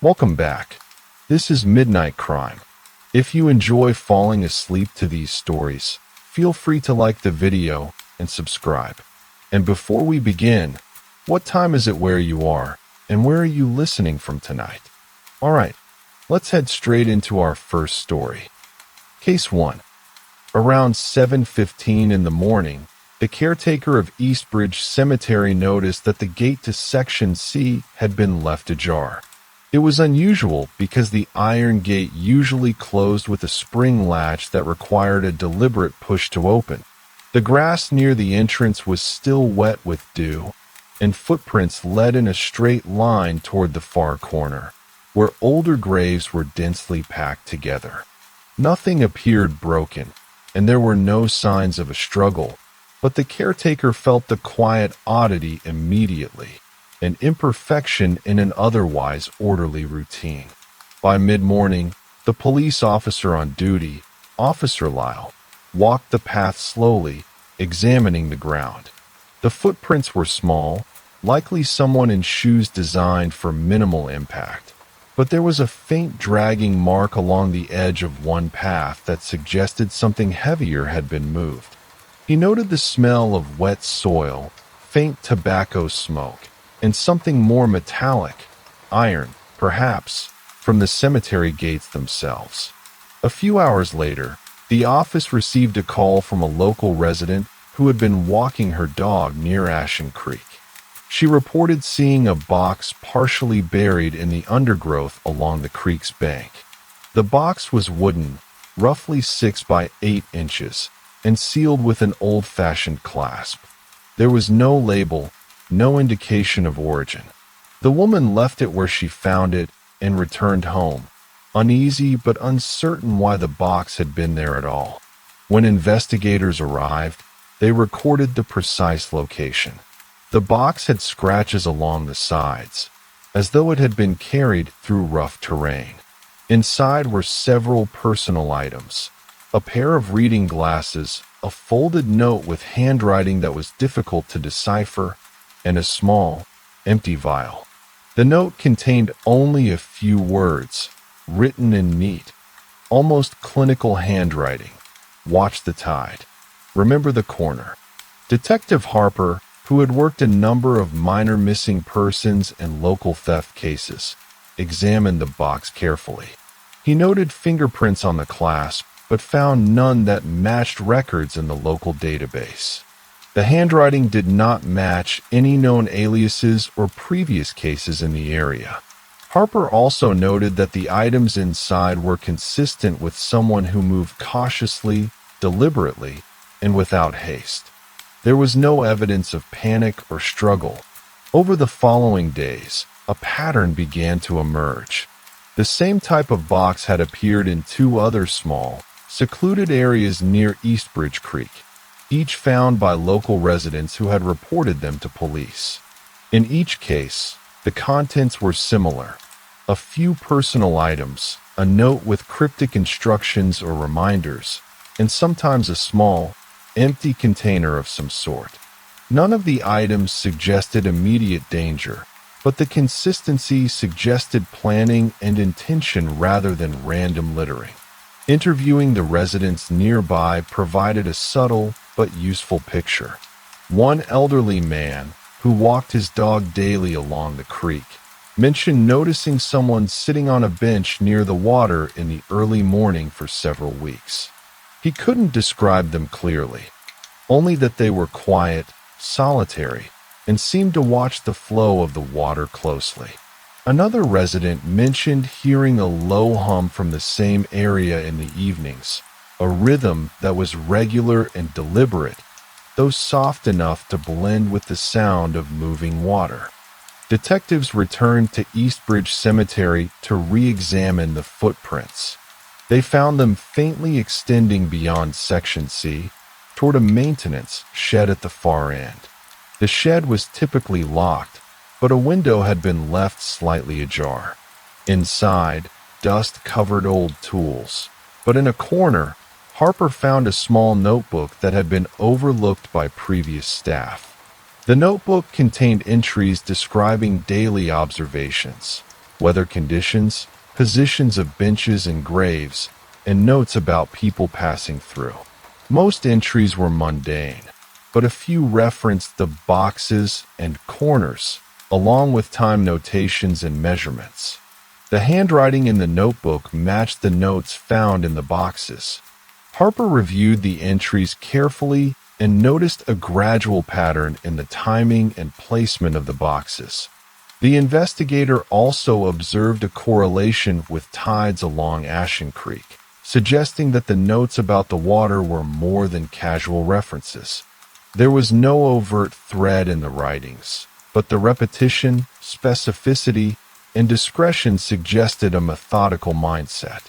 Welcome back. This is Midnight Crime. If you enjoy falling asleep to these stories, feel free to like the video and subscribe. And before we begin, what time is it where you are, and where are you listening from tonight? Alright, let's head straight into our first story. Case 1. Around 7:15 in the morning, the caretaker of Eastbridge Cemetery noticed that the gate to Section C had been left ajar. It was unusual because the iron gate usually closed with a spring latch that required a deliberate push to open. The grass near the entrance was still wet with dew, and footprints led in a straight line toward the far corner, where older graves were densely packed together. Nothing appeared broken, and there were no signs of a struggle, but the caretaker felt the quiet oddity immediately, an imperfection in an otherwise orderly routine. By mid-morning, the police officer on duty, Officer Lyle, walked the path slowly, examining the ground. The footprints were small, likely someone in shoes designed for minimal impact, but there was a faint dragging mark along the edge of one path that suggested something heavier had been moved. He noted the smell of wet soil, faint tobacco smoke, and something more metallic, iron, perhaps, from the cemetery gates themselves. A few hours later, the office received a call from a local resident who had been walking her dog near Ashen Creek. She reported seeing a box partially buried in the undergrowth along the creek's bank. The box was wooden, roughly 6 by 8 inches, and sealed with an old-fashioned clasp. There was no label, no indication of origin. The woman left it where she found it and returned home, uneasy but uncertain why the box had been there at all. When investigators arrived, they recorded the precise location. The box had scratches along the sides, as though it had been carried through rough terrain. Inside were several personal items: a pair of reading glasses, a folded note with handwriting that was difficult to decipher, and a small, empty vial. The note contained only a few words, written in neat, almost clinical handwriting. Watch the tide. Remember the corner. Detective Harper, who had worked a number of minor missing persons and local theft cases, examined the box carefully. He noted fingerprints on the clasp, but found none that matched records in the local database. The handwriting did not match any known aliases or previous cases in the area. Harper also noted that the items inside were consistent with someone who moved cautiously, deliberately, and without haste. There was no evidence of panic or struggle. Over the following days, a pattern began to emerge. The same type of box had appeared in 2 other small, secluded areas near Eastbridge Creek, each found by local residents who had reported them to police. In each case, the contents were similar: a few personal items, a note with cryptic instructions or reminders, and sometimes a small, empty container of some sort. None of the items suggested immediate danger, but the consistency suggested planning and intention rather than random littering. Interviewing the residents nearby provided a subtle but useful picture. One elderly man, who walked his dog daily along the creek, mentioned noticing someone sitting on a bench near the water in the early morning for several weeks. He couldn't describe them clearly, only that they were quiet, solitary, and seemed to watch the flow of the water closely. Another resident mentioned hearing a low hum from the same area in the evenings, a rhythm that was regular and deliberate, though soft enough to blend with the sound of moving water. Detectives returned to Eastbridge Cemetery to re-examine the footprints. They found them faintly extending beyond Section C, toward a maintenance shed at the far end. The shed was typically locked, but a window had been left slightly ajar. Inside, dust covered old tools, but in a corner, Harper found a small notebook that had been overlooked by previous staff. The notebook contained entries describing daily observations. weather conditions, positions of benches and graves, and notes about people passing through. Most entries were mundane, but a few referenced the boxes and corners, along with time notations and measurements. The handwriting in the notebook matched the notes found in the boxes. Harper reviewed the entries carefully and noticed a gradual pattern in the timing and placement of the boxes. The investigator also observed a correlation with tides along Ashen Creek, suggesting that the notes about the water were more than casual references. There was no overt thread in the writings, but the repetition, specificity, and discretion suggested a methodical mindset.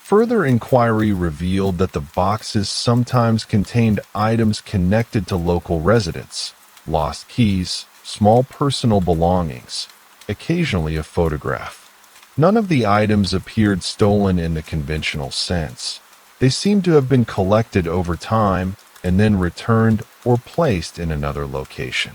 Further inquiry revealed that the boxes sometimes contained items connected to local residents, lost keys, small personal belongings, occasionally a photograph. None of the items appeared stolen in the conventional sense. They seemed to have been collected over time and then returned or placed in another location.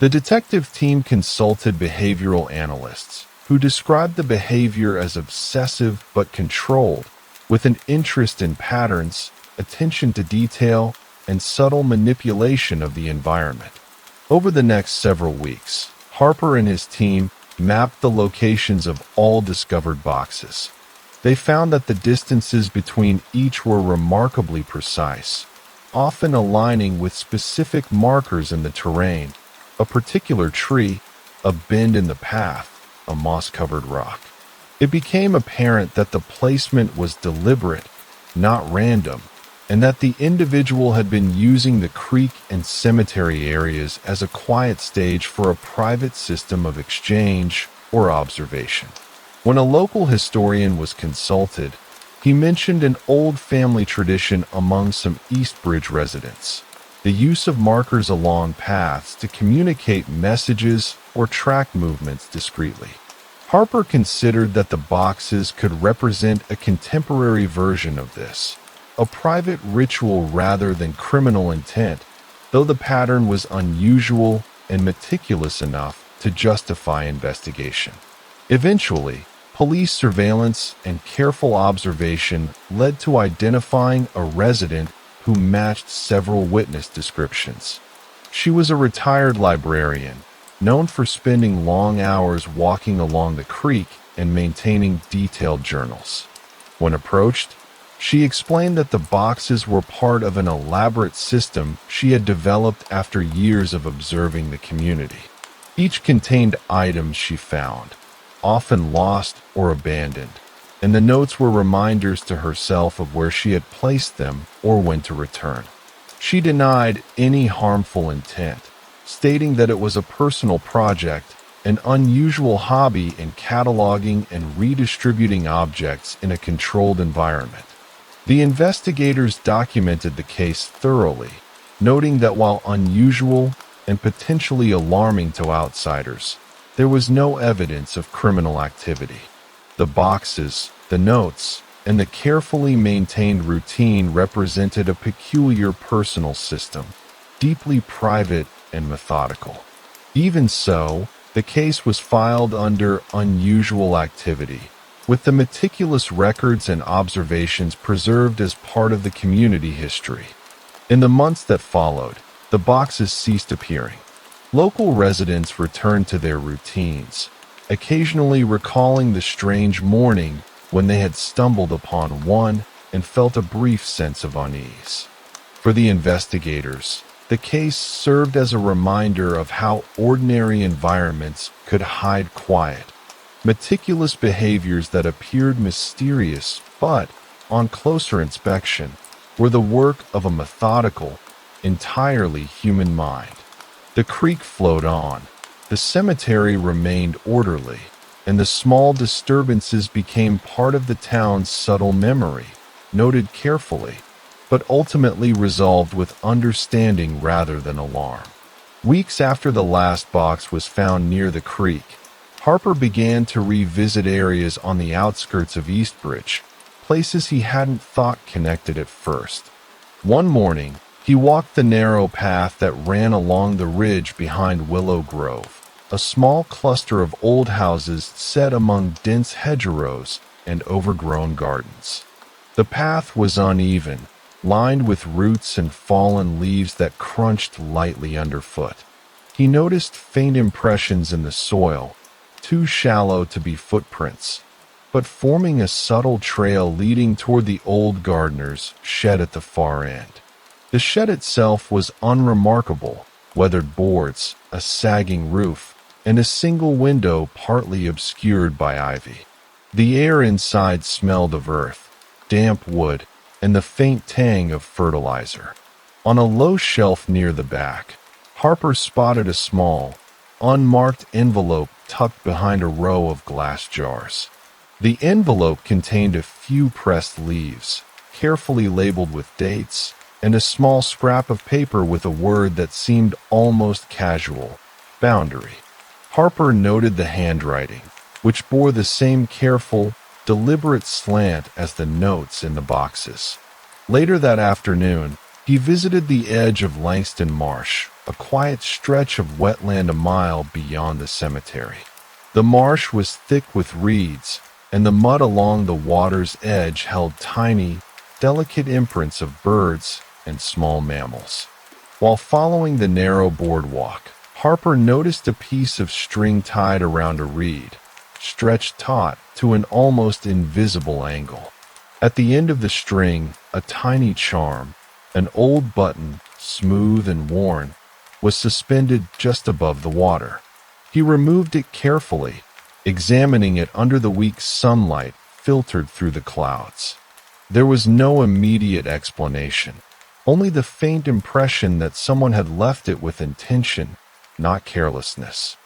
The detective team consulted behavioral analysts, who described the behavior as obsessive but controlled, with an interest in patterns, attention to detail, and subtle manipulation of the environment. Over the next several weeks, Harper and his team mapped the locations of all discovered boxes. They found that the distances between each were remarkably precise, often aligning with specific markers in the terrain, a particular tree, a bend in the path, a moss-covered rock. It became apparent that the placement was deliberate, not random, and that the individual had been using the creek and cemetery areas as a quiet stage for a private system of exchange or observation. When a local historian was consulted, he mentioned an old family tradition among some Eastbridge residents: the use of markers along paths to communicate messages or track movements discreetly. Harper considered that the boxes could represent a contemporary version of this, a private ritual rather than criminal intent, though the pattern was unusual and meticulous enough to justify investigation. Eventually, police surveillance and careful observation led to identifying a resident who matched several witness descriptions. She was a retired librarian, known for spending long hours walking along the creek and maintaining detailed journals. When approached, she explained that the boxes were part of an elaborate system she had developed after years of observing the community. Each contained items she found, often lost or abandoned, and the notes were reminders to herself of where she had placed them or when to return. She denied any harmful intent, stating that it was a personal project, an unusual hobby in cataloging and redistributing objects in a controlled environment. The investigators documented the case thoroughly, noting that while unusual and potentially alarming to outsiders, there was no evidence of criminal activity. The boxes, the notes, and the carefully maintained routine represented a peculiar personal system, deeply private and methodical. Even so, the case was filed under unusual activity, with the meticulous records and observations preserved as part of the community history. In the months that followed, the boxes ceased appearing. Local residents returned to their routines, occasionally recalling the strange morning when they had stumbled upon one and felt a brief sense of unease. For the investigators, the case served as a reminder of how ordinary environments could hide quiet, meticulous behaviors that appeared mysterious but, on closer inspection, were the work of a methodical, entirely human mind. The creek flowed on, the cemetery remained orderly, and the small disturbances became part of the town's subtle memory, noted carefully, but ultimately resolved with understanding rather than alarm. Weeks after the last box was found near the creek, Harper began to revisit areas on the outskirts of Eastbridge, places he hadn't thought connected at first. One morning, he walked the narrow path that ran along the ridge behind Willow Grove, a small cluster of old houses set among dense hedgerows and overgrown gardens. The path was uneven, lined with roots and fallen leaves that crunched lightly underfoot. He noticed faint impressions in the soil, too shallow to be footprints, but forming a subtle trail leading toward the old gardener's shed at the far end. The shed itself was unremarkable: weathered boards, a sagging roof, and a single window partly obscured by ivy. The air inside smelled of earth, damp wood, and the faint tang of fertilizer. On a low shelf near the back, Harper spotted a small, unmarked envelope tucked behind a row of glass jars. The envelope contained a few pressed leaves, carefully labeled with dates, and a small scrap of paper with a word that seemed almost casual: boundary. Harper noted the handwriting, which bore the same careful, deliberate slant as the notes in the boxes. Later that afternoon, he visited the edge of Langston Marsh, a quiet stretch of wetland a mile beyond the cemetery. The marsh was thick with reeds, and the mud along the water's edge held tiny, delicate imprints of birds and small mammals. While following the narrow boardwalk, Harper noticed a piece of string tied around a reed, stretched taut to an almost invisible angle. At the end of the string, a tiny charm, an old button, smooth and worn, was suspended just above the water. He removed it carefully, examining it under the weak sunlight filtered through the clouds. There was no immediate explanation, only the faint impression that someone had left it with intention, not carelessness.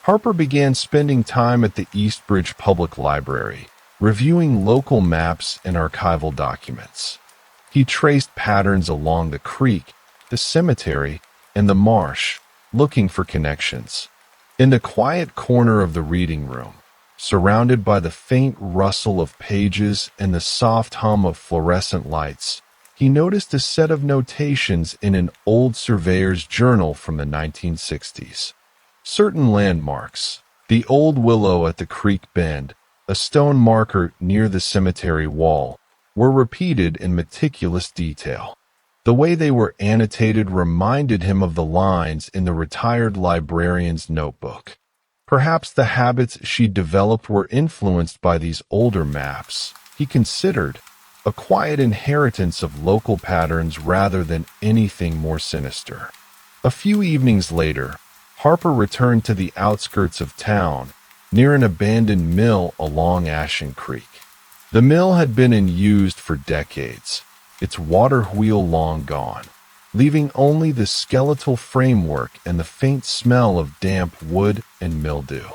Harper began spending time at the Eastbridge Public Library, reviewing local maps and archival documents. He traced patterns along the creek, the cemetery, and the marsh, looking for connections. In the quiet corner of the reading room, surrounded by the faint rustle of pages and the soft hum of fluorescent lights, he noticed a set of notations in an old surveyor's journal from the 1960s. Certain landmarks, the old willow at the creek bend, a stone marker near the cemetery wall, were repeated in meticulous detail. The way they were annotated reminded him of the lines in the retired librarian's notebook. Perhaps the habits she'd developed were influenced by these older maps, he considered, a quiet inheritance of local patterns rather than anything more sinister. A few evenings later, Harper returned to the outskirts of town, near an abandoned mill along Ashen Creek. The mill had been in use for decades, its water wheel long gone, leaving only the skeletal framework and the faint smell of damp wood and mildew.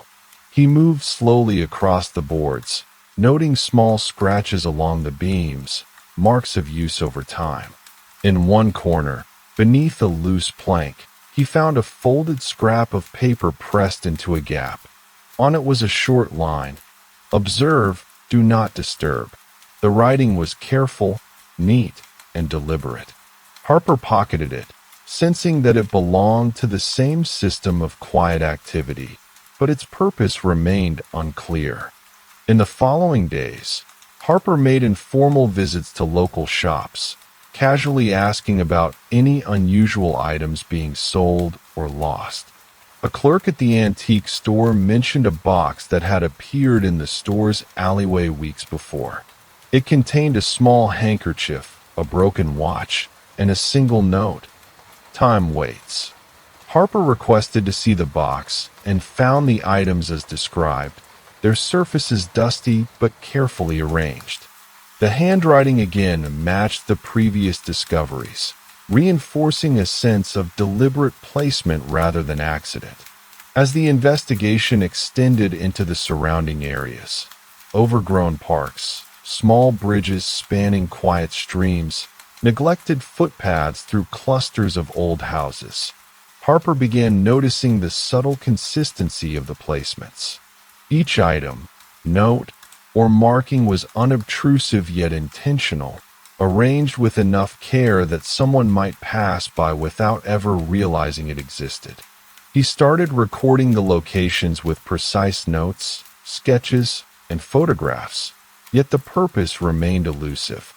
He moved slowly across the boards, noting small scratches along the beams, marks of use over time. In one corner, beneath a loose plank, he found a folded scrap of paper pressed into a gap. On it was a short line: "Observe, do not disturb." The writing was careful, neat, and deliberate. Harper pocketed it, sensing that it belonged to the same system of quiet activity, but its purpose remained unclear. In the following days, Harper made informal visits to local shops, casually asking about any unusual items being sold or lost. A clerk at the antique store mentioned a box that had appeared in the store's alleyway weeks before. It contained a small handkerchief, a broken watch, and a single note: "Time waits." Harper requested to see the box and found the items as described, their surfaces dusty but carefully arranged. The handwriting again matched the previous discoveries, reinforcing a sense of deliberate placement rather than accident. As the investigation extended into the surrounding areas, overgrown parks, small bridges spanning quiet streams, neglected footpaths through clusters of old houses, Harper began noticing the subtle consistency of the placements. Each item, note, or marking was unobtrusive yet intentional, arranged with enough care that someone might pass by without ever realizing it existed. He started recording the locations with precise notes, sketches, and photographs, yet the purpose remained elusive.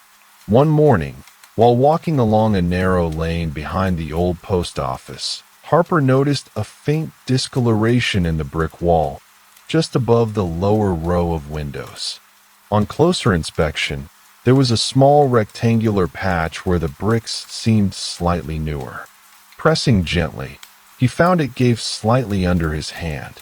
One morning, while walking along a narrow lane behind the old post office, Harper noticed a faint discoloration in the brick wall, just above the lower row of windows. On closer inspection, there was a small rectangular patch where the bricks seemed slightly newer. Pressing gently, he found it gave slightly under his hand.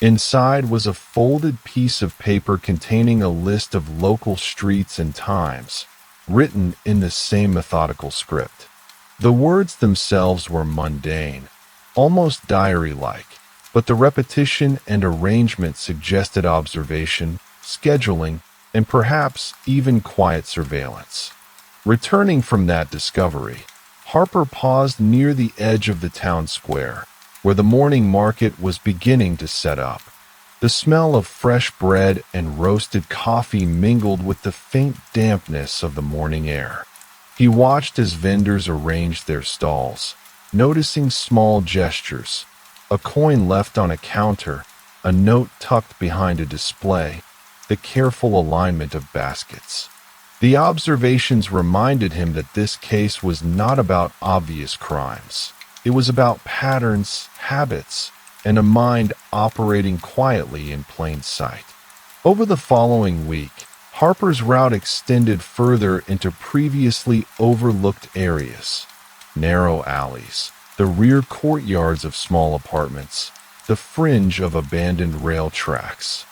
Inside was a folded piece of paper containing a list of local streets and times, written in the same methodical script. The words themselves were mundane, almost diary-like, but the repetition and arrangement suggested observation, scheduling, and perhaps even quiet surveillance. Returning from that discovery, Harper paused near the edge of the town square, where the morning market was beginning to set up. The smell of fresh bread and roasted coffee mingled with the faint dampness of the morning air. He watched as vendors arranged their stalls, noticing small gestures, a coin left on a counter, a note tucked behind a display, the careful alignment of baskets. The observations reminded him that this case was not about obvious crimes. It was about patterns, habits, and a mind operating quietly in plain sight. Over the following week, Harper's route extended further into previously overlooked areas. Narrow alleys, the rear courtyards of small apartments, the fringe of abandoned rail tracks.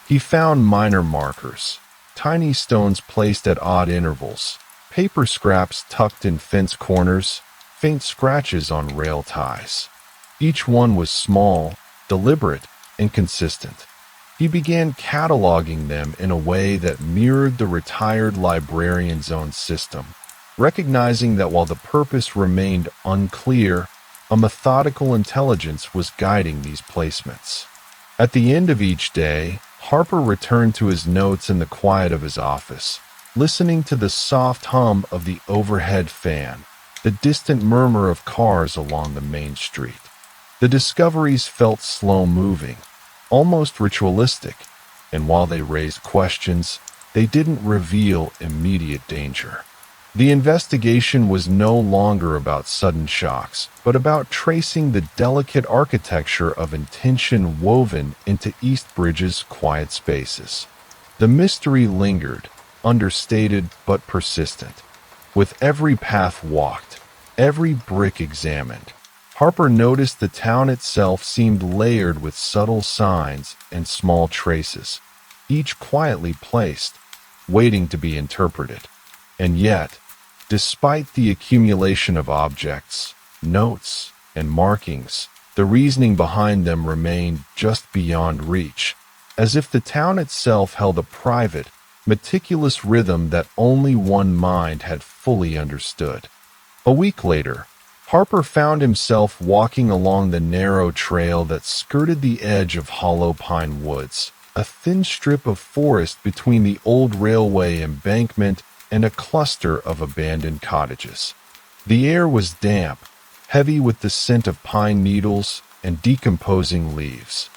He found minor markers, tiny stones placed at odd intervals, paper scraps tucked in fence corners, faint scratches on rail ties. Each one was small, deliberate, and consistent. He began cataloging them in a way that mirrored the retired librarian's own system, recognizing that while the purpose remained unclear, a methodical intelligence was guiding these placements. At the end of each day, Harper returned to his notes in the quiet of his office, listening to the soft hum of the overhead fan, the distant murmur of cars along the main street. The discoveries felt slow-moving, almost ritualistic, and while they raised questions, they didn't reveal immediate danger. The investigation was no longer about sudden shocks, but about tracing the delicate architecture of intention woven into Eastbridge's quiet spaces. The mystery lingered, understated but persistent. With every path walked, every brick examined, Harper noticed the town itself seemed layered with subtle signs and small traces, each quietly placed, waiting to be interpreted. And yet, despite the accumulation of objects, notes, and markings, the reasoning behind them remained just beyond reach, as if the town itself held a private, meticulous rhythm that only one mind had fully understood. A week later, Harper found himself walking along the narrow trail that skirted the edge of hollow pine woods, a thin strip of forest between the old railway embankment and a cluster of abandoned cottages. The air was damp, heavy with the scent of pine needles and decomposing leaves.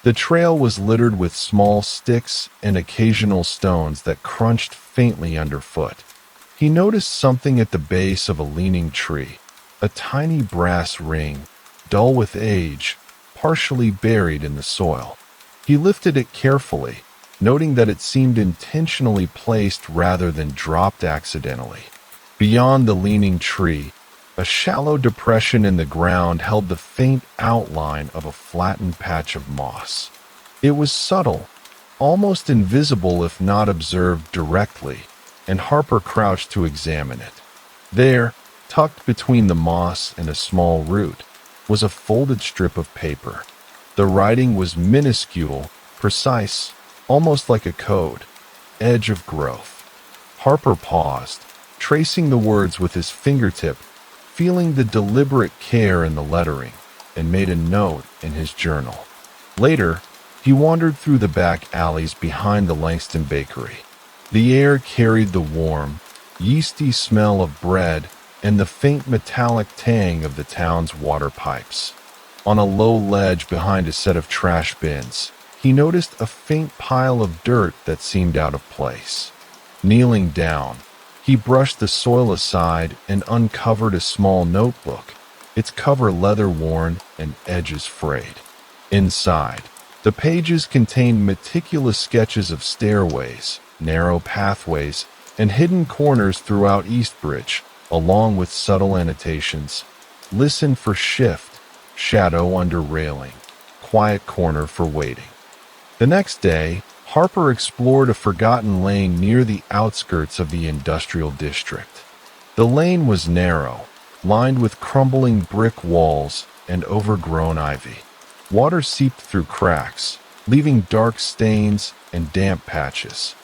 The trail was littered with small sticks and occasional stones that crunched faintly underfoot. He noticed something at the base of a leaning tree, a tiny brass ring, dull with age, partially buried in the soil. He lifted it carefully, noting that it seemed intentionally placed rather than dropped accidentally. Beyond the leaning tree, a shallow depression in the ground held the faint outline of a flattened patch of moss. It was subtle, almost invisible if not observed directly, and Harper crouched to examine it. There, tucked between the moss and a small root, was a folded strip of paper. The writing was minuscule, precise, almost like a code. Edge of growth. Harper paused, tracing the words with his fingertip, feeling the deliberate care in the lettering, and made a note in his journal. Later, he wandered through the back alleys behind the Langston Bakery. The air carried the warm, yeasty smell of bread and the faint metallic tang of the town's water pipes. On a low ledge behind a set of trash bins, he noticed a faint pile of dirt that seemed out of place. Kneeling down, he brushed the soil aside and uncovered a small notebook, its cover leather-worn and edges frayed. Inside, the pages contained meticulous sketches of stairways, narrow pathways, and hidden corners throughout Eastbridge, along with subtle annotations. Listen for shift, shadow under railing, quiet corner for waiting. The next day, Harper explored a forgotten lane near the outskirts of the industrial district. The lane was narrow, lined with crumbling brick walls and overgrown ivy. Water seeped through cracks, leaving dark stains and damp patches.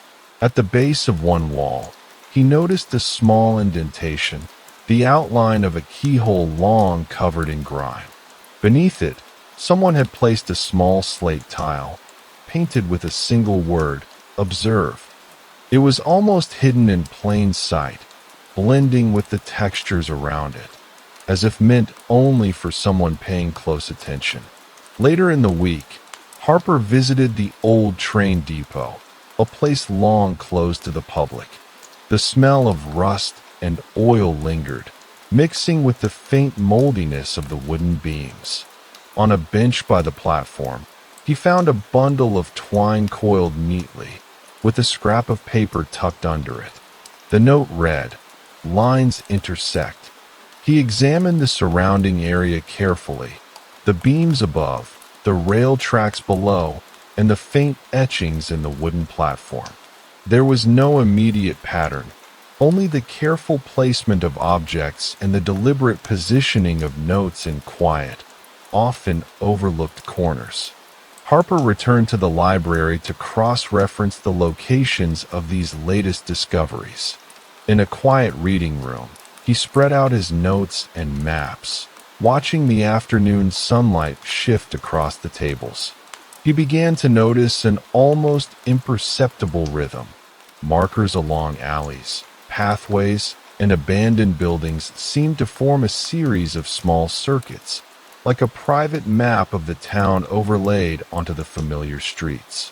At the base of one wall, he noticed a small indentation, the outline of a keyhole long covered in grime. Beneath it, someone had placed a small slate tile, painted with a single word, observe. It was almost hidden in plain sight, blending with the textures around it, as if meant only for someone paying close attention. Later in the week, Harper visited the old train depot, a place long closed to the public. The smell of rust and oil lingered, mixing with the faint moldiness of the wooden beams. On a bench by the platform, he found a bundle of twine coiled neatly, with a scrap of paper tucked under it. The note read, "Lines intersect." He examined the surrounding area carefully, the beams above, the rail tracks below, and the faint etchings in the wooden platform. There was no immediate pattern, only the careful placement of objects and the deliberate positioning of notes in quiet, often overlooked corners. Harper returned to the library to cross-reference the locations of these latest discoveries. In a quiet reading room, he spread out his notes and maps, watching the afternoon sunlight shift across the tables. He began to notice an almost imperceptible rhythm. Markers along alleys, pathways, and abandoned buildings seemed to form a series of small circuits, like a private map of the town overlaid onto the familiar streets.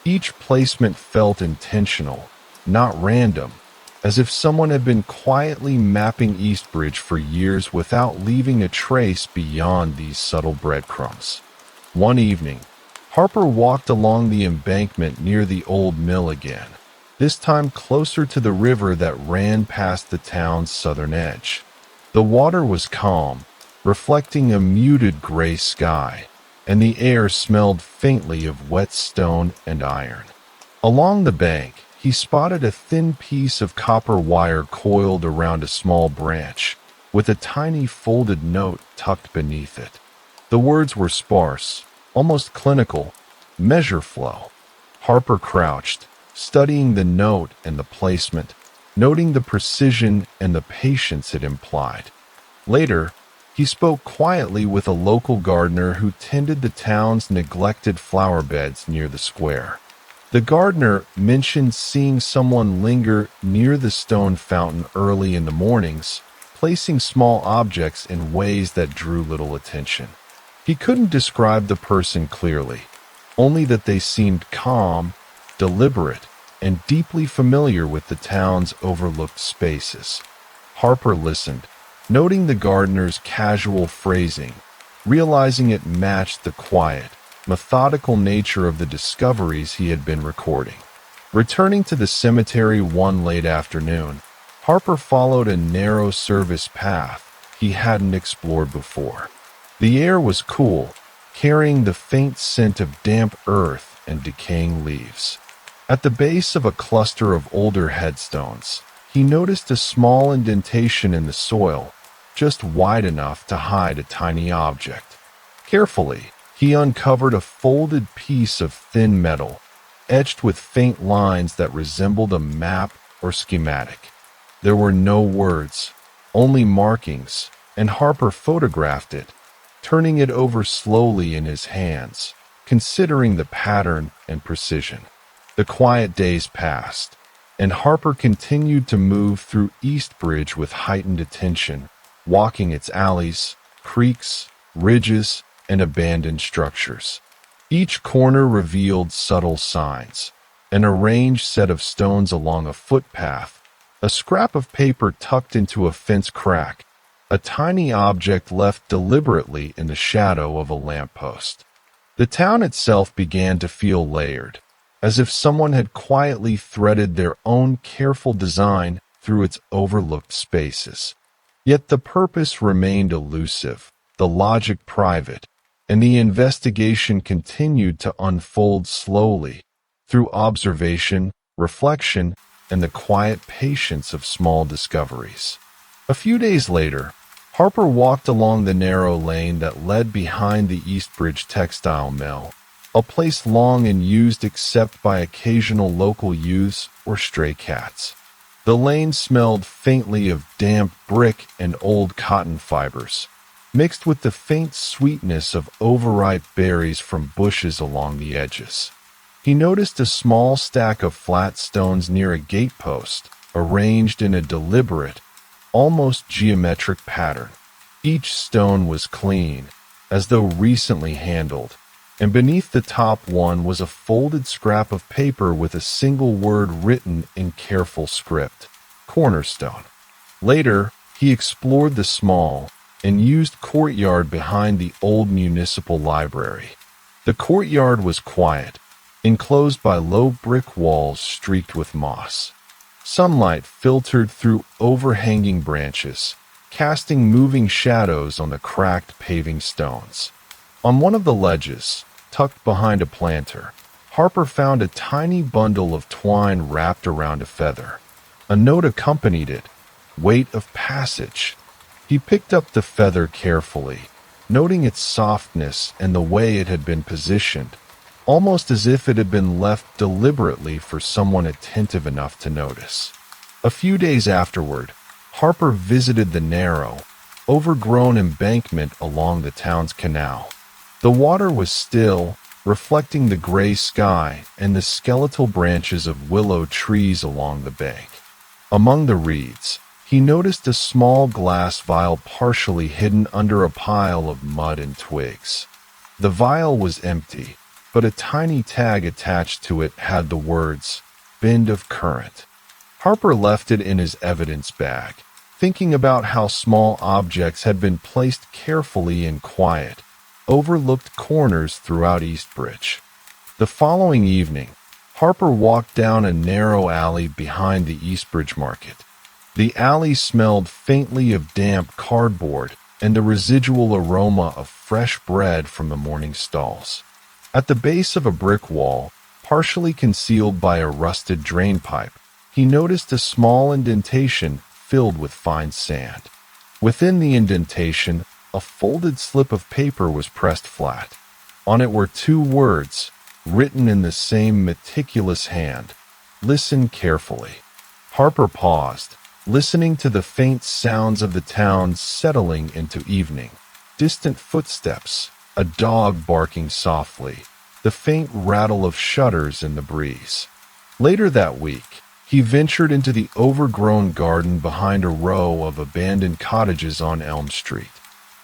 Each placement felt intentional, not random, as if someone had been quietly mapping Eastbridge for years without leaving a trace beyond these subtle breadcrumbs. One evening, Harper walked along the embankment near the old mill again, this time closer to the river that ran past the town's southern edge. The water was calm, reflecting a muted gray sky, and the air smelled faintly of wet stone and iron. Along the bank, he spotted a thin piece of copper wire coiled around a small branch, with a tiny folded note tucked beneath it. The words were sparse, almost clinical, "Measure flow." Harper crouched, studying the note and the placement, noting the precision and the patience it implied. Later, he spoke quietly with a local gardener who tended the town's neglected flower beds near the square. The gardener mentioned seeing someone linger near the stone fountain early in the mornings, placing small objects in ways that drew little attention. He couldn't describe the person clearly, only that they seemed calm, deliberate, and deeply familiar with the town's overlooked spaces. Harper listened, noting the gardener's casual phrasing, realizing it matched the quiet, methodical nature of the discoveries he had been recording. Returning to the cemetery one late afternoon, Harper followed a narrow service path he hadn't explored before. The air was cool, carrying the faint scent of damp earth and decaying leaves. At the base of a cluster of older headstones, he noticed a small indentation in the soil, just wide enough to hide a tiny object. Carefully, he uncovered a folded piece of thin metal, etched with faint lines that resembled a map or schematic. There were no words, only markings, and Harper photographed it, turning it over slowly in his hands, considering the pattern and precision. The quiet days passed, and Harper continued to move through Eastbridge with heightened attention, walking its alleys, creeks, ridges, and abandoned structures. Each corner revealed subtle signs: an arranged set of stones along a footpath, a scrap of paper tucked into a fence crack, a tiny object left deliberately in the shadow of a lamppost. The town itself began to feel layered, as if someone had quietly threaded their own careful design through its overlooked spaces. Yet the purpose remained elusive, the logic private, and the investigation continued to unfold slowly through observation, reflection, and the quiet patience of small discoveries. A few days later, Harper walked along the narrow lane that led behind the Eastbridge textile mill, a place long unused except by occasional local youths or stray cats. The lane smelled faintly of damp brick and old cotton fibers, mixed with the faint sweetness of overripe berries from bushes along the edges. He noticed a small stack of flat stones near a gatepost, arranged in a deliberate, almost geometric pattern. Each stone was clean, as though recently handled, and beneath the top one was a folded scrap of paper with a single word written in careful script: Cornerstone. Later, he explored the small and used courtyard behind the old municipal library. The courtyard was quiet, enclosed by low brick walls streaked with moss. Sunlight filtered through overhanging branches, casting moving shadows on the cracked paving stones. On one of the ledges, tucked behind a planter, Harper found a tiny bundle of twine wrapped around a feather. A note accompanied it: weight of passage. He picked up the feather carefully, noting its softness and the way it had been positioned, almost as if it had been left deliberately for someone attentive enough to notice. A few days afterward, Harper visited the narrow, overgrown embankment along the town's canal. The water was still, reflecting the gray sky and the skeletal branches of willow trees along the bank. Among the reeds, he noticed a small glass vial partially hidden under a pile of mud and twigs. The vial was empty, but a tiny tag attached to it had the words, "Bend of Current." Harper left it in his evidence bag, thinking about how small objects had been placed carefully in quiet, overlooked corners throughout Eastbridge. The following evening, Harper walked down a narrow alley behind the Eastbridge market. The alley smelled faintly of damp cardboard and the residual aroma of fresh bread from the morning stalls. At the base of a brick wall, partially concealed by a rusted drain pipe, he noticed a small indentation filled with fine sand. Within the indentation, a folded slip of paper was pressed flat. On it were two words, written in the same meticulous hand: "Listen carefully." Harper paused, listening to the faint sounds of the town settling into evening. Distant footsteps, a dog barking softly, the faint rattle of shutters in the breeze. Later that week, he ventured into the overgrown garden behind a row of abandoned cottages on Elm Street.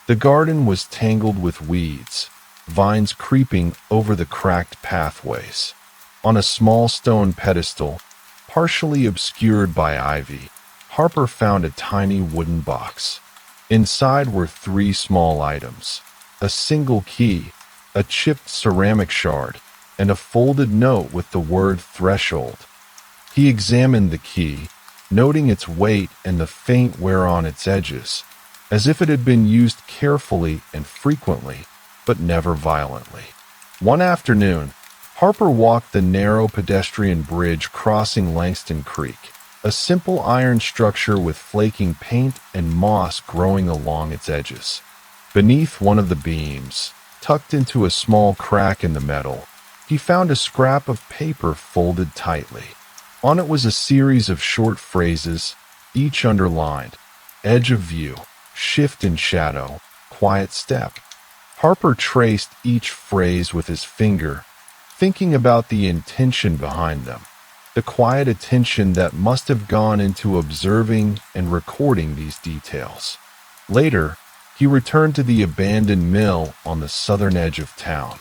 The garden was tangled with weeds, vines creeping over the cracked pathways. On a small stone pedestal, partially obscured by ivy, Harper found a tiny wooden box. Inside were three small items: a single key, a chipped ceramic shard, and a folded note with the word "Threshold." He examined the key, noting its weight and the faint wear on its edges, as if it had been used carefully and frequently, but never violently. One afternoon, Harper walked the narrow pedestrian bridge crossing Langston Creek, a simple iron structure with flaking paint and moss growing along its edges. Beneath one of the beams, tucked into a small crack in the metal, he found a scrap of paper folded tightly. On it was a series of short phrases, each underlined: edge of view, shift in shadow, quiet step. Harper traced each phrase with his finger, thinking about the intention behind them, the quiet attention that must have gone into observing and recording these details. Later, he returned to the abandoned mill on the southern edge of town.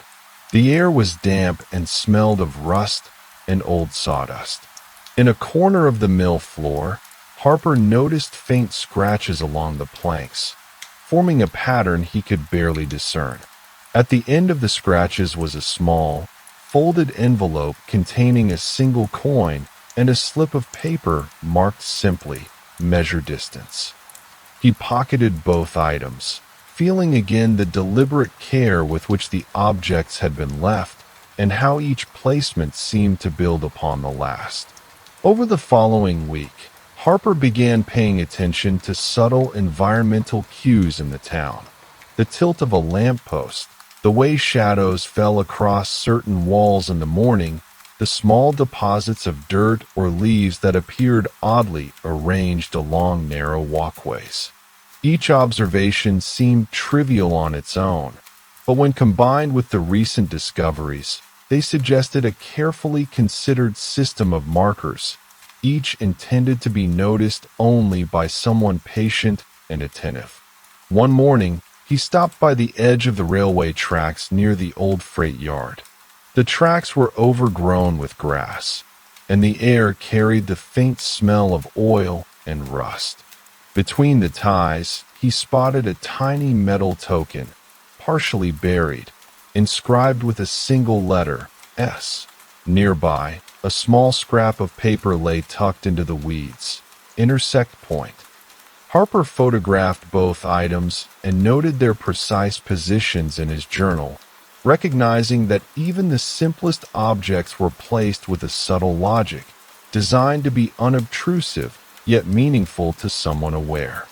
The air was damp and smelled of rust and old sawdust. In a corner of the mill floor, Harper noticed faint scratches along the planks, forming a pattern he could barely discern. At the end of the scratches was a small, folded envelope containing a single coin and a slip of paper marked simply, "Measure distance." He pocketed both items, feeling again the deliberate care with which the objects had been left and how each placement seemed to build upon the last. Over the following week, Harper began paying attention to subtle environmental cues in the town. The tilt of a lamppost, the way shadows fell across certain walls in the morning, the small deposits of dirt or leaves that appeared oddly arranged along narrow walkways. Each observation seemed trivial on its own, but when combined with the recent discoveries, they suggested a carefully considered system of markers, each intended to be noticed only by someone patient and attentive. One morning, he stopped by the edge of the railway tracks near the old freight yard. The tracks were overgrown with grass, and the air carried the faint smell of oil and rust. Between the ties, he spotted a tiny metal token, partially buried, inscribed with a single letter, S. Nearby, a small scrap of paper lay tucked into the weeds. Intersect point. Harper photographed both items and noted their precise positions in his journal, recognizing that even the simplest objects were placed with a subtle logic, designed to be unobtrusive yet meaningful to someone aware.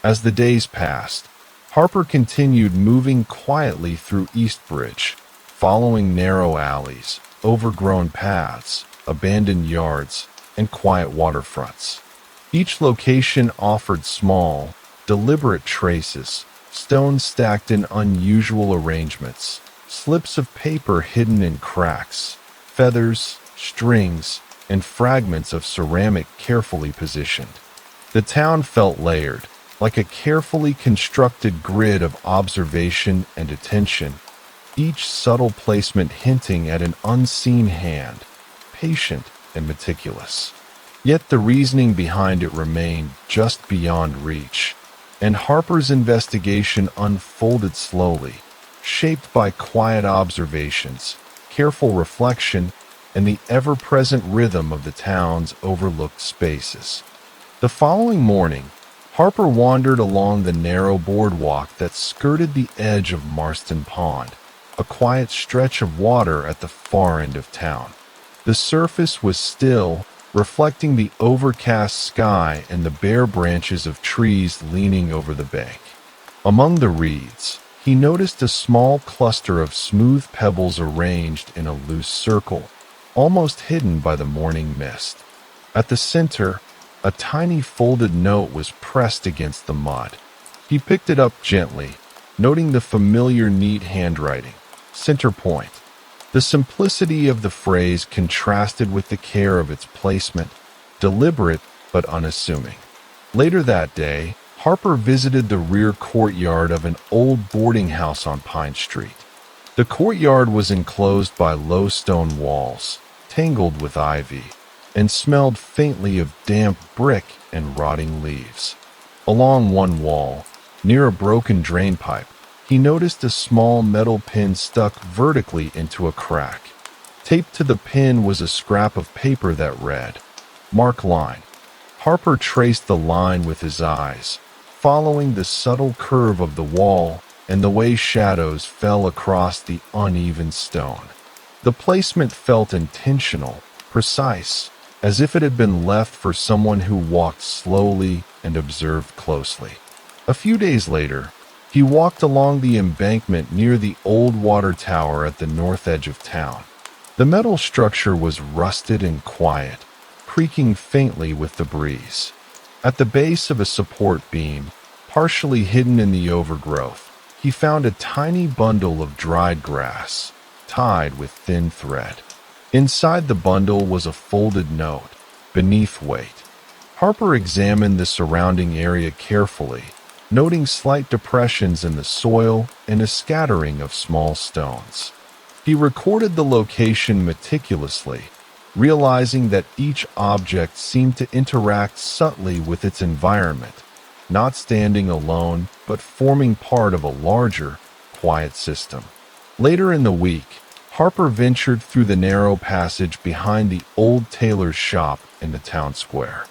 As the days passed, Harper continued moving quietly through Eastbridge, following narrow alleys, overgrown paths, abandoned yards, and quiet waterfronts. Each location offered small, deliberate traces, stones stacked in unusual arrangements, slips of paper hidden in cracks, feathers, strings, and fragments of ceramic carefully positioned. The town felt layered, like a carefully constructed grid of observation and attention, each subtle placement hinting at an unseen hand, patient and meticulous. Yet the reasoning behind it remained just beyond reach, and Harper's investigation unfolded slowly, shaped by quiet observations, careful reflection, and the ever-present rhythm of the town's overlooked spaces. The following morning, Harper wandered along the narrow boardwalk that skirted the edge of Marston Pond, a quiet stretch of water at the far end of town. The surface was still, reflecting the overcast sky and the bare branches of trees leaning over the bank. Among the reeds, he noticed a small cluster of smooth pebbles arranged in a loose circle, almost hidden by the morning mist. At the center, a tiny folded note was pressed against the mud. He picked it up gently, noting the familiar neat handwriting. Center point. The simplicity of the phrase contrasted with the care of its placement, deliberate but unassuming. Later that day, Harper visited the rear courtyard of an old boarding house on Pine Street. The courtyard was enclosed by low stone walls, tangled with ivy, and smelled faintly of damp brick and rotting leaves. Along one wall, near a broken drainpipe, he noticed a small metal pin stuck vertically into a crack. Taped to the pin was a scrap of paper that read, "Mark line." Harper traced the line with his eyes, following the subtle curve of the wall and the way shadows fell across the uneven stone. The placement felt intentional, precise, as if it had been left for someone who walked slowly and observed closely. A few days later, he walked along the embankment near the old water tower at the north edge of town. The metal structure was rusted and quiet, creaking faintly with the breeze. At the base of a support beam, partially hidden in the overgrowth, he found a tiny bundle of dried grass, tied with thin thread. Inside the bundle was a folded note, beneath weight. Harper examined the surrounding area carefully, noting slight depressions in the soil and a scattering of small stones. He recorded the location meticulously, realizing that each object seemed to interact subtly with its environment, not standing alone but forming part of a larger, quiet system. Later in the week, Harper ventured through the narrow passage behind the old tailor's shop in the town square.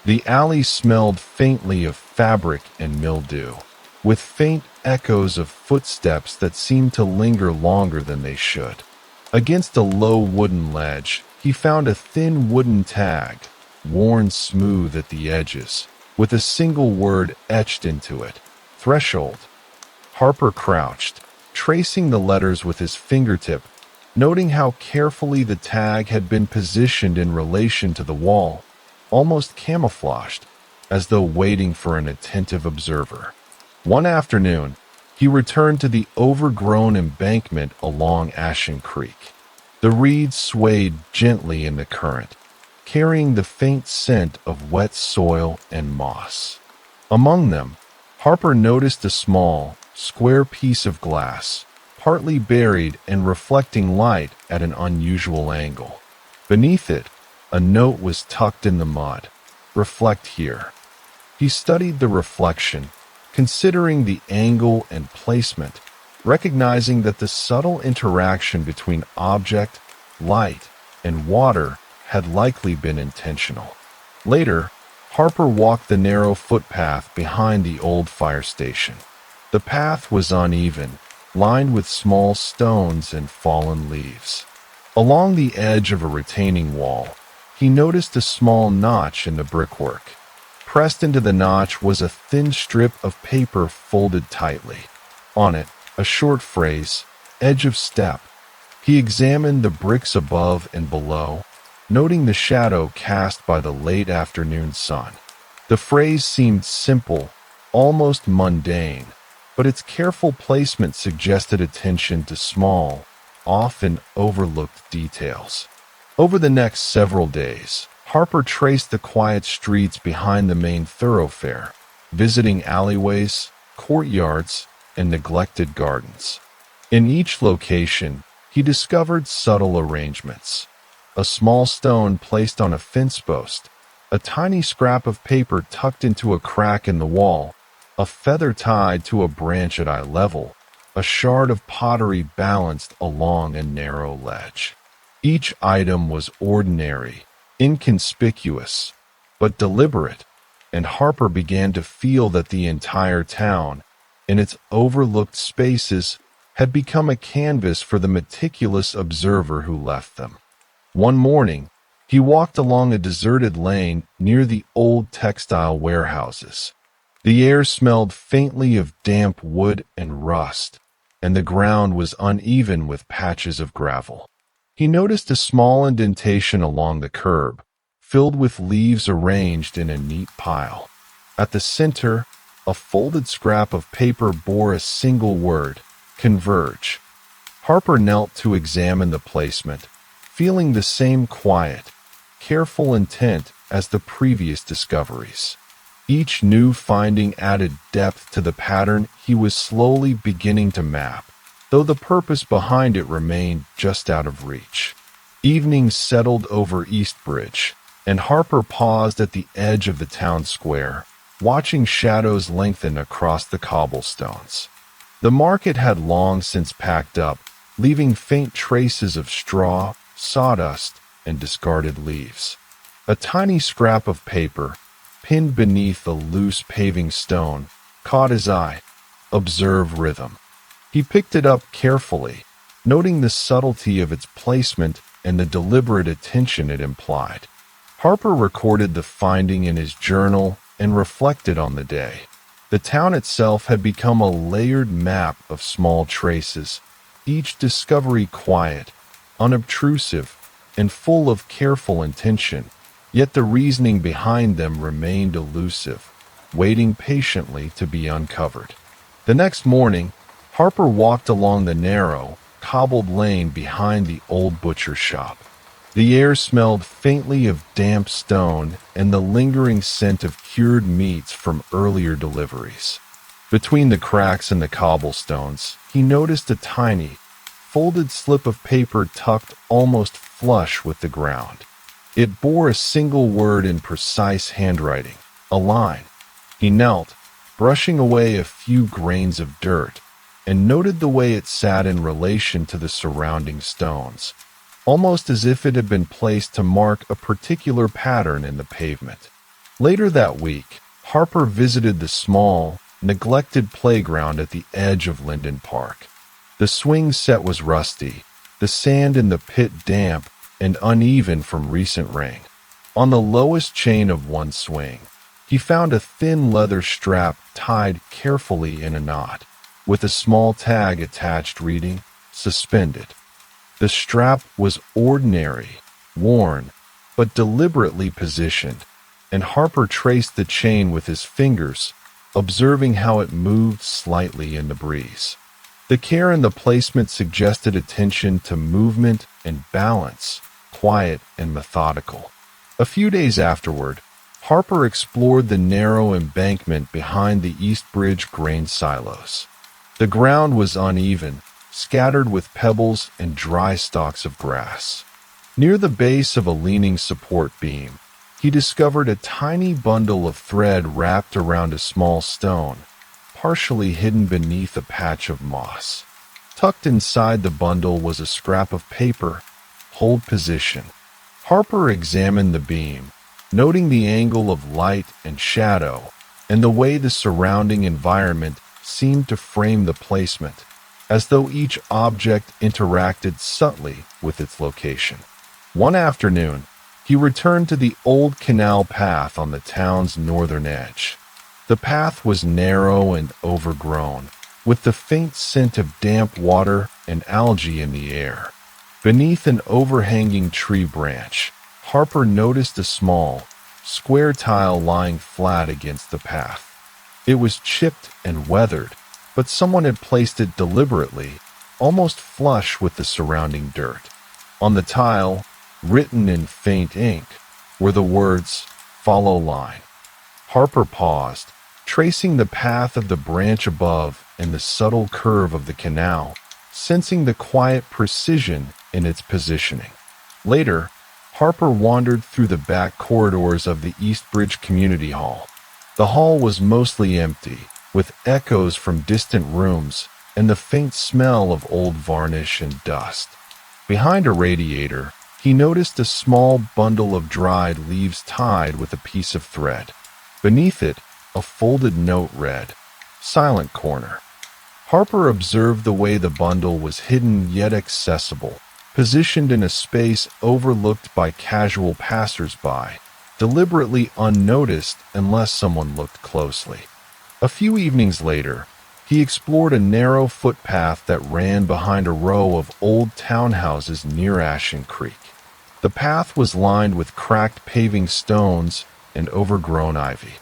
The alley smelled faintly of fabric and mildew, with faint echoes of footsteps that seemed to linger longer than they should. Against a low wooden ledge, he found a thin wooden tag, worn smooth at the edges, with a single word etched into it: threshold. Harper crouched, tracing the letters with his fingertip, noting how carefully the tag had been positioned in relation to the wall, almost camouflaged, as though waiting for an attentive observer. One afternoon, he returned to the overgrown embankment along Ashen Creek. The reeds swayed gently in the current, carrying the faint scent of wet soil and moss. Among them, Harper noticed a small, square piece of glass, partly buried and reflecting light at an unusual angle. Beneath it, a note was tucked in the mud: "Reflect here." He studied the reflection, considering the angle and placement, recognizing that the subtle interaction between object, light, and water had likely been intentional. Later, Harper walked the narrow footpath behind the old fire station. The path was uneven, lined with small stones and fallen leaves. Along the edge of a retaining wall, he noticed a small notch in the brickwork. Pressed into the notch was a thin strip of paper folded tightly. On it, a short phrase: "Edge of step." He examined the bricks above and below, noting the shadow cast by the late afternoon sun. The phrase seemed simple, almost mundane, but its careful placement suggested attention to small, often overlooked details. Over the next several days, Harper traced the quiet streets behind the main thoroughfare, visiting alleyways, courtyards, and neglected gardens. In each location, he discovered subtle arrangements: a small stone placed on a fence post, a tiny scrap of paper tucked into a crack in the wall, a feather tied to a branch at eye level, a shard of pottery balanced along a narrow ledge. Each item was ordinary, inconspicuous, but deliberate, and Harper began to feel that the entire town, in its overlooked spaces, had become a canvas for the meticulous observer who left them. One morning, he walked along a deserted lane near the old textile warehouses. The air smelled faintly of damp wood and rust, and the ground was uneven with patches of gravel. He noticed a small indentation along the curb, filled with leaves arranged in a neat pile. At the center, a folded scrap of paper bore a single word: "Converge." Harper knelt to examine the placement, feeling the same quiet, careful intent as the previous discoveries. Each new finding added depth to the pattern he was slowly beginning to map, though the purpose behind it remained just out of reach. Evening settled over Eastbridge, and Harper paused at the edge of the town square, watching shadows lengthen across the cobblestones. The market had long since packed up, leaving faint traces of straw, sawdust, and discarded leaves. A tiny scrap of paper, pinned beneath a loose paving stone, caught his eye: "Observe rhythm." He picked it up carefully, noting the subtlety of its placement and the deliberate attention it implied. Harper recorded the finding in his journal and reflected on the day. The town itself had become a layered map of small traces, each discovery quiet, unobtrusive, and full of careful intention, yet the reasoning behind them remained elusive, waiting patiently to be uncovered. The next morning, Harper walked along the narrow, cobbled lane behind the old butcher shop. The air smelled faintly of damp stone and the lingering scent of cured meats from earlier deliveries. Between the cracks in the cobblestones, he noticed a tiny, folded slip of paper tucked almost flush with the ground. It bore a single word in precise handwriting, a line. He knelt, brushing away a few grains of dirt, and noted the way it sat in relation to the surrounding stones, almost as if it had been placed to mark a particular pattern in the pavement. Later that week, Harper visited the small, neglected playground at the edge of Linden Park. The swing set was rusty, the sand in the pit damp and uneven from recent rain. On the lowest chain of one swing, he found a thin leather strap tied carefully in a knot, with a small tag attached reading, "Suspended." The strap was ordinary, worn, but deliberately positioned, and Harper traced the chain with his fingers, observing how it moved slightly in the breeze. The care in the placement suggested attention to movement and balance, quiet and methodical. A few days afterward, Harper explored the narrow embankment behind the East Bridge grain silos. The ground was uneven, scattered with pebbles and dry stalks of grass. Near the base of a leaning support beam, he discovered a tiny bundle of thread wrapped around a small stone, partially hidden beneath a patch of moss. Tucked inside the bundle was a scrap of paper, hold position. Harper examined the beam, noting the angle of light and shadow, and the way the surrounding environment seemed to frame the placement, as though each object interacted subtly with its location. One afternoon, he returned to the old canal path on the town's northern edge. The path was narrow and overgrown, with the faint scent of damp water and algae in the air. Beneath an overhanging tree branch, Harper noticed a small, square tile lying flat against the path. It was chipped and weathered, but someone had placed it deliberately, almost flush with the surrounding dirt. On the tile, written in faint ink, were the words, "Follow line." Harper paused, tracing the path of the branch above and the subtle curve of the canal, sensing the quiet precision in its positioning. Later, Harper wandered through the back corridors of the East Bridge Community Hall. The hall was mostly empty, with echoes from distant rooms and the faint smell of old varnish and dust. Behind a radiator, he noticed a small bundle of dried leaves tied with a piece of thread. Beneath it, a folded note read, "Silent Corner." Harper observed the way the bundle was hidden yet accessible, positioned in a space overlooked by casual passers-by, deliberately unnoticed unless someone looked closely. A few evenings later, he explored a narrow footpath that ran behind a row of old townhouses near Ashen Creek. The path was lined with cracked paving stones and overgrown ivy.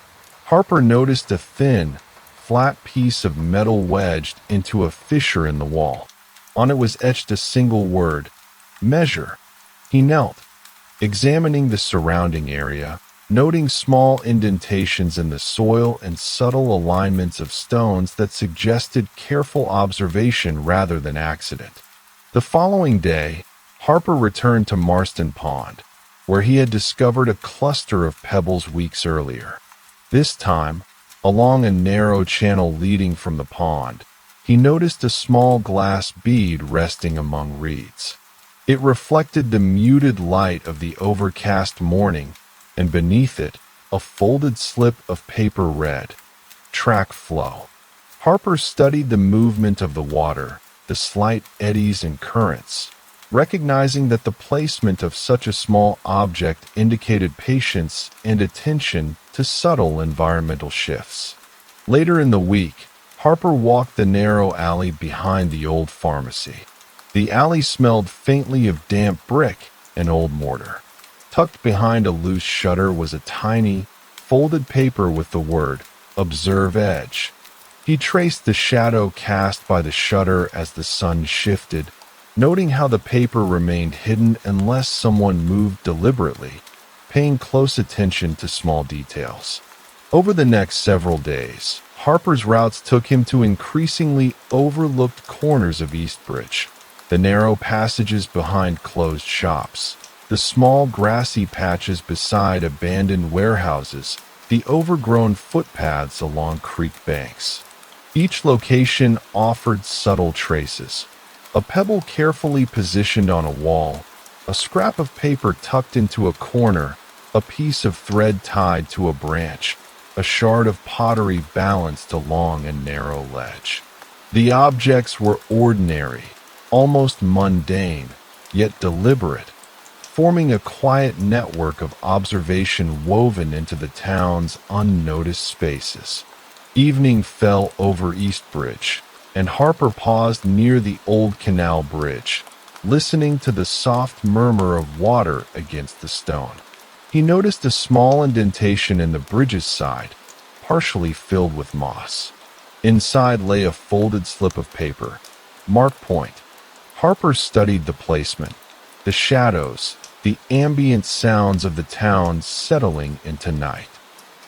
Harper noticed a thin, flat piece of metal wedged into a fissure in the wall. On it was etched a single word, "Measure." He knelt, examining the surrounding area, noting small indentations in the soil and subtle alignments of stones that suggested careful observation rather than accident. The following day, Harper returned to Marston Pond, where he had discovered a cluster of pebbles weeks earlier. This time, along a narrow channel leading from the pond, he noticed a small glass bead resting among reeds. It reflected the muted light of the overcast morning, and beneath it, a folded slip of paper read, "Track Flow." Harper studied the movement of the water, the slight eddies and currents, recognizing that the placement of such a small object indicated patience and attention to subtle environmental shifts. Later in the week, Harper walked the narrow alley behind the old pharmacy. The alley smelled faintly of damp brick and old mortar. Tucked behind a loose shutter was a tiny, folded paper with the word, "Observe Edge." He traced the shadow cast by the shutter as the sun shifted, noting how the paper remained hidden unless someone moved deliberately, paying close attention to small details. Over the next several days, Harper's routes took him to increasingly overlooked corners of Eastbridge, the narrow passages behind closed shops, the small grassy patches beside abandoned warehouses, the overgrown footpaths along creek banks. Each location offered subtle traces. A pebble carefully positioned on a wall, a scrap of paper tucked into a corner, a piece of thread tied to a branch, a shard of pottery balanced along a narrow ledge. The objects were ordinary, almost mundane, yet deliberate, forming a quiet network of observation woven into the town's unnoticed spaces. Evening fell over Eastbridge, and Harper paused near the old canal bridge, listening to the soft murmur of water against the stone. He noticed a small indentation in the bridge's side, partially filled with moss. Inside lay a folded slip of paper, marked point. Harper studied the placement, the shadows, the ambient sounds of the town settling into night.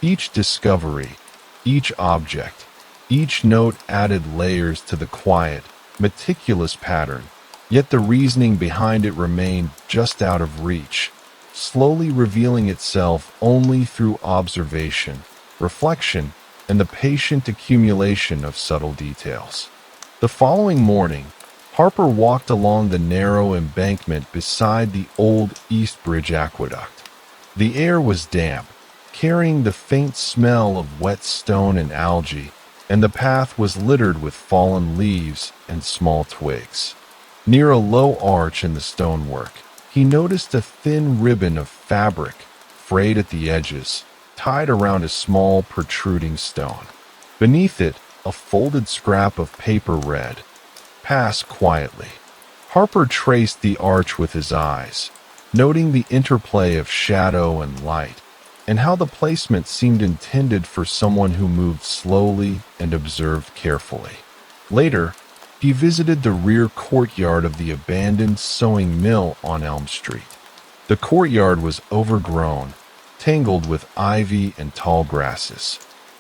Each discovery, each object, each note added layers to the quiet, meticulous pattern, yet the reasoning behind it remained just out of reach, slowly revealing itself only through observation, reflection, and the patient accumulation of subtle details. The following morning, Harper walked along the narrow embankment beside the old Eastbridge aqueduct. The air was damp, carrying the faint smell of wet stone and algae, and the path was littered with fallen leaves and small twigs. Near a low arch in the stonework, he noticed a thin ribbon of fabric, frayed at the edges, tied around a small protruding stone. Beneath it, a folded scrap of paper read, "Pass quietly." Harper traced the arch with his eyes, noting the interplay of shadow and light, and how the placement seemed intended for someone who moved slowly and observed carefully. Later, he visited the rear courtyard of the abandoned sewing mill on Elm Street. The courtyard was overgrown, tangled with ivy and tall grasses.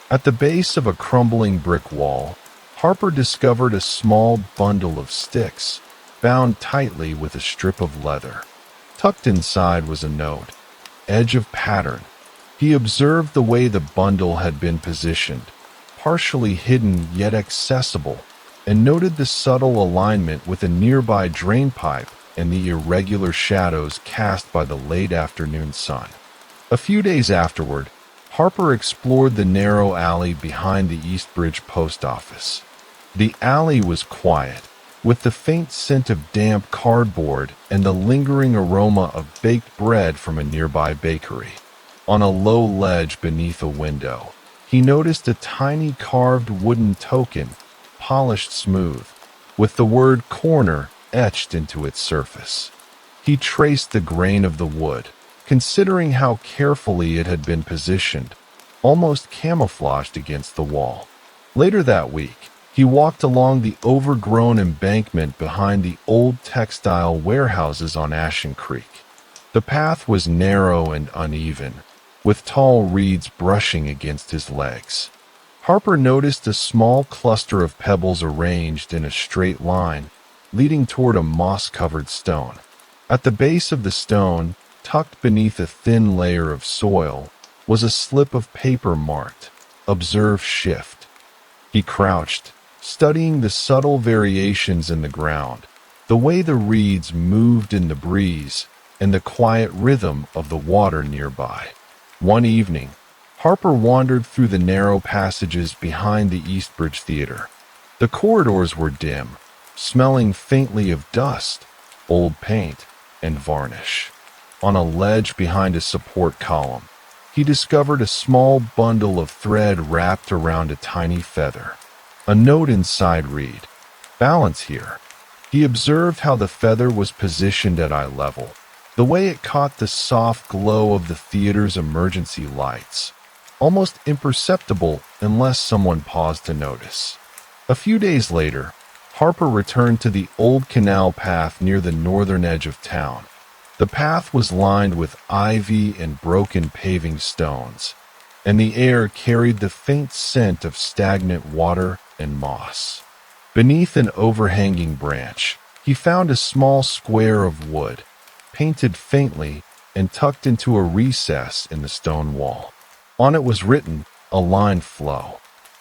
At the base of a crumbling brick wall, Harper discovered a small bundle of sticks, bound tightly with a strip of leather. Tucked inside was a note, edge of pattern. He observed the way the bundle had been positioned, partially hidden yet accessible, and noted the subtle alignment with a nearby drainpipe and the irregular shadows cast by the late afternoon sun. A few days afterward, Harper explored the narrow alley behind the Eastbridge post office. The alley was quiet, with the faint scent of damp cardboard and the lingering aroma of baked bread from a nearby bakery. On a low ledge beneath a window, he noticed a tiny carved wooden token, polished smooth, with the word corner etched into its surface. He traced the grain of the wood, considering how carefully it had been positioned, almost camouflaged against the wall. Later that week, he walked along the overgrown embankment behind the old textile warehouses on Ashen Creek. The path was narrow and uneven, with tall reeds brushing against his legs. Harper noticed a small cluster of pebbles arranged in a straight line, leading toward a moss-covered stone. At the base of the stone, tucked beneath a thin layer of soil, was a slip of paper marked, "Observe Shift." He crouched, studying the subtle variations in the ground, the way the reeds moved in the breeze, and the quiet rhythm of the water nearby. One evening, Harper wandered through the narrow passages behind the Eastbridge Theater. The corridors were dim, smelling faintly of dust, old paint, and varnish. On a ledge behind a support column, he discovered a small bundle of thread wrapped around a tiny feather. A note inside read, "Balance here." He observed how the feather was positioned at eye level, the way it caught the soft glow of the theater's emergency lights, almost imperceptible unless someone paused to notice. A few days later, Harper returned to the old canal path near the northern edge of town. The path was lined with ivy and broken paving stones, and the air carried the faint scent of stagnant water and moss. Beneath an overhanging branch, he found a small square of wood, painted faintly and tucked into a recess in the stone wall. On it was written, "A line flow."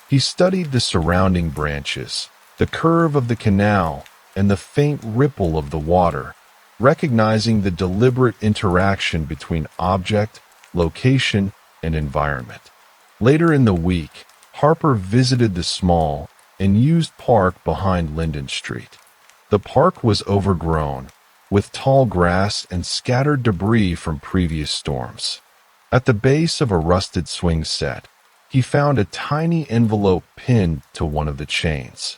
He studied the surrounding branches, the curve of the canal, and the faint ripple of the water, recognizing the deliberate interaction between object, location, and environment. Later in the week, Harper visited the small and used park behind Linden Street. The park was overgrown, with tall grass and scattered debris from previous storms. At the base of a rusted swing set, he found a tiny envelope pinned to one of the chains.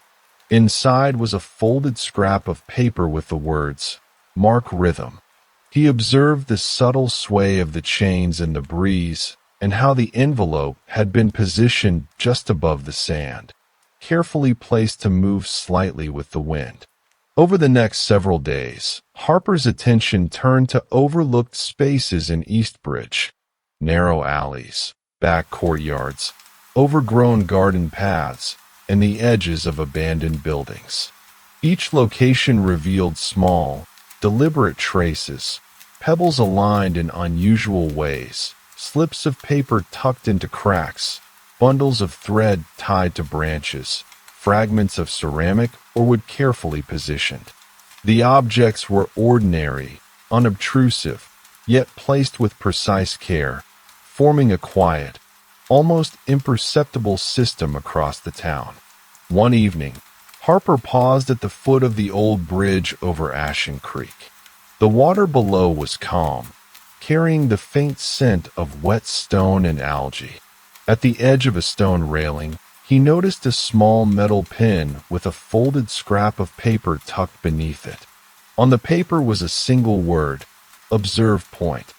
Inside was a folded scrap of paper with the words, "Mark Rhythm." He observed the subtle sway of the chains in the breeze and how the envelope had been positioned just above the sand, carefully placed to move slightly with the wind. Over the next several days, Harper's attention turned to overlooked spaces in Eastbridge, narrow alleys, back courtyards, overgrown garden paths, and the edges of abandoned buildings. Each location revealed small, deliberate traces, pebbles aligned in unusual ways, slips of paper tucked into cracks, bundles of thread tied to branches, fragments of ceramic or wood carefully positioned. The objects were ordinary, unobtrusive, yet placed with precise care, forming a quiet, almost imperceptible system across the town. One evening, Harper paused at the foot of the old bridge over Ashen Creek. The water below was calm, carrying the faint scent of wet stone and algae. At the edge of a stone railing, he noticed a small metal pin with a folded scrap of paper tucked beneath it. On the paper was a single word, "Observe Point."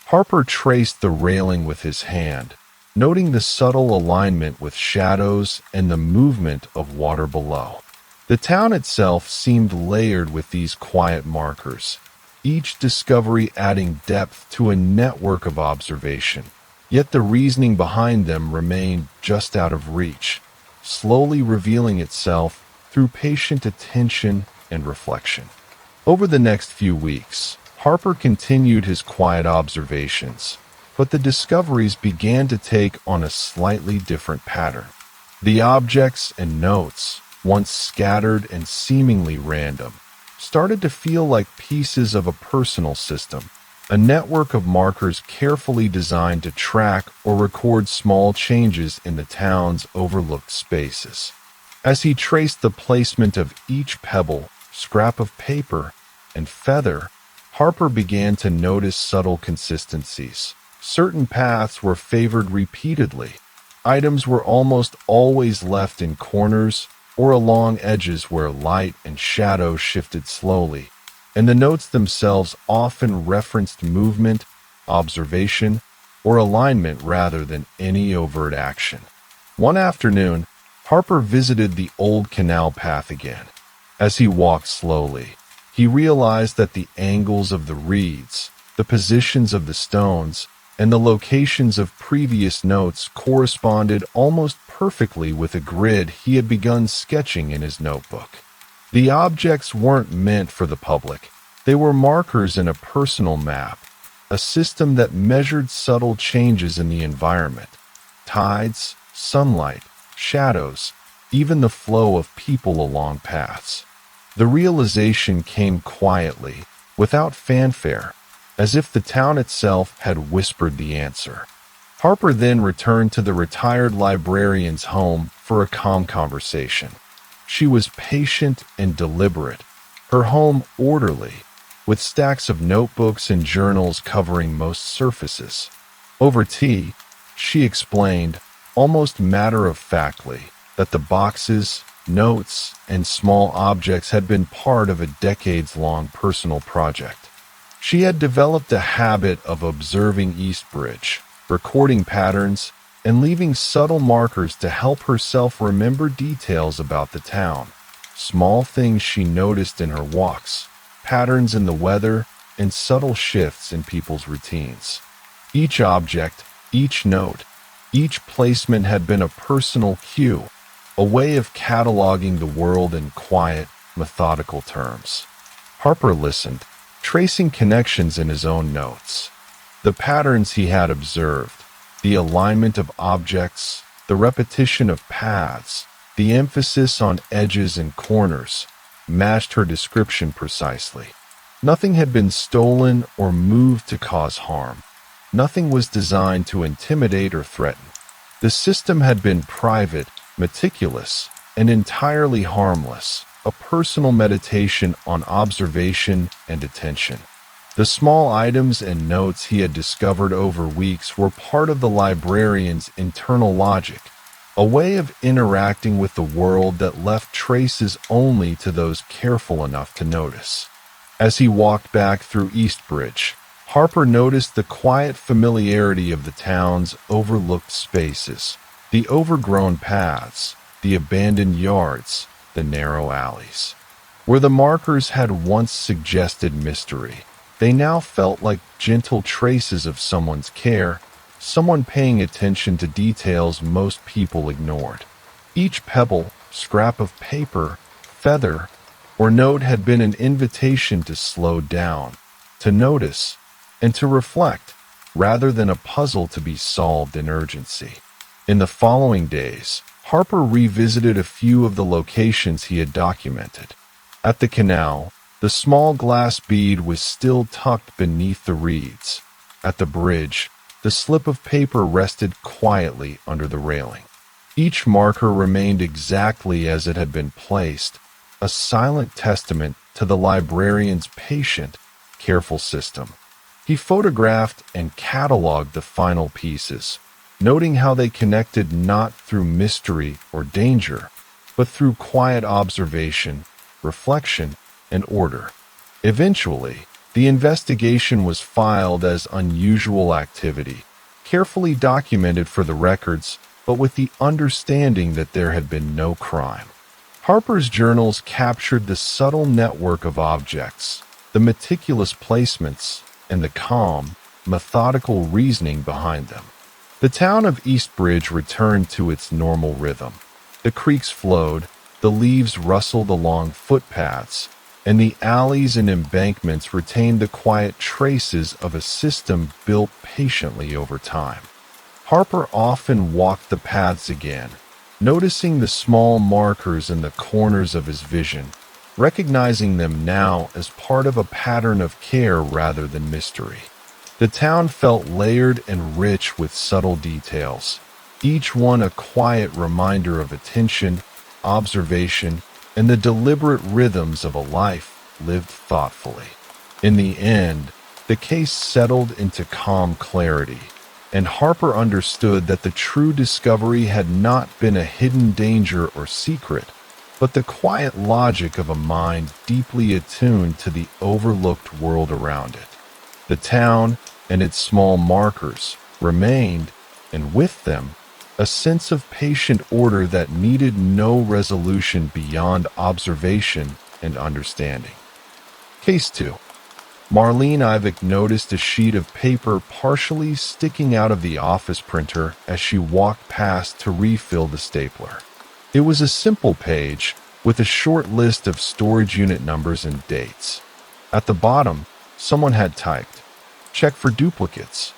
Harper traced the railing with his hand, noting the subtle alignment with shadows and the movement of water below. The town itself seemed layered with these quiet markers, each discovery adding depth to a network of observation. Yet the reasoning behind them remained just out of reach, slowly revealing itself through patient attention and reflection. Over the next few weeks, Harper continued his quiet observations, but the discoveries began to take on a slightly different pattern. The objects and notes, once scattered and seemingly random, started to feel like pieces of a personal system, a network of markers carefully designed to track or record small changes in the town's overlooked spaces. As he traced the placement of each pebble, scrap of paper, and feather, Harper began to notice subtle consistencies. Certain paths were favored repeatedly. Items were almost always left in corners or along edges where light and shadow shifted slowly, and the notes themselves often referenced movement, observation, or alignment rather than any overt action. One afternoon, Harper visited the old canal path again. As he walked slowly, he realized that the angles of the reeds, the positions of the stones, and the locations of previous notes corresponded almost perfectly with a grid he had begun sketching in his notebook. The objects weren't meant for the public. They were markers in a personal map, a system that measured subtle changes in the environment, tides, sunlight, shadows, even the flow of people along paths. The realization came quietly, without fanfare, as if the town itself had whispered the answer. Harper then returned to the retired librarian's home for a calm conversation. She was patient and deliberate, her home orderly, with stacks of notebooks and journals covering most surfaces. Over tea, she explained, almost matter-of-factly, that the boxes, notes, and small objects had been part of a decades-long personal project. She had developed a habit of observing Eastbridge, recording patterns, and leaving subtle markers to help herself remember details about the town. Small things she noticed in her walks, patterns in the weather, and subtle shifts in people's routines. Each object, each note, Each placement had been a personal cue, a way of cataloging the world in quiet, methodical terms. Harper listened, tracing connections in his own notes. The patterns he had observed, the alignment of objects, the repetition of paths, the emphasis on edges and corners, matched her description precisely. Nothing had been stolen or moved to cause harm. Nothing was designed to intimidate or threaten. The system had been private, meticulous, and entirely harmless, a personal meditation on observation and attention. The small items and notes he had discovered over weeks were part of the librarian's internal logic, a way of interacting with the world that left traces only to those careful enough to notice. As he walked back through Eastbridge, Harper noticed the quiet familiarity of the town's overlooked spaces, the overgrown paths, the abandoned yards, the narrow alleys. Where the markers had once suggested mystery, they now felt like gentle traces of someone's care, someone paying attention to details most people ignored. Each pebble, scrap of paper, feather, or note had been an invitation to slow down, to notice, and to reflect, rather than a puzzle to be solved in urgency. In the following days, Harper revisited a few of the locations he had documented. At the canal, the small glass bead was still tucked beneath the reeds. At the bridge, the slip of paper rested quietly under the railing. Each marker remained exactly as it had been placed, a silent testament to the librarian's patient, careful system. He photographed and cataloged the final pieces, noting how they connected not through mystery or danger, but through quiet observation, reflection, and order. Eventually, the investigation was filed as unusual activity, carefully documented for the records, but with the understanding that there had been no crime. Harper's journals captured the subtle network of objects, the meticulous placements, and the calm, methodical reasoning behind them. The town of Eastbridge returned to its normal rhythm. The creeks flowed, the leaves rustled along footpaths, and the alleys and embankments retained the quiet traces of a system built patiently over time. Harper often walked the paths again, noticing the small markers in the corners of his vision, recognizing them now as part of a pattern of care rather than mystery. The town felt layered and rich with subtle details, each one a quiet reminder of attention, observation, and the deliberate rhythms of a life lived thoughtfully. In the end, the case settled into calm clarity, and Harper understood that the true discovery had not been a hidden danger or secret, but the quiet logic of a mind deeply attuned to the overlooked world around it. The town and its small markers remained, and with them, a sense of patient order that needed no resolution beyond observation and understanding. Case 2. Marlene Ivick noticed a sheet of paper partially sticking out of the office printer as she walked past to refill the stapler. It was a simple page with a short list of storage unit numbers and dates. At the bottom, someone had typed, "Check for duplicates."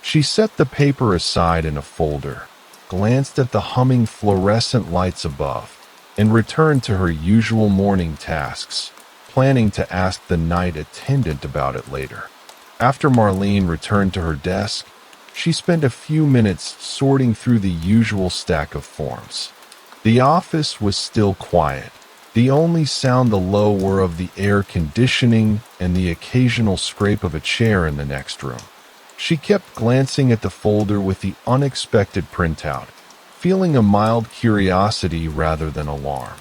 She set the paper aside in a folder, glanced at the humming fluorescent lights above, and returned to her usual morning tasks, planning to ask the night attendant about it later. After Marlene returned to her desk, she spent a few minutes sorting through the usual stack of forms. The office was still quiet. The only sound the low were of the air conditioning and the occasional scrape of a chair in the next room. She kept glancing at the folder with the unexpected printout, feeling a mild curiosity rather than alarm.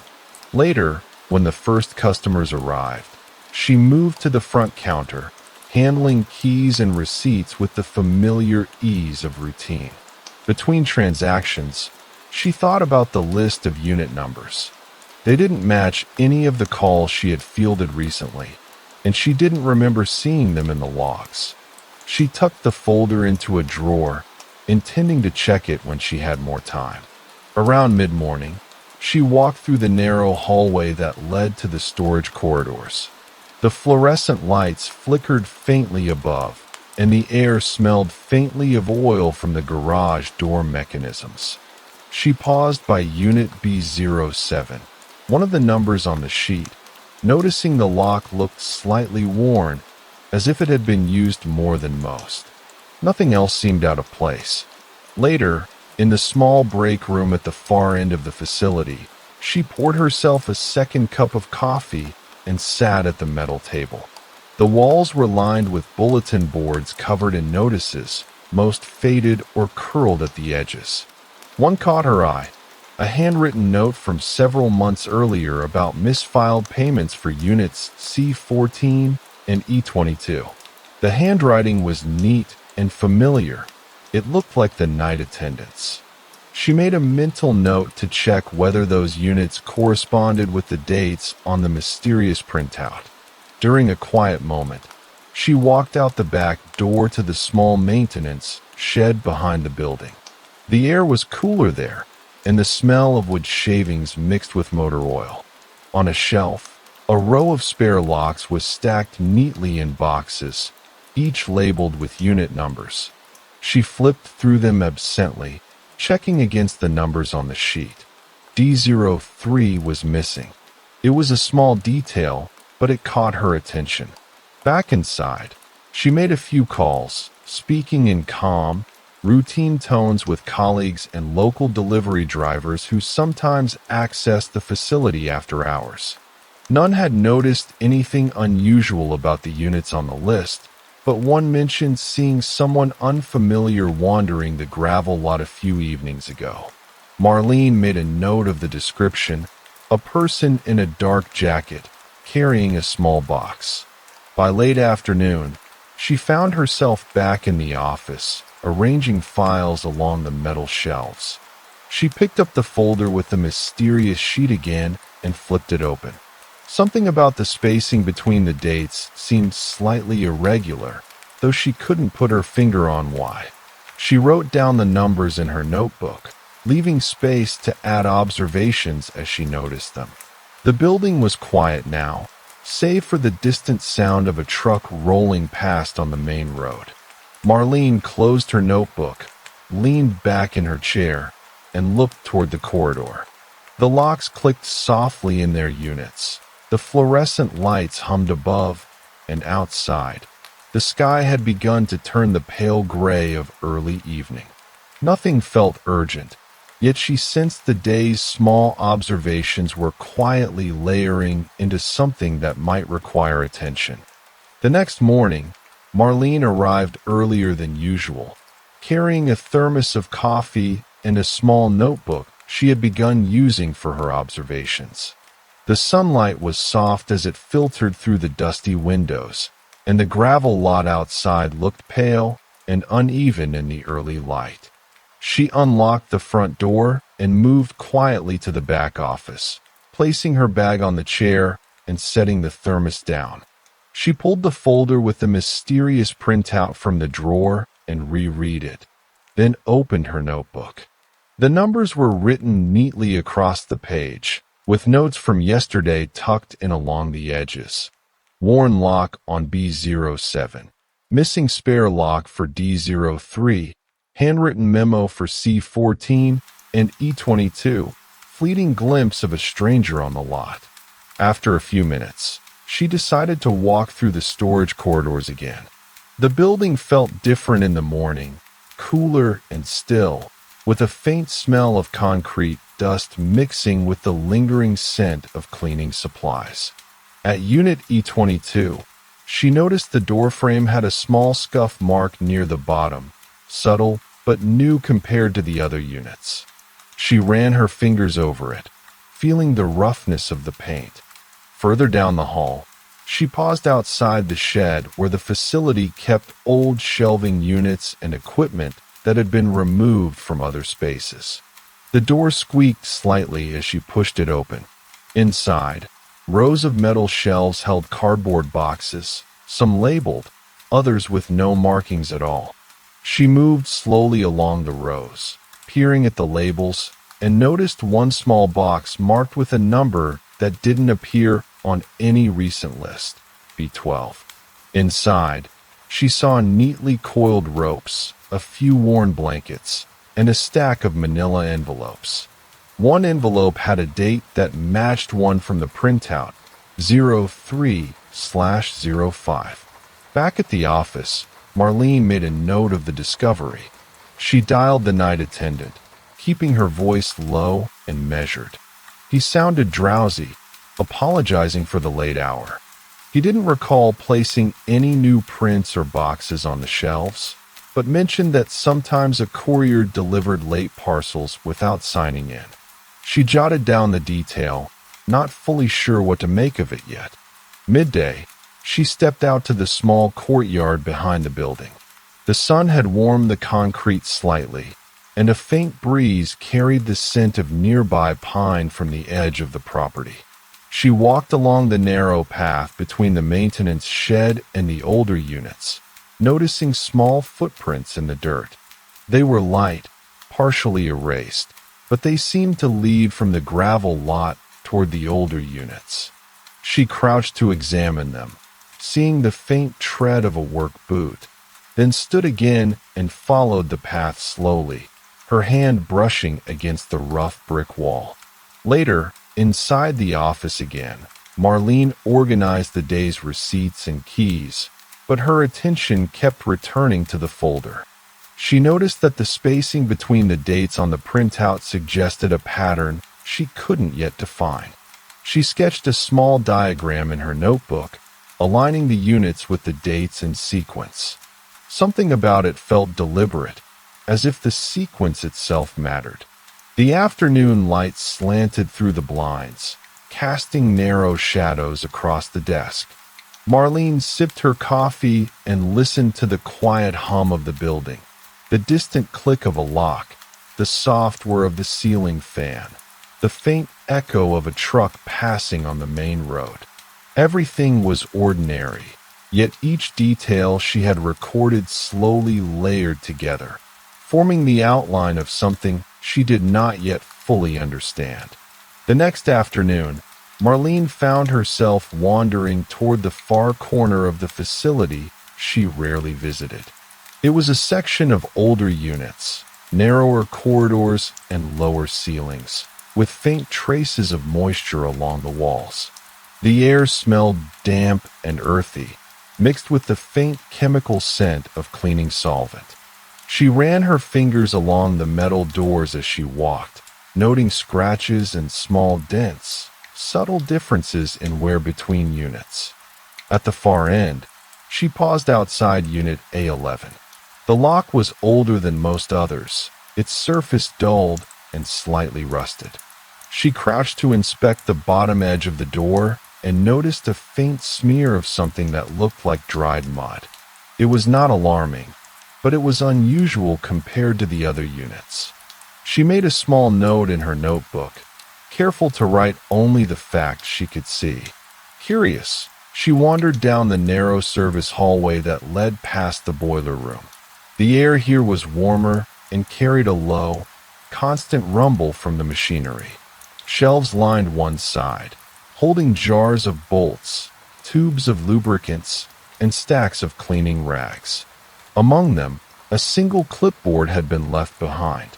Later, when the first customers arrived, she moved to the front counter, handling keys and receipts with the familiar ease of routine. Between transactions, she thought about the list of unit numbers. They didn't match any of the calls she had fielded recently, and she didn't remember seeing them in the logs. She tucked the folder into a drawer, intending to check it when she had more time. Around mid-morning, she walked through the narrow hallway that led to the storage corridors. The fluorescent lights flickered faintly above, and the air smelled faintly of oil from the garage door mechanisms. She paused by Unit B07, one of the numbers on the sheet, noticing the lock looked slightly worn, as if it had been used more than most. Nothing else seemed out of place. Later, in the small break room at the far end of the facility, she poured herself a second cup of coffee and sat at the metal table. The walls were lined with bulletin boards covered in notices, most faded or curled at the edges. One caught her eye, a handwritten note from several months earlier about misfiled payments for units C14 and E22. The handwriting was neat and familiar. It looked like the night attendance. She made a mental note to check whether those units corresponded with the dates on the mysterious printout. During a quiet moment, she walked out the back door to the small maintenance shed behind the building. The air was cooler there, and the smell of wood shavings mixed with motor oil. On a shelf, a row of spare locks was stacked neatly in boxes, each labeled with unit numbers. She flipped through them absently, checking against the numbers on the sheet. D03 was missing. It was a small detail, but it caught her attention. Back inside, she made a few calls, speaking in calm, routine tones with colleagues and local delivery drivers who sometimes accessed the facility after hours. None had noticed anything unusual about the units on the list, but one mentioned seeing someone unfamiliar wandering the gravel lot a few evenings ago. Marlene made a note of the description, a person in a dark jacket, carrying a small box. By late afternoon, she found herself back in the office, arranging files along the metal shelves. She picked up the folder with the mysterious sheet again and flipped it open. Something about the spacing between the dates seemed slightly irregular, though she couldn't put her finger on why. She wrote down the numbers in her notebook, leaving space to add observations as she noticed them. The building was quiet now, save for the distant sound of a truck rolling past on the main road. Marlene closed her notebook, leaned back in her chair, and looked toward the corridor. The locks clicked softly in their units. The fluorescent lights hummed above and outside. The sky had begun to turn the pale gray of early evening. Nothing felt urgent, yet she sensed the day's small observations were quietly layering into something that might require attention. The next morning, Marlene arrived earlier than usual, carrying a thermos of coffee and a small notebook she had begun using for her observations. The sunlight was soft as it filtered through the dusty windows, and the gravel lot outside looked pale and uneven in the early light. She unlocked the front door and moved quietly to the back office, placing her bag on the chair and setting the thermos down. She pulled the folder with the mysterious printout from the drawer and reread it, then opened her notebook. The numbers were written neatly across the page, with notes from yesterday tucked in along the edges. Worn lock on B07, missing spare lock for D03, handwritten memo for C14 and E22, fleeting glimpse of a stranger on the lot. After a few minutes, she decided to walk through the storage corridors again. The building felt different in the morning, cooler and still, with a faint smell of concrete dust mixing with the lingering scent of cleaning supplies. At Unit E22, she noticed the doorframe had a small scuff mark near the bottom, subtle but new compared to the other units. She ran her fingers over it, feeling the roughness of the paint. Further down the hall, she paused outside the shed where the facility kept old shelving units and equipment that had been removed from other spaces. The door squeaked slightly as she pushed it open. Inside, rows of metal shelves held cardboard boxes, some labeled, others with no markings at all. She moved slowly along the rows, peering at the labels, and noticed one small box marked with a number that didn't appear on any recent list, B12. Inside, she saw neatly coiled ropes, a few worn blankets, and a stack of manila envelopes. One envelope had a date that matched one from the printout, 03/05. Back at the office, Marlene made a note of the discovery. She dialed the night attendant, keeping her voice low and measured. He sounded drowsy, apologizing for the late hour. He didn't recall placing any new prints or boxes on the shelves, but mentioned that sometimes a courier delivered late parcels without signing in. She jotted down the detail, not fully sure what to make of it yet. Midday, she stepped out to the small courtyard behind the building. The sun had warmed the concrete slightly, and a faint breeze carried the scent of nearby pine from the edge of the property. She walked along the narrow path between the maintenance shed and the older units, noticing small footprints in the dirt. They were light, partially erased, but they seemed to lead from the gravel lot toward the older units. She crouched to examine them, seeing the faint tread of a work boot, then stood again and followed the path slowly, her hand brushing against the rough brick wall. Later, inside the office again, Marlene organized the day's receipts and keys, but her attention kept returning to the folder. She noticed that the spacing between the dates on the printout suggested a pattern she couldn't yet define. She sketched a small diagram in her notebook, aligning the units with the dates in sequence. Something about it felt deliberate, as if the sequence itself mattered. The afternoon light slanted through the blinds, casting narrow shadows across the desk. Marlene sipped her coffee and listened to the quiet hum of the building, the distant click of a lock, the soft whir of the ceiling fan, the faint echo of a truck passing on the main road. Everything was ordinary, yet each detail she had recorded slowly layered together, forming the outline of something she did not yet fully understand. The next afternoon, Marlene found herself wandering toward the far corner of the facility she rarely visited. It was a section of older units, narrower corridors and lower ceilings, with faint traces of moisture along the walls. The air smelled damp and earthy, mixed with the faint chemical scent of cleaning solvent. She ran her fingers along the metal doors as she walked, noting scratches and small dents, subtle differences in wear between units. At the far end, she paused outside Unit A11. The lock was older than most others, its surface dulled and slightly rusted. She crouched to inspect the bottom edge of the door and noticed a faint smear of something that looked like dried mud. It was not alarming, but it was unusual compared to the other units. She made a small note in her notebook, careful to write only the facts she could see. Curious, she wandered down the narrow service hallway that led past the boiler room. The air here was warmer and carried a low, constant rumble from the machinery. Shelves lined one side, holding jars of bolts, tubes of lubricants, and stacks of cleaning rags. Among them, a single clipboard had been left behind.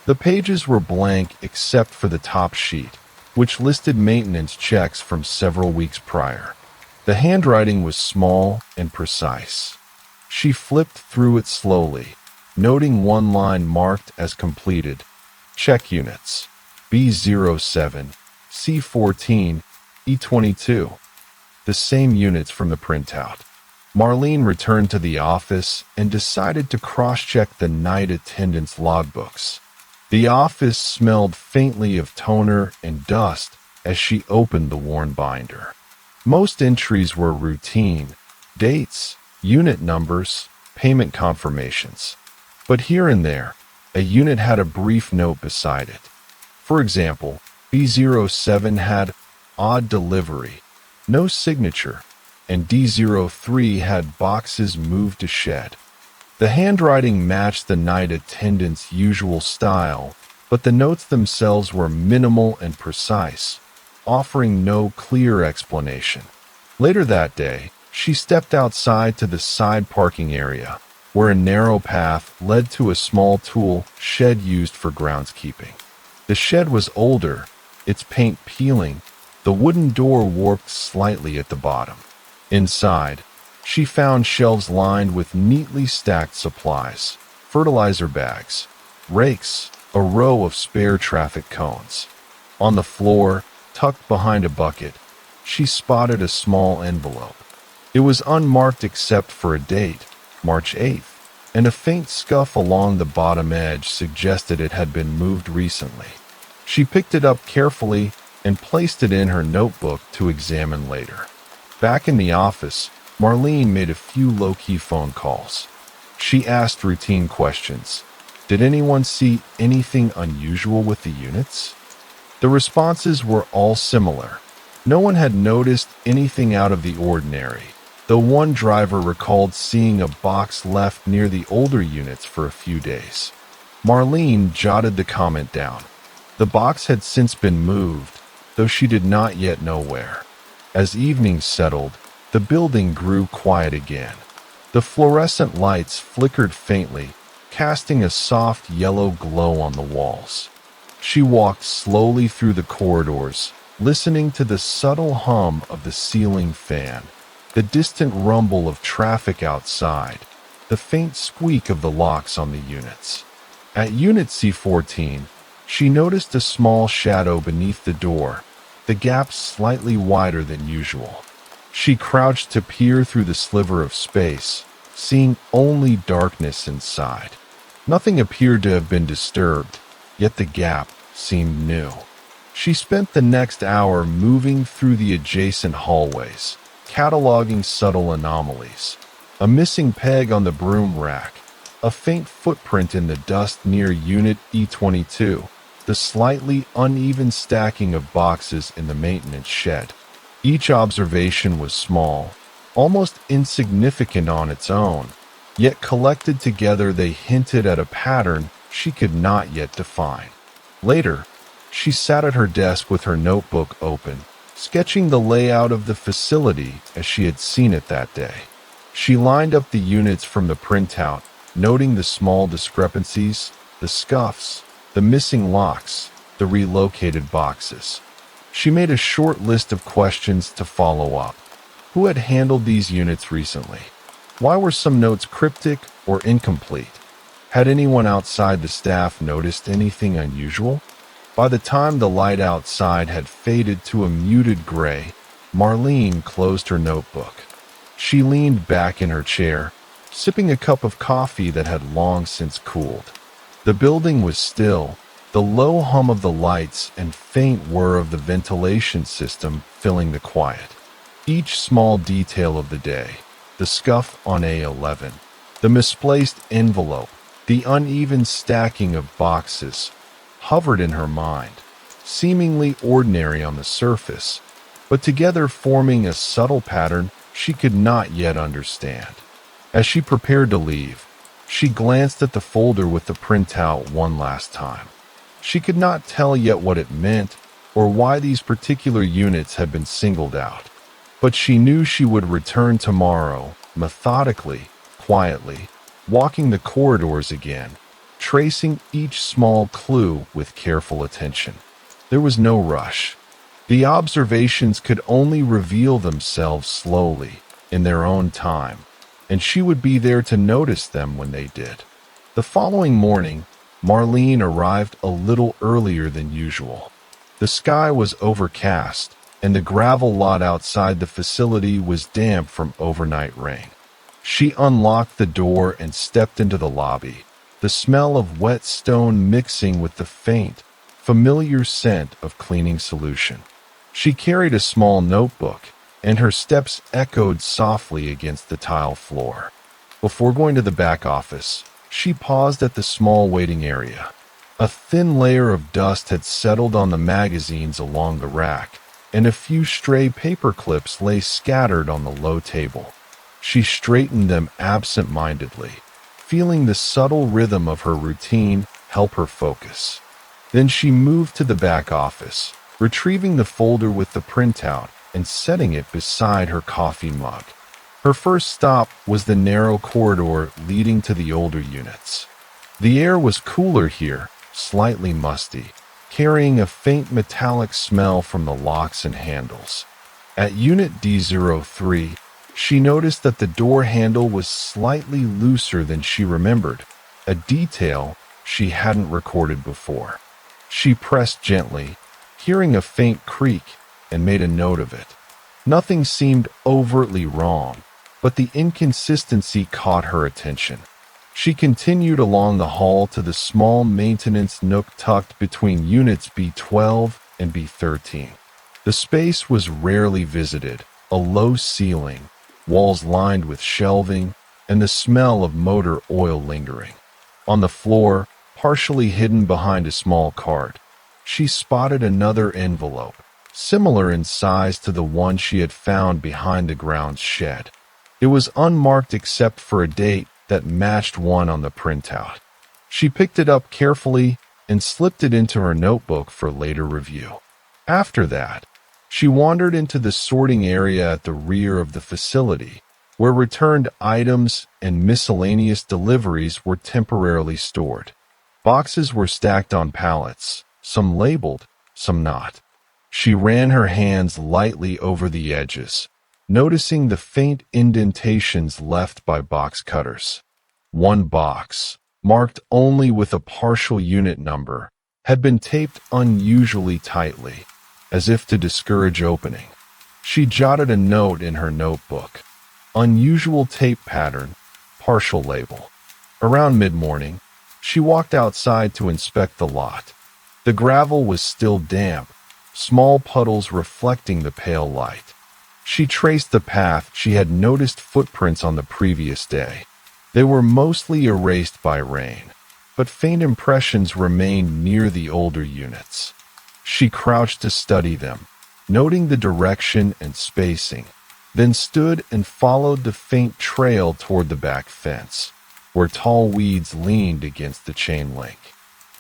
The pages were blank except for the top sheet, which listed maintenance checks from several weeks prior. The handwriting was small and precise. She flipped through it slowly, noting one line marked as completed. Check units. B07, C14, E22. The same units from the printout. Marlene returned to the office and decided to cross-check the night attendance logbooks. The office smelled faintly of toner and dust as she opened the worn binder. Most entries were routine, dates, unit numbers, payment confirmations. But here and there, a unit had a brief note beside it. For example, B07 had odd delivery, no signature, and D03 had boxes moved to shed. The handwriting matched the night attendant's usual style, but the notes themselves were minimal and precise, offering no clear explanation. Later that day, she stepped outside to the side parking area, where a narrow path led to a small tool shed used for groundskeeping. The shed was older, its paint peeling, the wooden door warped slightly at the bottom. Inside, she found shelves lined with neatly stacked supplies, fertilizer bags, rakes, a row of spare traffic cones. On the floor, tucked behind a bucket, she spotted a small envelope. It was unmarked except for a date, March 8th, and a faint scuff along the bottom edge suggested it had been moved recently. She picked it up carefully and placed it in her notebook to examine later. Back in the office, Marlene made a few low-key phone calls. She asked routine questions. Did anyone see anything unusual with the units? The responses were all similar. No one had noticed anything out of the ordinary, though one driver recalled seeing a box left near the older units for a few days. Marlene jotted the comment down. The box had since been moved, though she did not yet know where. As evening settled, the building grew quiet again. The fluorescent lights flickered faintly, casting a soft yellow glow on the walls. She walked slowly through the corridors, listening to the subtle hum of the ceiling fan, the distant rumble of traffic outside, the faint squeak of the locks on the units. At Unit C14, she noticed a small shadow beneath the door, the gap slightly wider than usual. She crouched to peer through the sliver of space, seeing only darkness inside. Nothing appeared to have been disturbed, yet the gap seemed new. She spent the next hour moving through the adjacent hallways, cataloging subtle anomalies. A missing peg on the broom rack, a faint footprint in the dust near Unit E22, the slightly uneven stacking of boxes in the maintenance shed. Each observation was small, almost insignificant on its own, yet collected together they hinted at a pattern she could not yet define. Later, she sat at her desk with her notebook open, sketching the layout of the facility as she had seen it that day. She lined up the units from the printout, noting the small discrepancies, the scuffs, the missing locks, the relocated boxes. She made a short list of questions to follow up. Who had handled these units recently? Why were some notes cryptic or incomplete? Had anyone outside the staff noticed anything unusual? By the time the light outside had faded to a muted gray, Marlene closed her notebook. She leaned back in her chair, sipping a cup of coffee that had long since cooled. The building was still, the low hum of the lights and faint whir of the ventilation system filling the quiet. Each small detail of the day, the scuff on A11, the misplaced envelope, the uneven stacking of boxes, hovered in her mind, seemingly ordinary on the surface, but together forming a subtle pattern she could not yet understand. As she prepared to leave, she glanced at the folder with the printout one last time. She could not tell yet what it meant or why these particular units had been singled out, but she knew she would return tomorrow, methodically, quietly, walking the corridors again, tracing each small clue with careful attention. There was no rush. The observations could only reveal themselves slowly, in their own time, and she would be there to notice them when they did. The following morning, Marlene arrived a little earlier than usual. The sky was overcast, and the gravel lot outside the facility was damp from overnight rain. She unlocked the door and stepped into the lobby, the smell of wet stone mixing with the faint, familiar scent of cleaning solution. She carried a small notebook, and her steps echoed softly against the tile floor. Before going to the back office, she paused at the small waiting area. A thin layer of dust had settled on the magazines along the rack, and a few stray paper clips lay scattered on the low table. She straightened them absent-mindedly, feeling the subtle rhythm of her routine help her focus. Then she moved to the back office, retrieving the folder with the printout and setting it beside her coffee mug. Her first stop was the narrow corridor leading to the older units. The air was cooler here, slightly musty, carrying a faint metallic smell from the locks and handles. At Unit D03, she noticed that the door handle was slightly looser than she remembered, a detail she hadn't recorded before. She pressed gently, hearing a faint creak, and made a note of it. Nothing seemed overtly wrong, but the inconsistency caught her attention. She continued along the hall to the small maintenance nook tucked between Units B12 and B13. The space was rarely visited, a low ceiling, walls lined with shelving, and the smell of motor oil lingering. On the floor, partially hidden behind a small cart, she spotted another envelope, similar in size to the one she had found behind the grounds shed. It was unmarked except for a date that matched one on the printout. She picked it up carefully and slipped it into her notebook for later review. After that, she wandered into the sorting area at the rear of the facility, where returned items and miscellaneous deliveries were temporarily stored. Boxes were stacked on pallets, some labeled, some not. She ran her hands lightly over the edges, noticing the faint indentations left by box cutters. One box, marked only with a partial unit number, had been taped unusually tightly, as if to discourage opening. She jotted a note in her notebook. Unusual tape pattern, partial label. Around mid-morning, she walked outside to inspect the lot. The gravel was still damp, small puddles reflecting the pale light. She traced the path she had noticed footprints on the previous day. They were mostly erased by rain, but faint impressions remained near the older units. She crouched to study them, noting the direction and spacing, then stood and followed the faint trail toward the back fence, where tall weeds leaned against the chain link.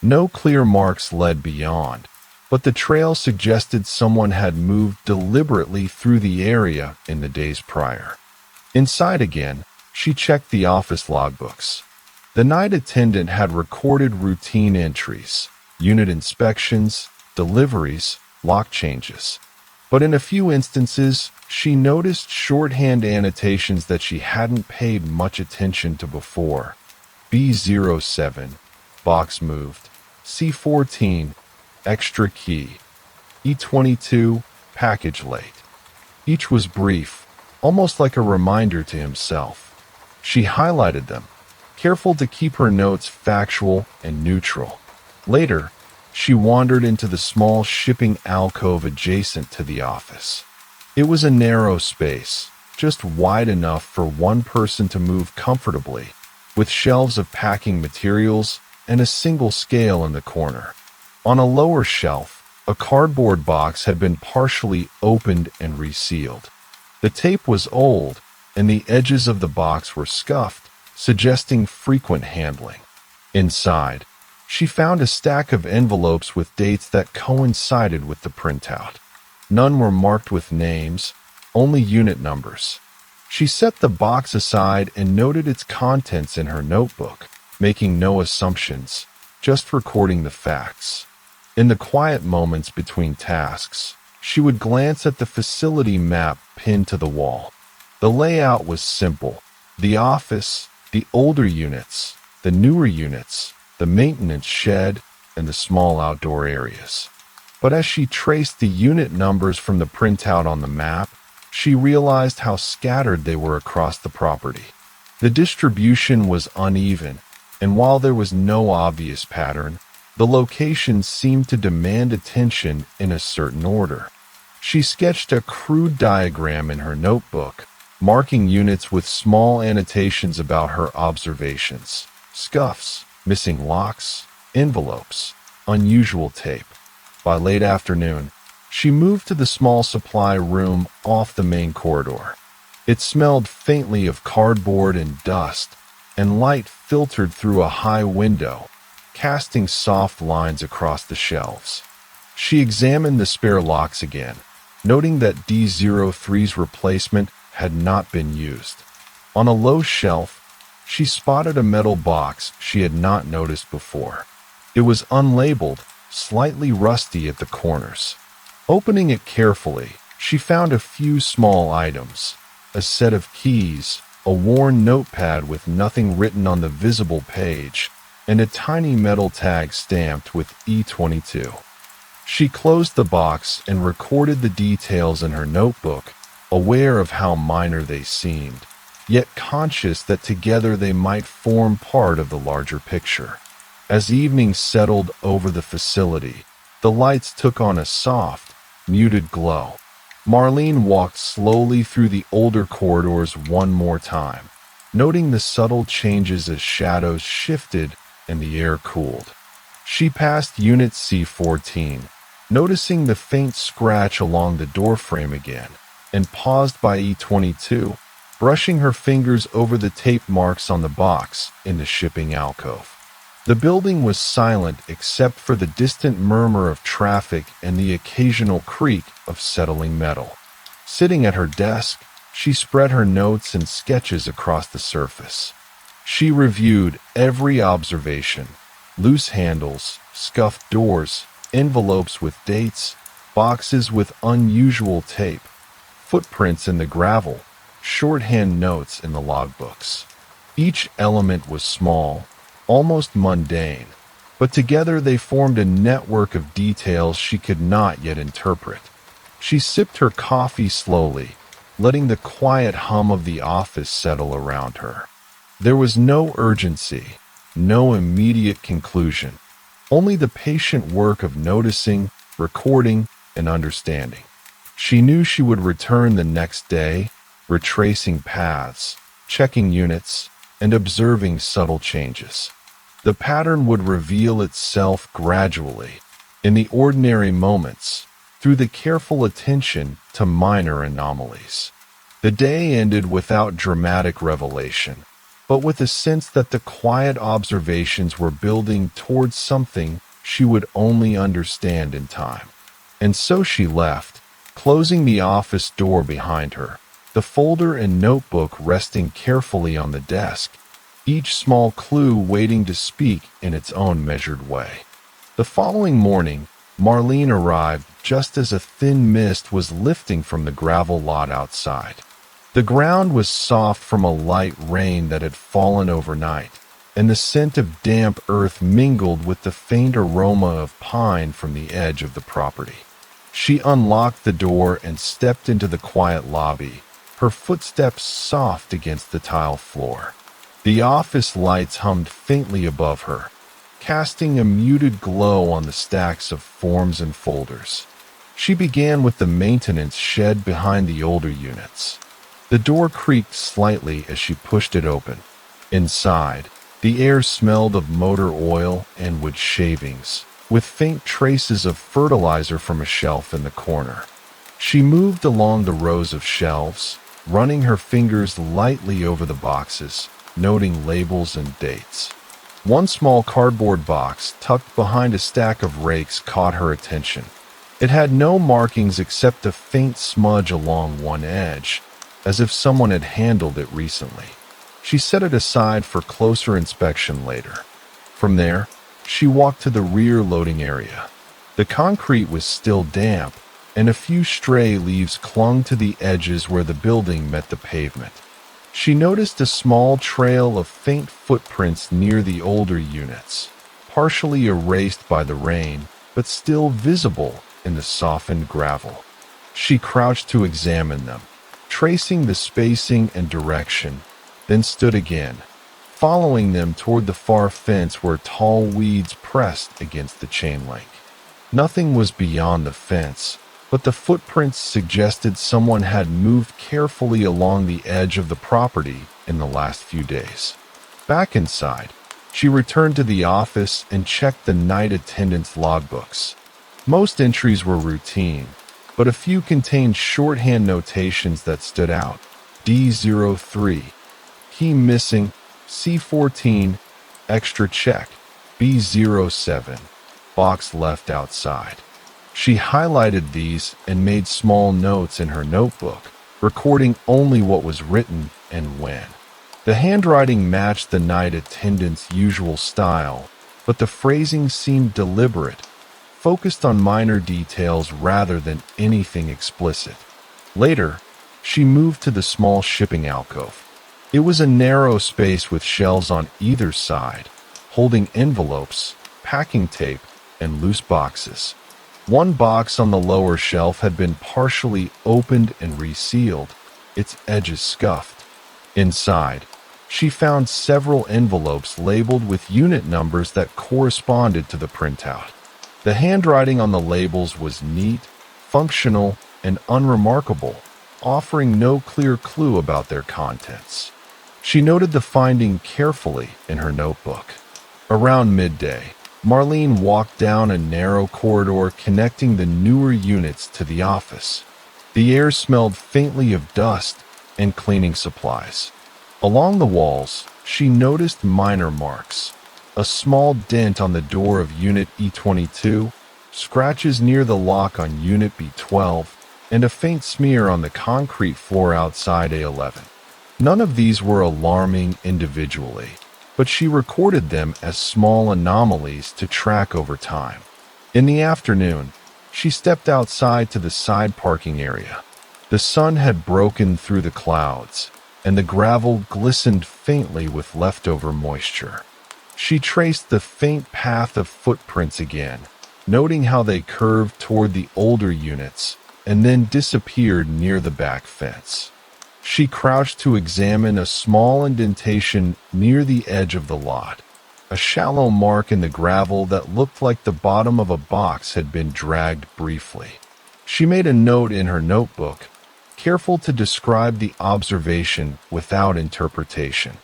No clear marks led beyond, but the trail suggested someone had moved deliberately through the area in the days prior. Inside again, she checked the office logbooks. The night attendant had recorded routine entries, unit inspections, deliveries, lock changes. But in a few instances, she noticed shorthand annotations that she hadn't paid much attention to before. B07, box moved. C14, extra key. E22, package late. Each was brief, almost like a reminder to himself. She highlighted them, careful to keep her notes factual and neutral. Later, she wandered into the small shipping alcove adjacent to the office. It was a narrow space, just wide enough for one person to move comfortably, with shelves of packing materials and a single scale in the corner. On a lower shelf, a cardboard box had been partially opened and resealed. The tape was old, and the edges of the box were scuffed, suggesting frequent handling. Inside, she found a stack of envelopes with dates that coincided with the printout. None were marked with names, only unit numbers. She set the box aside and noted its contents in her notebook, making no assumptions, just recording the facts. In the quiet moments between tasks, she would glance at the facility map pinned to the wall. The layout was simple: the office, the older units, the newer units, the maintenance shed, and the small outdoor areas. But as she traced the unit numbers from the printout on the map, she realized how scattered they were across the property. The distribution was uneven, and while there was no obvious pattern, the locations seemed to demand attention in a certain order. She sketched a crude diagram in her notebook, marking units with small annotations about her observations: scuffs, missing locks, envelopes, unusual tape. By late afternoon, she moved to the small supply room off the main corridor. It smelled faintly of cardboard and dust, and light filtered through a high window, casting soft lines across the shelves. She examined the spare locks again, noting that D03's replacement had not been used. On a low shelf, she spotted a metal box she had not noticed before. It was unlabeled, slightly rusty at the corners. Opening it carefully, she found a few small items: a set of keys, a worn notepad with nothing written on the visible page, and a tiny metal tag stamped with E22. She closed the box and recorded the details in her notebook, aware of how minor they seemed, yet conscious that together they might form part of the larger picture. As evening settled over the facility, the lights took on a soft, muted glow. Marlene walked slowly through the older corridors one more time, noting the subtle changes as shadows shifted and the air cooled. She passed Unit C14, noticing the faint scratch along the doorframe again, and paused by E22, brushing her fingers over the tape marks on the box in the shipping alcove. The building was silent except for the distant murmur of traffic and the occasional creak of settling metal. Sitting at her desk, she spread her notes and sketches across the surface. She reviewed every observation: loose handles, scuffed doors, envelopes with dates, boxes with unusual tape, footprints in the gravel, shorthand notes in the logbooks. Each element was small, almost mundane, but together they formed a network of details she could not yet interpret. She sipped her coffee slowly, letting the quiet hum of the office settle around her. There was no urgency, no immediate conclusion, only the patient work of noticing, recording, and understanding. She knew she would return the next day, retracing paths, checking units, and observing subtle changes. The pattern would reveal itself gradually, in the ordinary moments, through the careful attention to minor anomalies. The day ended without dramatic revelation, but with a sense that the quiet observations were building towards something she would only understand in time. And so she left, closing the office door behind her, the folder and notebook resting carefully on the desk, each small clue waiting to speak in its own measured way. The following morning, Marlene arrived just as a thin mist was lifting from the gravel lot outside. The ground was soft from a light rain that had fallen overnight, and the scent of damp earth mingled with the faint aroma of pine from the edge of the property. She unlocked the door and stepped into the quiet lobby, her footsteps soft against the tile floor. The office lights hummed faintly above her, casting a muted glow on the stacks of forms and folders. She began with the maintenance shed behind the older units. The door creaked slightly as she pushed it open. Inside, the air smelled of motor oil and wood shavings, with faint traces of fertilizer from a shelf in the corner. She moved along the rows of shelves, running her fingers lightly over the boxes, noting labels and dates. One small cardboard box tucked behind a stack of rakes caught her attention. It had no markings except a faint smudge along one edge, as if someone had handled it recently. She set it aside for closer inspection later. From there, she walked to the rear loading area. The concrete was still damp, and a few stray leaves clung to the edges where the building met the pavement. She noticed a small trail of faint footprints near the older units, partially erased by the rain, but still visible in the softened gravel. She crouched to examine them, tracing the spacing and direction, then stood again, following them toward the far fence where tall weeds pressed against the chain link. Nothing was beyond the fence, but the footprints suggested someone had moved carefully along the edge of the property in the last few days. Back inside, she returned to the office and checked the night attendance logbooks. Most entries were routine, but a few contained shorthand notations that stood out. D03, key missing, C14, extra check, B07, box left outside. She highlighted these and made small notes in her notebook, recording only what was written and when. The handwriting matched the night attendant's usual style, but the phrasing seemed deliberate, focused on minor details rather than anything explicit. Later, she moved to the small shipping alcove. It was a narrow space with shelves on either side, holding envelopes, packing tape, and loose boxes. One box on the lower shelf had been partially opened and resealed, its edges scuffed. Inside, she found several envelopes labeled with unit numbers that corresponded to the printout. The handwriting on the labels was neat, functional, and unremarkable, offering no clear clue about their contents. She noted the finding carefully in her notebook. Around midday, Marlene walked down a narrow corridor connecting the newer units to the office. The air smelled faintly of dust and cleaning supplies. Along the walls, she noticed minor marks. A small dent on the door of Unit E22, scratches near the lock on Unit B12, and a faint smear on the concrete floor outside A11. None of these were alarming individually, but she recorded them as small anomalies to track over time. In the afternoon, she stepped outside to the side parking area. The sun had broken through the clouds, and the gravel glistened faintly with leftover moisture. She traced the faint path of footprints again, noting how they curved toward the older units and then disappeared near the back fence. She crouched to examine a small indentation near the edge of the lot, a shallow mark in the gravel that looked like the bottom of a box had been dragged briefly. She made a note in her notebook, careful to describe the observation without interpretation.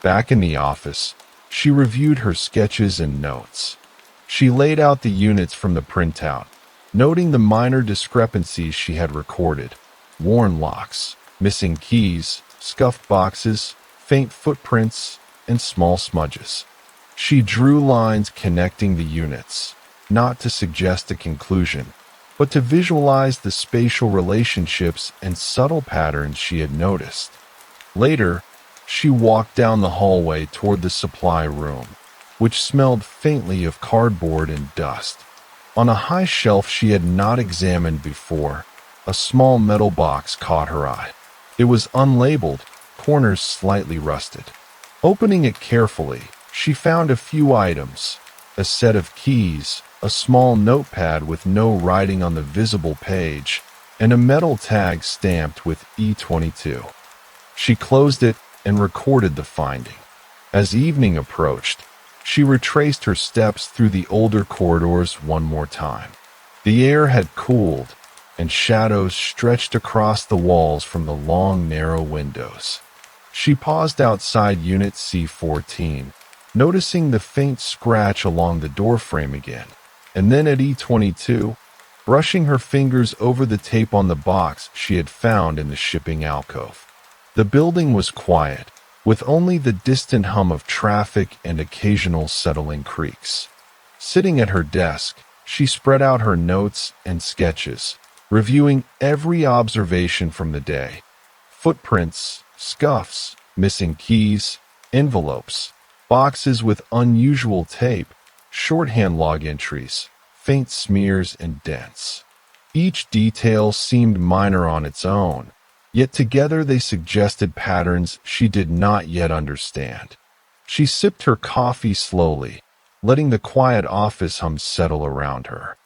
Back in the office, she reviewed her sketches and notes. She laid out the units from the printout, noting the minor discrepancies she had recorded: worn locks, missing keys, scuffed boxes, faint footprints, and small smudges. She drew lines connecting the units, not to suggest a conclusion, but to visualize the spatial relationships and subtle patterns she had noticed. Later, she walked down the hallway toward the supply room, which smelled faintly of cardboard and dust. On a high shelf she had not examined before, a small metal box caught her eye. It was unlabeled, corners slightly rusted. Opening it carefully, she found a few items: a set of keys, a small notepad with no writing on the visible page, and a metal tag stamped with E22. She closed it and recorded the finding. As evening approached, she retraced her steps through the older corridors one more time. The air had cooled, and shadows stretched across the walls from the long, narrow windows. She paused outside Unit C14, noticing the faint scratch along the doorframe again, and then at E22, brushing her fingers over the tape on the box she had found in the shipping alcove. The building was quiet, with only the distant hum of traffic and occasional settling creaks. Sitting at her desk, she spread out her notes and sketches, reviewing every observation from the day: footprints, scuffs, missing keys, envelopes, boxes with unusual tape, shorthand log entries, faint smears and dents. Each detail seemed minor on its own, yet together they suggested patterns she did not yet understand. She sipped her coffee slowly, letting the quiet office hum settle around her.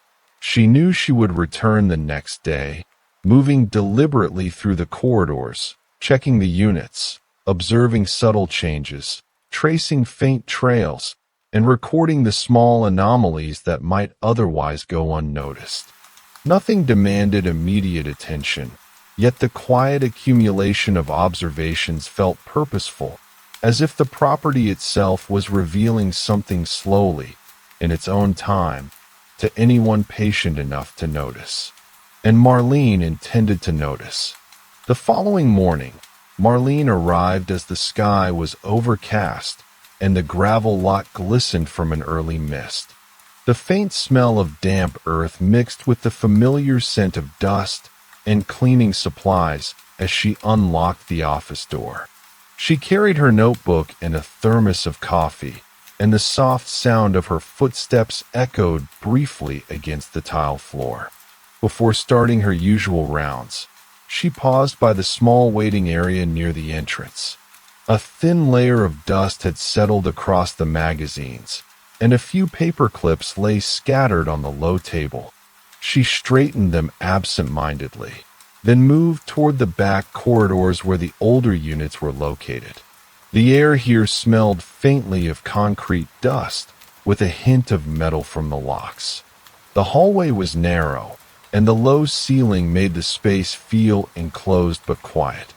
She knew she would return the next day, moving deliberately through the corridors, checking the units, observing subtle changes, tracing faint trails, and recording the small anomalies that might otherwise go unnoticed. Nothing demanded immediate attention, yet the quiet accumulation of observations felt purposeful, as if the property itself was revealing something slowly, in its own time, to anyone patient enough to notice. And Marlene intended to notice. The following morning, Marlene arrived as the sky was overcast and the gravel lot glistened from an early mist. The faint smell of damp earth mixed with the familiar scent of dust and cleaning supplies as she unlocked the office door. She carried her notebook and a thermos of coffee, and the soft sound of her footsteps echoed briefly against the tile floor. Before starting her usual rounds, she paused by the small waiting area near the entrance. A thin layer of dust had settled across the magazines, and a few paper clips lay scattered on the low table. She straightened them absent-mindedly, then moved toward the back corridors where the older units were located. The air here smelled faintly of concrete dust, with a hint of metal from the locks. The hallway was narrow, and the low ceiling made the space feel enclosed but quiet.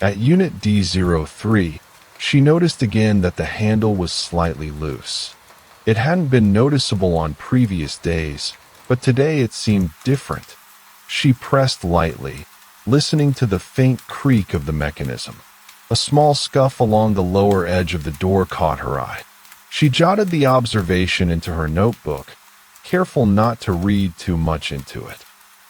At Unit D03, she noticed again that the handle was slightly loose. It hadn't been noticeable on previous days, but today it seemed different. She pressed lightly, listening to the faint creak of the mechanism. A small scuff along the lower edge of the door caught her eye. She jotted the observation into her notebook, careful not to read too much into it.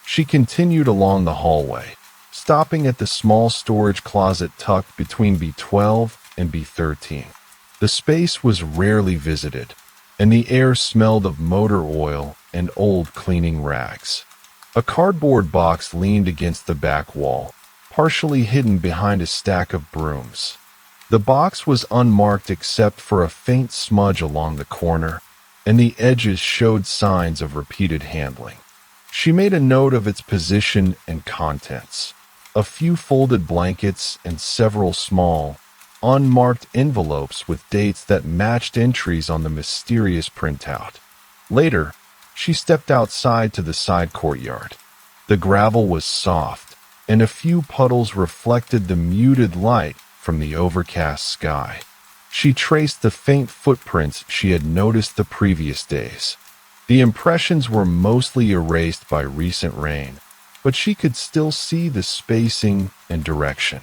She continued along the hallway, stopping at the small storage closet tucked between B12 and B13. The space was rarely visited, and the air smelled of motor oil and old cleaning rags. A cardboard box leaned against the back wall, partially hidden behind a stack of brooms. The box was unmarked except for a faint smudge along the corner, and the edges showed signs of repeated handling. She made a note of its position and contents. A few folded blankets and several small, unmarked envelopes with dates that matched entries on the mysterious printout. Later, she stepped outside to the side courtyard. The gravel was soft, and a few puddles reflected the muted light from the overcast sky. She traced the faint footprints she had noticed the previous days. The impressions were mostly erased by recent rain, but she could still see the spacing and direction.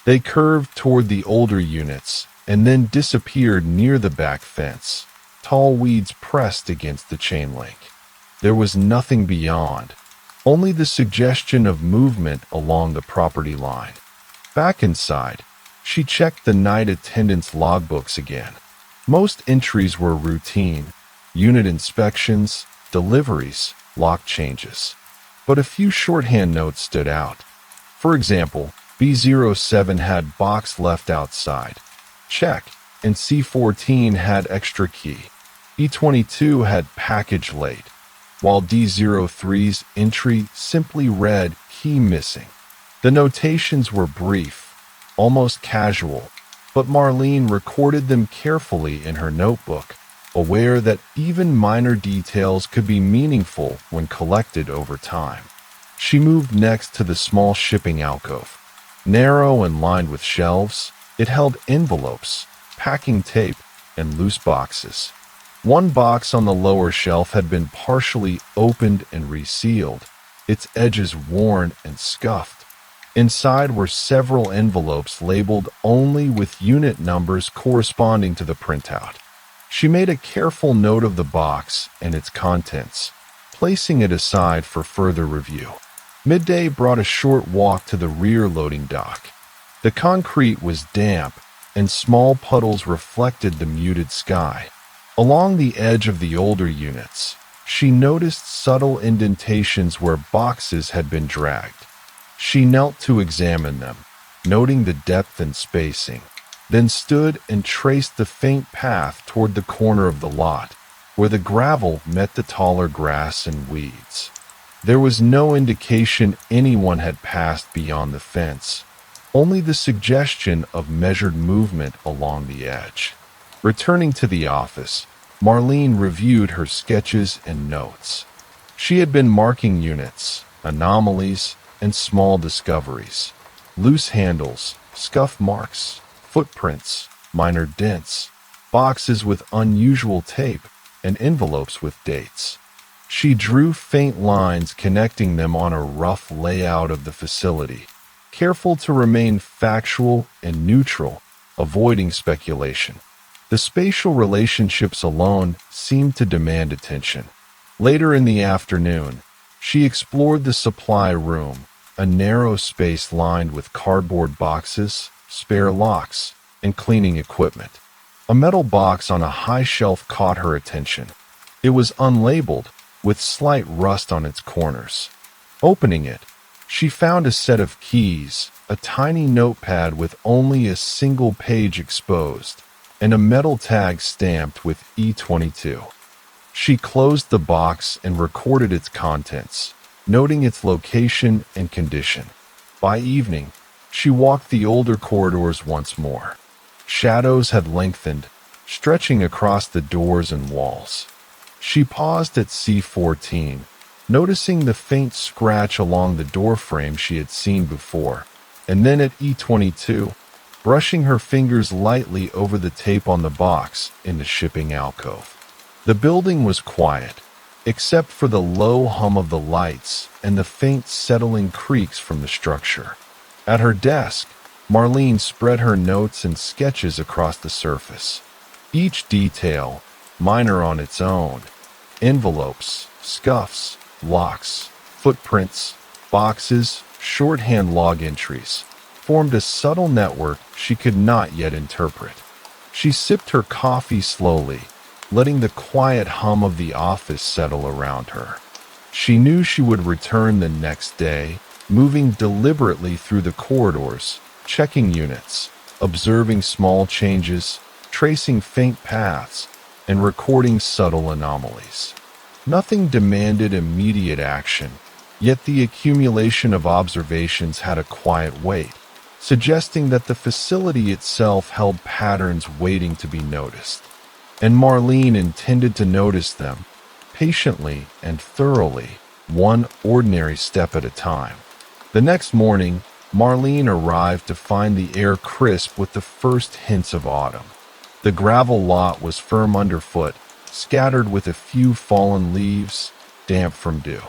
They curved toward the older units and then disappeared near the back fence, tall weeds pressed against the chain link. There was nothing beyond, only the suggestion of movement along the property line. Back inside, she checked the night attendance logbooks again. Most entries were routine: unit inspections, deliveries, lock changes. But a few shorthand notes stood out. For example, B07 had box left outside. Check. And C14 had extra key. B22 had package late, while D03's entry simply read key missing. The notations were brief, almost casual, but Marlene recorded them carefully in her notebook, aware that even minor details could be meaningful when collected over time. She moved next to the small shipping alcove. Narrow and lined with shelves, it held envelopes, packing tape, and loose boxes. One box on the lower shelf had been partially opened and resealed, its edges worn and scuffed. Inside were several envelopes labeled only with unit numbers corresponding to the printout. She made a careful note of the box and its contents, placing it aside for further review. Midday brought a short walk to the rear loading dock. The concrete was damp, and small puddles reflected the muted sky. Along the edge of the older units, she noticed subtle indentations where boxes had been dragged. She knelt to examine them, noting the depth and spacing, then stood and traced the faint path toward the corner of the lot, where the gravel met the taller grass and weeds. There was no indication anyone had passed beyond the fence, only the suggestion of measured movement along the edge. Returning to the office, Marlene reviewed her sketches and notes. She had been marking units, anomalies, and small discoveries. Loose handles, scuff marks, footprints, minor dents, boxes with unusual tape, and envelopes with dates. She drew faint lines connecting them on a rough layout of the facility, careful to remain factual and neutral, avoiding speculation. The spatial relationships alone seemed to demand attention. Later in the afternoon, she explored the supply room, a narrow space lined with cardboard boxes, spare locks, and cleaning equipment. A metal box on a high shelf caught her attention. It was unlabeled, with slight rust on its corners. Opening it, she found a set of keys, a tiny notepad with only a single page exposed, and a metal tag stamped with E22. She closed the box and recorded its contents, noting its location and condition. By evening, she walked the older corridors once more. Shadows had lengthened, stretching across the doors and walls. She paused at C14, noticing the faint scratch along the doorframe she had seen before, and then at E22, brushing her fingers lightly over the tape on the box in the shipping alcove. The building was quiet, except for the low hum of the lights and the faint settling creaks from the structure. At her desk, Marlene spread her notes and sketches across the surface. Each detail, minor on its own, envelopes, scuffs, locks, footprints, boxes, shorthand log entries, formed a subtle network she could not yet interpret. She sipped her coffee slowly, letting the quiet hum of the office settle around her. She knew she would return the next day, moving deliberately through the corridors, checking units, observing small changes, tracing faint paths, and recording subtle anomalies. Nothing demanded immediate action, yet the accumulation of observations had a quiet weight, suggesting that the facility itself held patterns waiting to be noticed. And Marlene intended to notice them, patiently and thoroughly, one ordinary step at a time. The next morning, Marlene arrived to find the air crisp with the first hints of autumn. The gravel lot was firm underfoot, scattered with a few fallen leaves, damp from dew.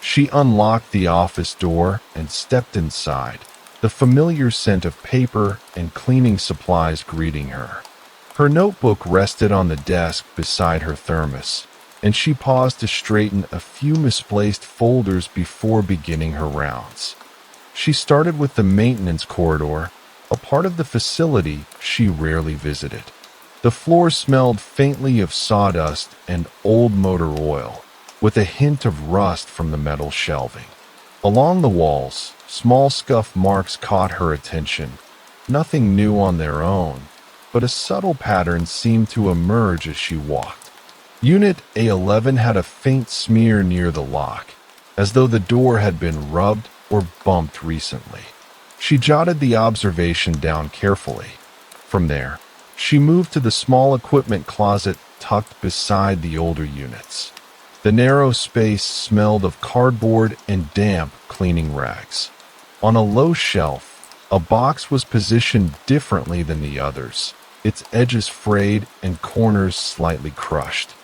She unlocked the office door and stepped inside, the familiar scent of paper and cleaning supplies greeting her. Her notebook rested on the desk beside her thermos, and she paused to straighten a few misplaced folders before beginning her rounds. She started with the maintenance corridor, a part of the facility she rarely visited. The floor smelled faintly of sawdust and old motor oil, with a hint of rust from the metal shelving. Along the walls, small scuff marks caught her attention, nothing new on their own, but a subtle pattern seemed to emerge as she walked. Unit A11 had a faint smear near the lock, as though the door had been rubbed or bumped recently. She jotted the observation down carefully. From there, she moved to the small equipment closet tucked beside the older units. The narrow space smelled of cardboard and damp cleaning rags. On a low shelf, a box was positioned differently than the others, its edges frayed and corners slightly crushed.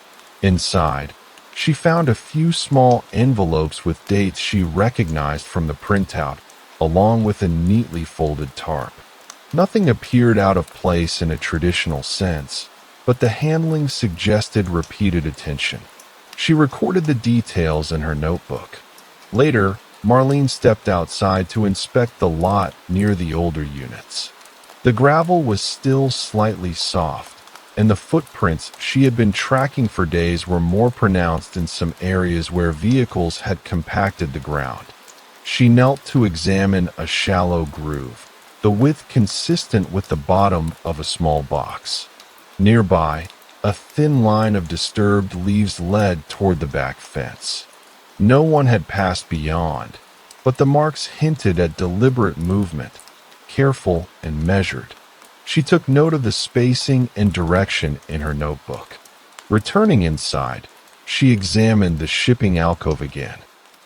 Inside, she found a few small envelopes with dates she recognized from the printout, along with a neatly folded tarp. Nothing appeared out of place in a traditional sense, but the handling suggested repeated attention. She recorded the details in her notebook. Later, Marlene stepped outside to inspect the lot near the older units. The gravel was still slightly soft, and the footprints she had been tracking for days were more pronounced in some areas where vehicles had compacted the ground. She knelt to examine a shallow groove, the width consistent with the bottom of a small box. Nearby, a thin line of disturbed leaves led toward the back fence. No one had passed beyond, but the marks hinted at deliberate movement, careful and measured. She took note of the spacing and direction in her notebook. Returning inside, she examined the shipping alcove again.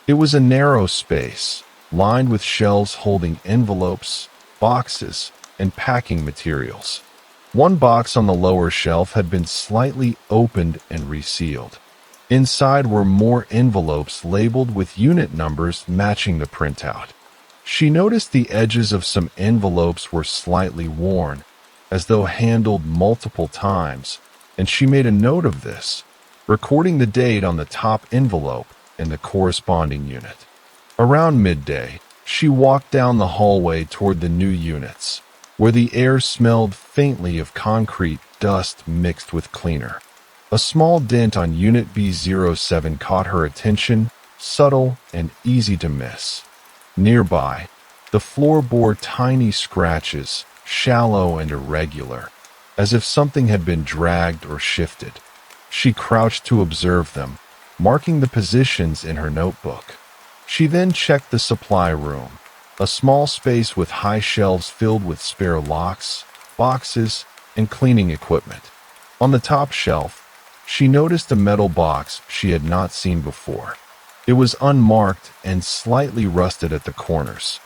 It was a narrow space, lined with shelves holding envelopes, boxes, and packing materials. One box on the lower shelf had been slightly opened and resealed. Inside were more envelopes labeled with unit numbers matching the printout. She noticed the edges of some envelopes were slightly worn, as though handled multiple times, and she made a note of this, recording the date on the top envelope and the corresponding unit. Around midday, she walked down the hallway toward the new units, where the air smelled faintly of concrete dust mixed with cleaner. A small dent on Unit B07 caught her attention, subtle and easy to miss. Nearby, the floor bore tiny scratches, shallow and irregular, as if something had been dragged or shifted. She crouched to observe them, marking the positions in her notebook. She then checked the supply room, a small space with high shelves filled with spare locks, boxes, and cleaning equipment. On the top shelf, she noticed a metal box she had not seen before. It was unmarked and slightly rusted at the corners.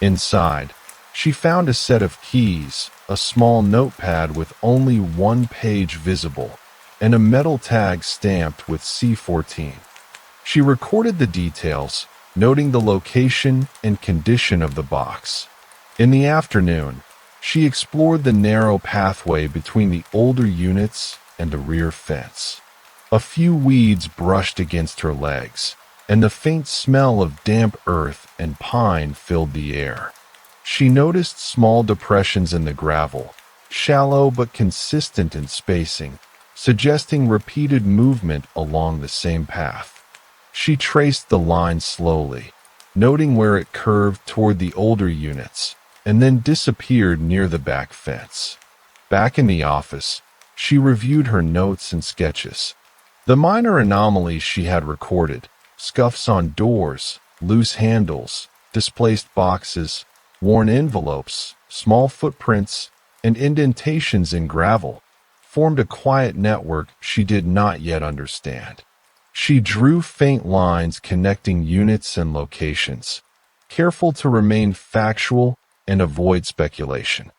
Inside, she found a set of keys, a small notepad with only one page visible, and a metal tag stamped with C14. She recorded the details, noting the location and condition of the box. In the afternoon, she explored the narrow pathway between the older units and the rear fence. A few weeds brushed against her legs, and the faint smell of damp earth and pine filled the air. She noticed small depressions in the gravel, shallow but consistent in spacing, suggesting repeated movement along the same path. She traced the line slowly, noting where it curved toward the older units, and then disappeared near the back fence. Back in the office, she reviewed her notes and sketches. The minor anomalies she had recorded, scuffs on doors, loose handles, displaced boxes, worn envelopes, small footprints, and indentations in gravel, formed a quiet network she did not yet understand. She drew faint lines connecting units and locations, careful to remain factual and avoid speculation.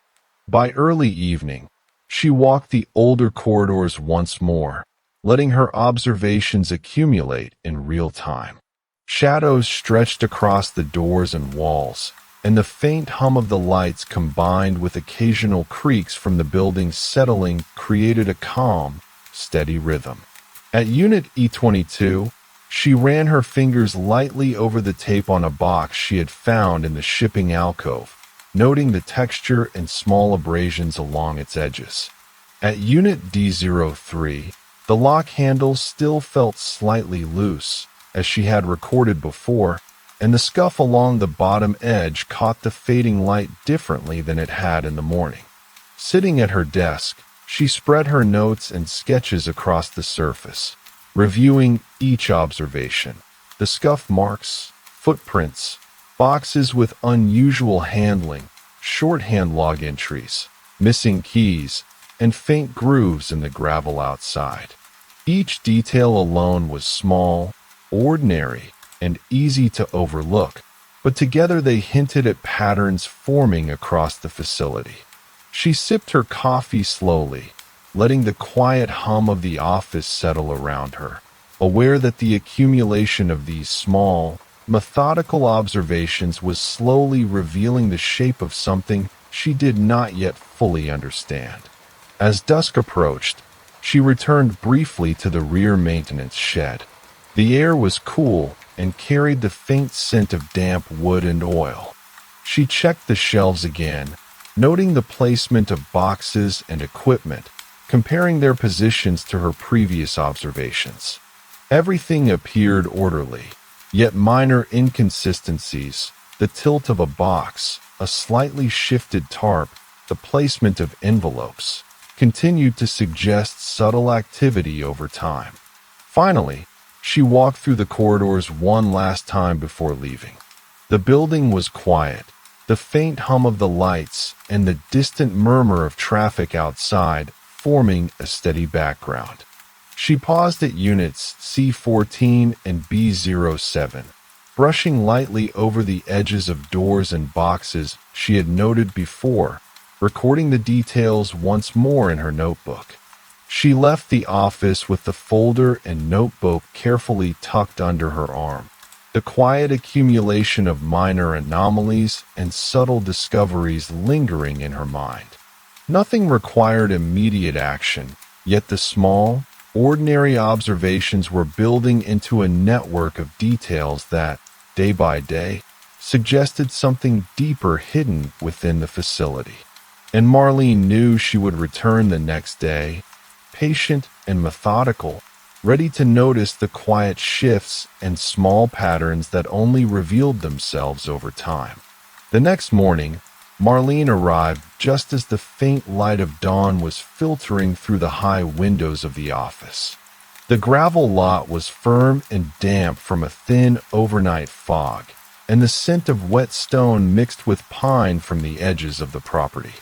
By early evening, she walked the older corridors once more, letting her observations accumulate in real time. Shadows stretched across the doors and walls, and the faint hum of the lights combined with occasional creaks from the building's settling created a calm, steady rhythm. At Unit E22, she ran her fingers lightly over the tape on a box she had found in the shipping alcove, noting the texture and small abrasions along its edges. At Unit D03, the lock handle still felt slightly loose, as she had recorded before, and the scuff along the bottom edge caught the fading light differently than it had in the morning. Sitting at her desk, she spread her notes and sketches across the surface, reviewing each observation. The scuff marks, footprints, boxes with unusual handling, shorthand log entries, missing keys, and faint grooves in the gravel outside. Each detail alone was small, ordinary, and easy to overlook, but together they hinted at patterns forming across the facility. She sipped her coffee slowly, letting the quiet hum of the office settle around her, aware that the accumulation of these small, methodical observations was slowly revealing the shape of something she did not yet fully understand. As dusk approached, she returned briefly to the rear maintenance shed. The air was cool and carried the faint scent of damp wood and oil. She checked the shelves again, noting the placement of boxes and equipment, comparing their positions to her previous observations. Everything appeared orderly, yet minor inconsistencies, the tilt of a box, a slightly shifted tarp, the placement of envelopes, continued to suggest subtle activity over time. Finally, she walked through the corridors one last time before leaving. The building was quiet, the faint hum of the lights and the distant murmur of traffic outside forming a steady background. She paused at units C14 and B07, brushing lightly over the edges of doors and boxes she had noted before, recording the details once more in her notebook. She left the office with the folder and notebook carefully tucked under her arm, the quiet accumulation of minor anomalies and subtle discoveries lingering in her mind. Nothing required immediate action, yet the small, ordinary observations were building into a network of details that, day by day, suggested something deeper hidden within the facility. And Marlene knew she would return the next day, patient and methodical, ready to notice the quiet shifts and small patterns that only revealed themselves over time. The next morning, Marlene arrived just as the faint light of dawn was filtering through the high windows of the office. The gravel lot was firm and damp from a thin overnight fog, and the scent of wet stone mixed with pine from the edges of the property.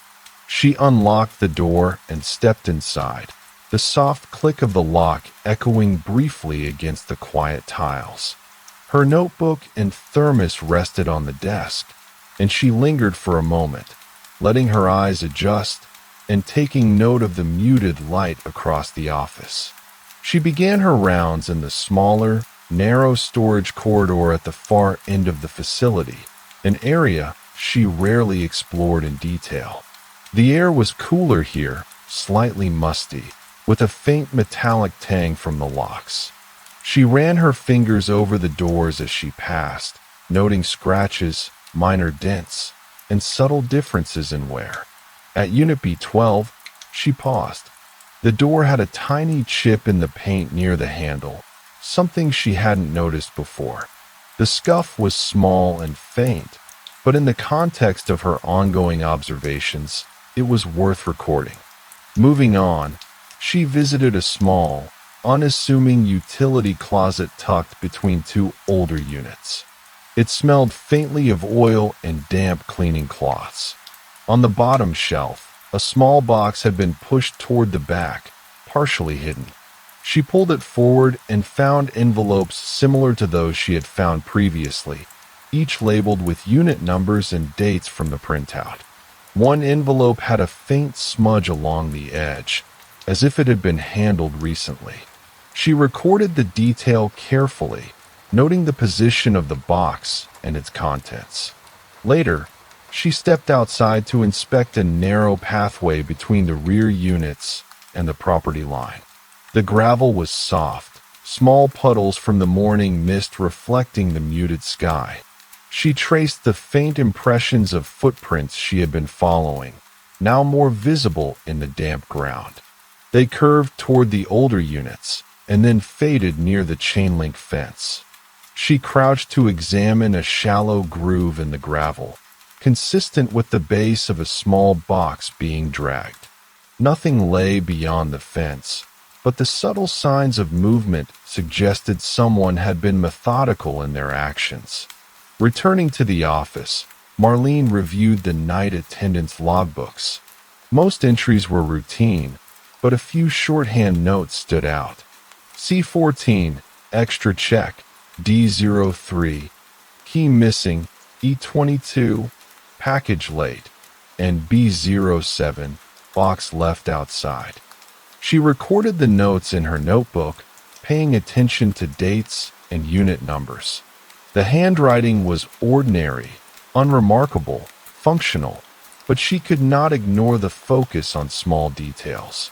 She unlocked the door and stepped inside, the soft click of the lock echoing briefly against the quiet tiles. Her notebook and thermos rested on the desk, and she lingered for a moment, letting her eyes adjust and taking note of the muted light across the office. She began her rounds in the smaller, narrow storage corridor at the far end of the facility, an area she rarely explored in detail. The air was cooler here, slightly musty, with a faint metallic tang from the locks. She ran her fingers over the doors as she passed, noting scratches, minor dents, and subtle differences in wear. At Unit B12, she paused. The door had a tiny chip in the paint near the handle, something she hadn't noticed before. The scuff was small and faint, but in the context of her ongoing observations, it was worth recording. Moving on, she visited a small, unassuming utility closet tucked between two older units. It smelled faintly of oil and damp cleaning cloths. On the bottom shelf, a small box had been pushed toward the back, partially hidden. She pulled it forward and found envelopes similar to those she had found previously, each labeled with unit numbers and dates from the printout. One envelope had a faint smudge along the edge, as if it had been handled recently. She recorded the detail carefully, noting the position of the box and its contents. Later, she stepped outside to inspect a narrow pathway between the rear units and the property line. The gravel was soft, small puddles from the morning mist reflecting the muted sky. She traced the faint impressions of footprints she had been following, now more visible in the damp ground. They curved toward the older units and then faded near the chain-link fence. She crouched to examine a shallow groove in the gravel, consistent with the base of a small box being dragged. Nothing lay beyond the fence, but the subtle signs of movement suggested someone had been methodical in their actions. Returning to the office, Marlene reviewed the night attendance logbooks. Most entries were routine, but a few shorthand notes stood out. C14, extra check, D03, key missing, E22, package late, and B07, box left outside. She recorded the notes in her notebook, paying attention to dates and unit numbers. The handwriting was ordinary, unremarkable, functional, but she could not ignore the focus on small details.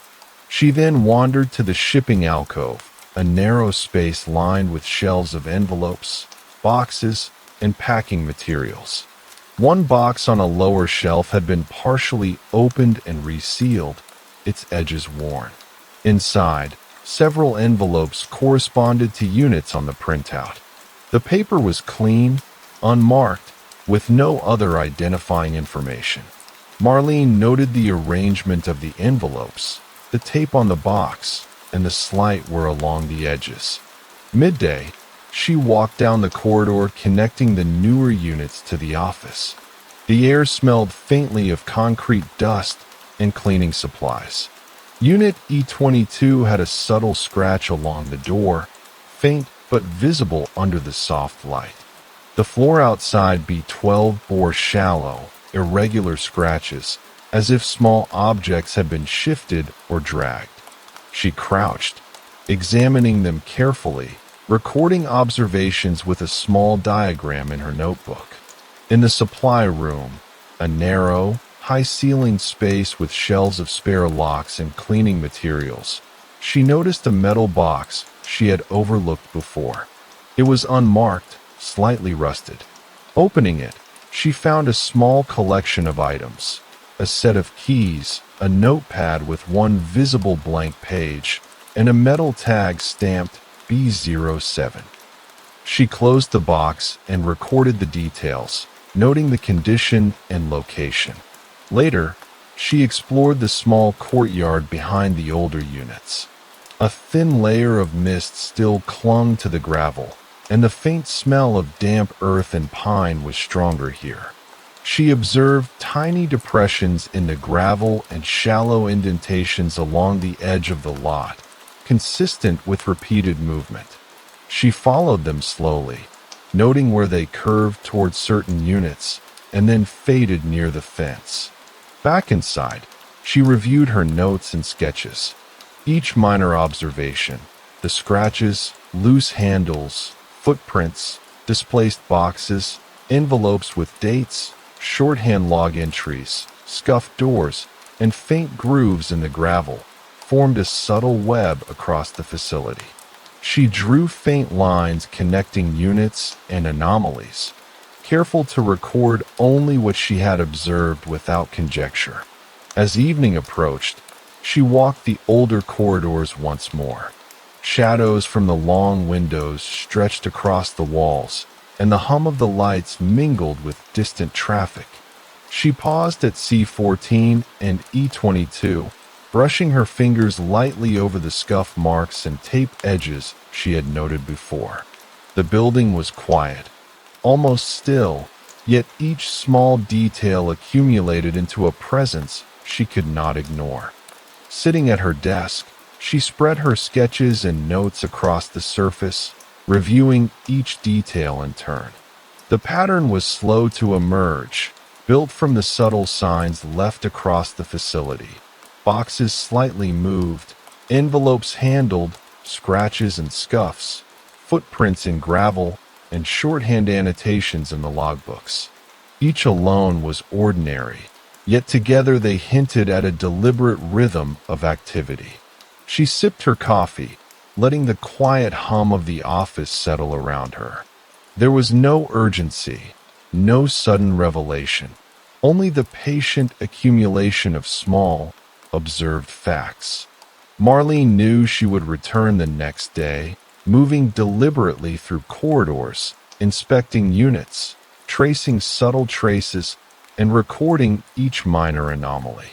She then wandered to the shipping alcove, a narrow space lined with shelves of envelopes, boxes, and packing materials. One box on a lower shelf had been partially opened and resealed, its edges worn. Inside, several envelopes corresponded to units on the printout. The paper was clean, unmarked, with no other identifying information. Marlene noted the arrangement of the envelopes, the tape on the box, and the slight wear along the edges. Midday, she walked down the corridor connecting the newer units to the office. The air smelled faintly of concrete dust and cleaning supplies. Unit E22 had a subtle scratch along the door, faint but visible under the soft light. The floor outside B12 bore shallow, irregular scratches, as if small objects had been shifted or dragged. She crouched, examining them carefully, recording observations with a small diagram in her notebook. In the supply room, a narrow, high-ceilinged space with shelves of spare locks and cleaning materials, she noticed a metal box she had overlooked before. It was unmarked, slightly rusted. Opening it, she found a small collection of items: a set of keys, a notepad with one visible blank page, and a metal tag stamped B07. She closed the box and recorded the details, noting the condition and location. Later, she explored the small courtyard behind the older units. A thin layer of mist still clung to the gravel, and the faint smell of damp earth and pine was stronger here. She observed tiny depressions in the gravel and shallow indentations along the edge of the lot, consistent with repeated movement. She followed them slowly, noting where they curved toward certain units and then faded near the fence. Back inside, she reviewed her notes and sketches. Each minor observation, the scratches, loose handles, footprints, displaced boxes, envelopes with dates, shorthand log entries, scuffed doors, and faint grooves in the gravel, formed a subtle web across the facility. She drew faint lines connecting units and anomalies, careful to record only what she had observed without conjecture. As evening approached, she walked the older corridors once more. Shadows from the long windows stretched across the walls, and the hum of the lights mingled with distant traffic. She paused at C14 and E22, brushing her fingers lightly over the scuff marks and tape edges she had noted before. The building was quiet, almost still, yet each small detail accumulated into a presence she could not ignore. Sitting at her desk, she spread her sketches and notes across the surface, reviewing each detail in turn. The pattern was slow to emerge, built from the subtle signs left across the facility. Boxes slightly moved, envelopes handled, scratches and scuffs, footprints in gravel, and shorthand annotations in the logbooks. Each alone was ordinary, yet together they hinted at a deliberate rhythm of activity. She sipped her coffee, letting the quiet hum of the office settle around her. There was no urgency, no sudden revelation, only the patient accumulation of small, observed facts. Marlene knew she would return the next day, moving deliberately through corridors, inspecting units, tracing subtle traces, and recording each minor anomaly.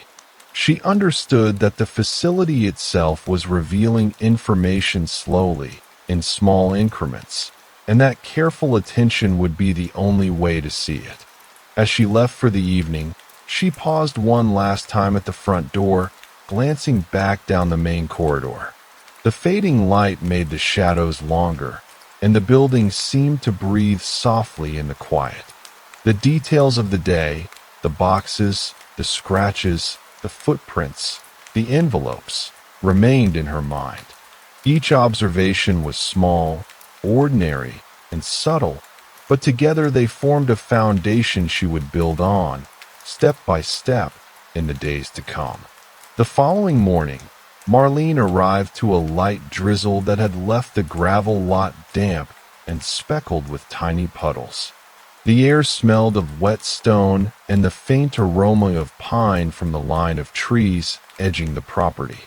She understood that the facility itself was revealing information slowly, in small increments, and that careful attention would be the only way to see it. As she left for the evening, she paused one last time at the front door, glancing back down the main corridor. The fading light made the shadows longer, and the building seemed to breathe softly in the quiet. The details of the day, the boxes, the scratches, the footprints, the envelopes, remained in her mind. Each observation was small, ordinary, and subtle, but together they formed a foundation she would build on, step by step, in the days to come. The following morning, Marlene arrived to a light drizzle that had left the gravel lot damp and speckled with tiny puddles. The air smelled of wet stone and the faint aroma of pine from the line of trees edging the property.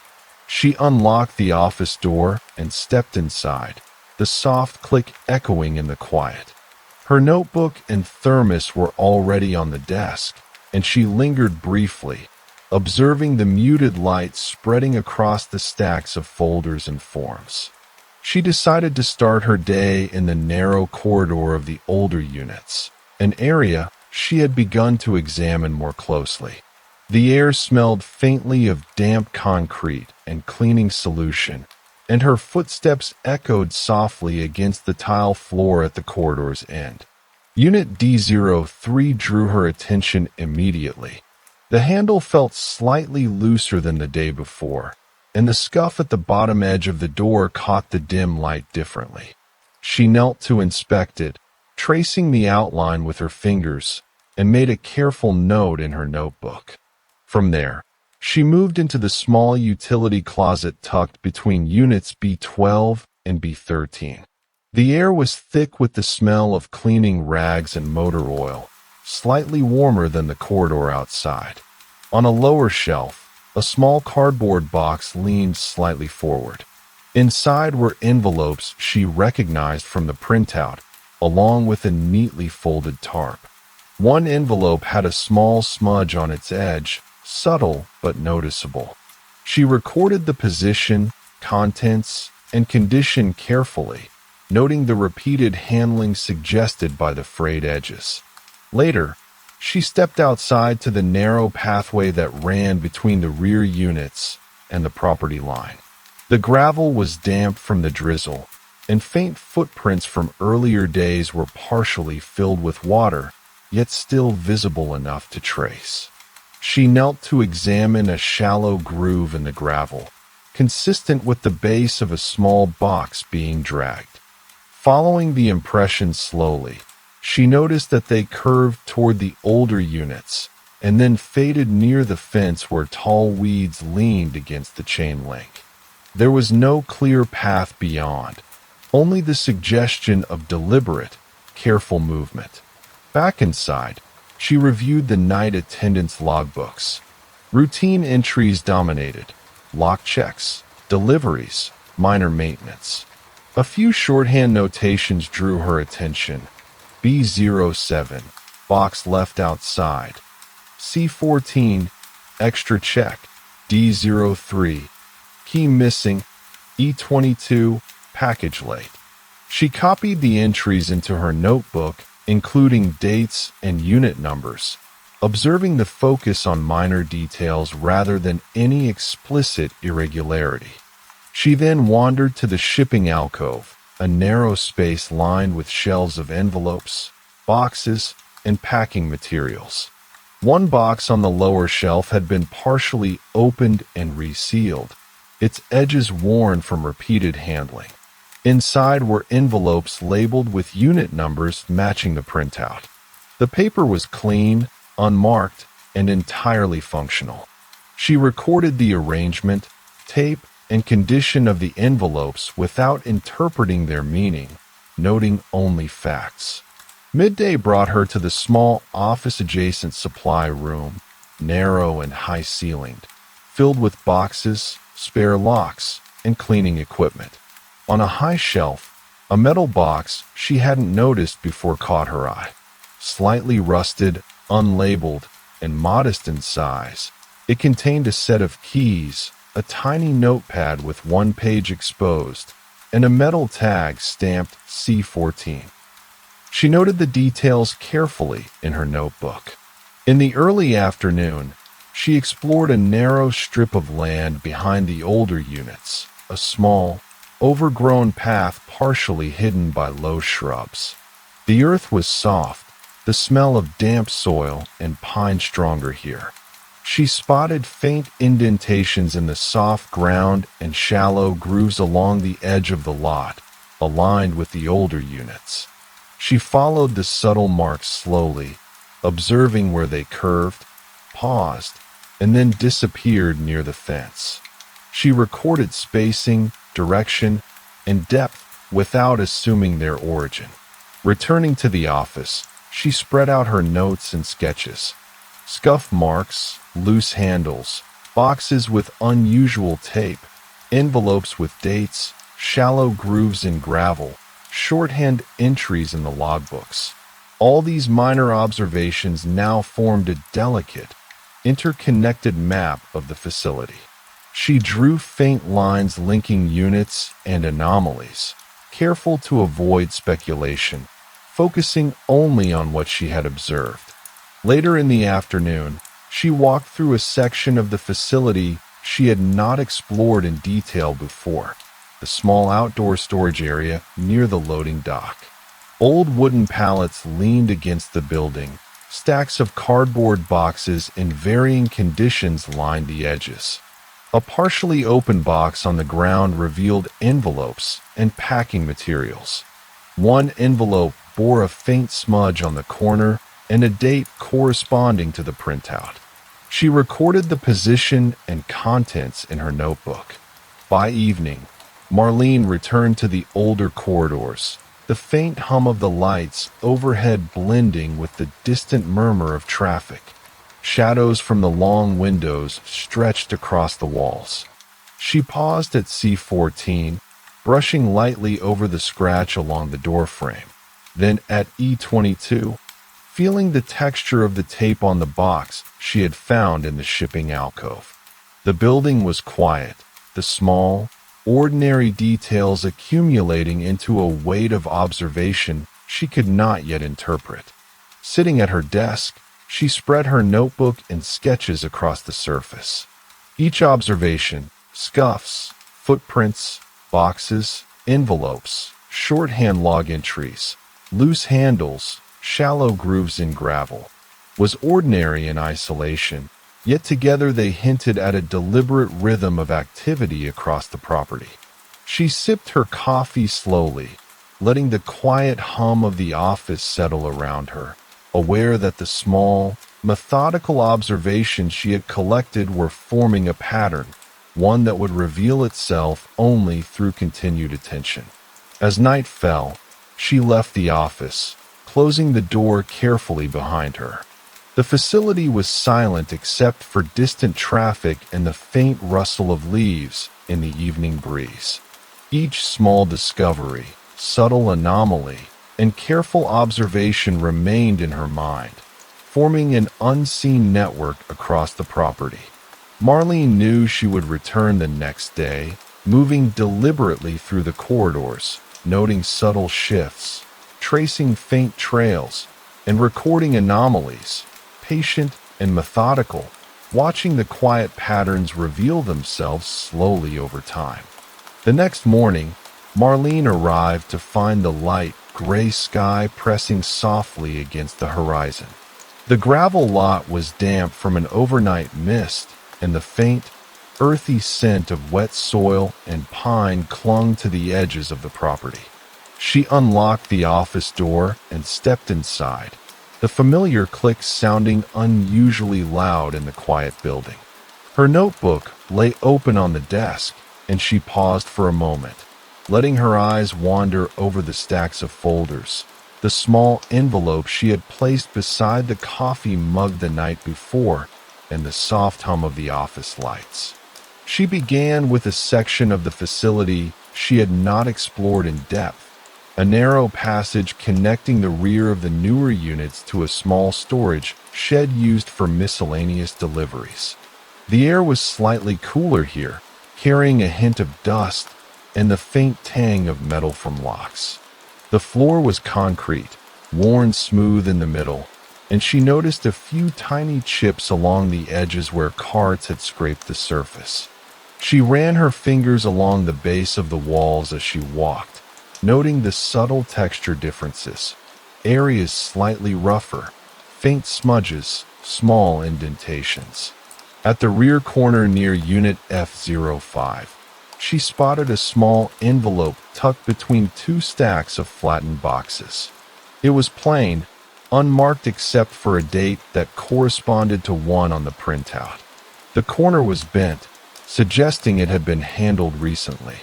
She unlocked the office door and stepped inside, the soft click echoing in the quiet. Her notebook and thermos were already on the desk, and she lingered briefly, observing the muted light spreading across the stacks of folders and forms. She decided to start her day in the narrow corridor of the older units, an area she had begun to examine more closely. The air smelled faintly of damp concrete and cleaning solution, and her footsteps echoed softly against the tile floor at the corridor's end. Unit D03 drew her attention immediately. The handle felt slightly looser than the day before, and the scuff at the bottom edge of the door caught the dim light differently. She knelt to inspect it, tracing the outline with her fingers, and made a careful note in her notebook. From there, she moved into the small utility closet tucked between units B12 and B13. The air was thick with the smell of cleaning rags and motor oil, slightly warmer than the corridor outside. On a lower shelf, a small cardboard box leaned slightly forward. Inside were envelopes she recognized from the printout, along with a neatly folded tarp. One envelope had a small smudge on its edge, subtle but noticeable. She recorded the position, contents, and condition carefully, noting the repeated handling suggested by the frayed edges. Later, she stepped outside to the narrow pathway that ran between the rear units and the property line. The gravel was damp from the drizzle, and faint footprints from earlier days were partially filled with water, yet still visible enough to trace. She knelt to examine a shallow groove in the gravel, consistent with the base of a small box being dragged. Following the impressions slowly, she noticed that they curved toward the older units and then faded near the fence where tall weeds leaned against the chain link. There was no clear path beyond, only the suggestion of deliberate, careful movement. Back inside, she reviewed the night attendance logbooks. Routine entries dominated: lock checks, deliveries, minor maintenance. A few shorthand notations drew her attention. B07, box left outside. C14, extra check. D03, key missing. E22, package late. She copied the entries into her notebook, including dates and unit numbers, observing the focus on minor details rather than any explicit irregularity. She then wandered to the shipping alcove, a narrow space lined with shelves of envelopes, boxes, and packing materials. One box on the lower shelf had been partially opened and resealed, its edges worn from repeated handling. Inside were envelopes labeled with unit numbers matching the printout. The paper was clean, unmarked, and entirely functional. She recorded the arrangement, tape, and condition of the envelopes without interpreting their meaning, noting only facts. Midday brought her to the small office-adjacent supply room, narrow and high-ceilinged, filled with boxes, spare locks, and cleaning equipment. On a high shelf, a metal box she hadn't noticed before caught her eye. Slightly rusted, unlabeled, and modest in size, it contained a set of keys, a tiny notepad with one page exposed, and a metal tag stamped C14. She noted the details carefully in her notebook. In the early afternoon, she explored a narrow strip of land behind the older units, a small, overgrown path partially hidden by low shrubs. The earth was soft, the smell of damp soil and pine stronger here. She spotted faint indentations in the soft ground and shallow grooves along the edge of the lot, aligned with the older units. She followed the subtle marks slowly, observing where they curved, paused, and then disappeared near the fence. She recorded spacing, direction, and depth without assuming their origin. Returning to the office, she spread out her notes and sketches. Scuff marks, loose handles, boxes with unusual tape, envelopes with dates, shallow grooves in gravel, shorthand entries in the logbooks. All these minor observations now formed a delicate, interconnected map of the facility. She drew faint lines linking units and anomalies, careful to avoid speculation, focusing only on what she had observed. Later in the afternoon, she walked through a section of the facility she had not explored in detail before, the small outdoor storage area near the loading dock. Old wooden pallets leaned against the building. Stacks of cardboard boxes in varying conditions lined the edges. A partially open box on the ground revealed envelopes and packing materials. One envelope bore a faint smudge on the corner and a date corresponding to the printout. She recorded the position and contents in her notebook. By evening, Marlene returned to the older corridors, the faint hum of the lights overhead blending with the distant murmur of traffic. Shadows from the long windows stretched across the walls. She paused at C14, brushing lightly over the scratch along the doorframe. Then at E22, feeling the texture of the tape on the box she had found in the shipping alcove. The building was quiet, the small, ordinary details accumulating into a weight of observation she could not yet interpret. Sitting at her desk, she spread her notebook and sketches across the surface. Each observation, scuffs, footprints, boxes, envelopes, shorthand log entries, loose handles, shallow grooves in gravel, was ordinary in isolation, yet together they hinted at a deliberate rhythm of activity across the property. She sipped her coffee slowly, letting the quiet hum of the office settle around her, aware that the small, methodical observations she had collected were forming a pattern, one that would reveal itself only through continued attention. As night fell, she left the office, closing the door carefully behind her. The facility was silent except for distant traffic and the faint rustle of leaves in the evening breeze. Each small discovery, subtle anomaly, and careful observation remained in her mind, forming an unseen network across the property. Marlene knew she would return the next day, moving deliberately through the corridors, noting subtle shifts, tracing faint trails, and recording anomalies, patient and methodical, watching the quiet patterns reveal themselves slowly over time. The next morning, Marlene arrived to find the light, gray sky pressing softly against the horizon. The gravel lot was damp from an overnight mist, and the faint, earthy scent of wet soil and pine clung to the edges of the property. She unlocked the office door and stepped inside, the familiar click sounding unusually loud in the quiet building. Her notebook lay open on the desk, and she paused for a moment, letting her eyes wander over the stacks of folders, the small envelope she had placed beside the coffee mug the night before, and the soft hum of the office lights. She began with a section of the facility she had not explored in depth, a narrow passage connecting the rear of the newer units to a small storage shed used for miscellaneous deliveries. The air was slightly cooler here, carrying a hint of dust and the faint tang of metal from locks. The floor was concrete, worn smooth in the middle, and she noticed a few tiny chips along the edges where carts had scraped the surface. She ran her fingers along the base of the walls as she walked, noting the subtle texture differences, areas slightly rougher, faint smudges, small indentations. At the rear corner near Unit F05, she spotted a small envelope tucked between two stacks of flattened boxes. It was plain, unmarked except for a date that corresponded to one on the printout. The corner was bent, suggesting it had been handled recently.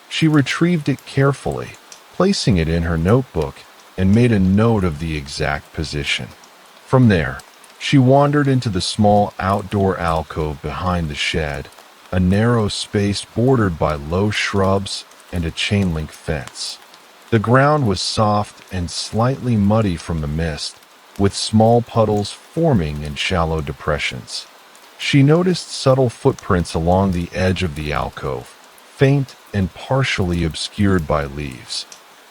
She retrieved it carefully, placing it in her notebook, and made a note of the exact position. From there, she wandered into the small outdoor alcove behind the shed, a narrow space bordered by low shrubs and a chain-link fence. The ground was soft and slightly muddy from the mist, with small puddles forming in shallow depressions. She noticed subtle footprints along the edge of the alcove, faint and partially obscured by leaves.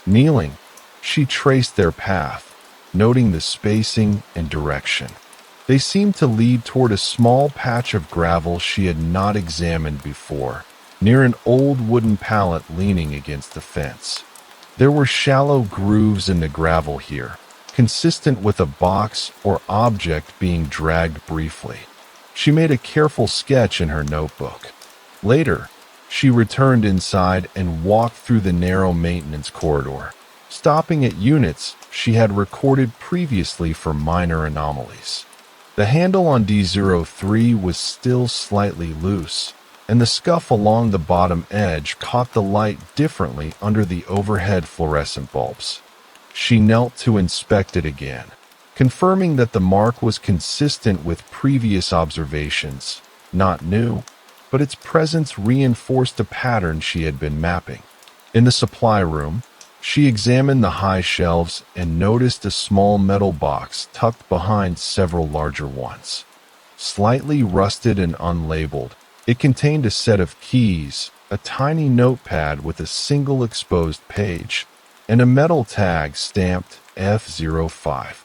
Kneeling, she traced their path, noting the spacing and direction. They seemed to lead toward a small patch of gravel she had not examined before, near an old wooden pallet leaning against the fence. There were shallow grooves in the gravel here, consistent with a box or object being dragged briefly. She made a careful sketch in her notebook. Later, she returned inside and walked through the narrow maintenance corridor. stopping at units she had recorded previously for minor anomalies. The handle on D03 was still slightly loose, and the scuff along the bottom edge caught the light differently under the overhead fluorescent bulbs. She knelt to inspect it again, confirming that the mark was consistent with previous observations, not new, but its presence reinforced a pattern she had been mapping. In the supply room, she examined the high shelves and noticed a small metal box tucked behind several larger ones. Slightly rusted and unlabeled, it contained a set of keys, a tiny notepad with a single exposed page, and a metal tag stamped F05.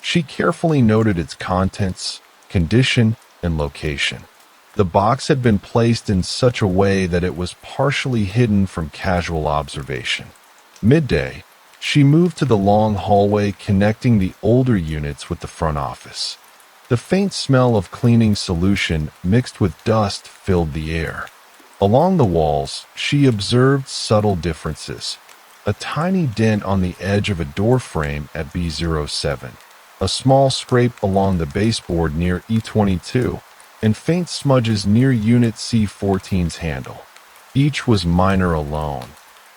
She carefully noted its contents, condition, and location. The box had been placed in such a way that it was partially hidden from casual observation. Midday, she moved to the long hallway connecting the older units with the front office. The faint smell of cleaning solution mixed with dust filled the air. Along the walls, she observed subtle differences. A tiny dent on the edge of a door frame at B07, a small scrape along the baseboard near E22, and faint smudges near Unit C14's handle. Each was minor alone,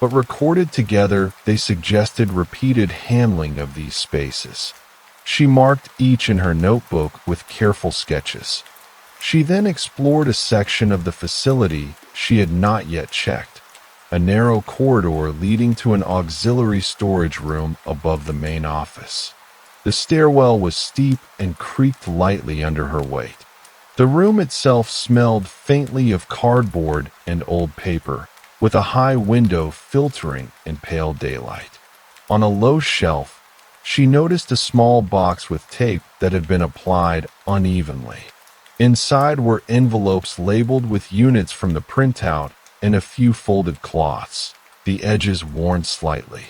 but recorded together they suggested repeated handling of these spaces. She marked each in her notebook with careful sketches. She then explored a section of the facility she had not yet checked, a narrow corridor leading to an auxiliary storage room above the main office. The stairwell was steep and creaked lightly under her weight. The room itself smelled faintly of cardboard and old paper, with a high window filtering in pale daylight. On a low shelf, she noticed a small box with tape that had been applied unevenly. Inside were envelopes labeled with units from the printout and a few folded cloths, the edges worn slightly.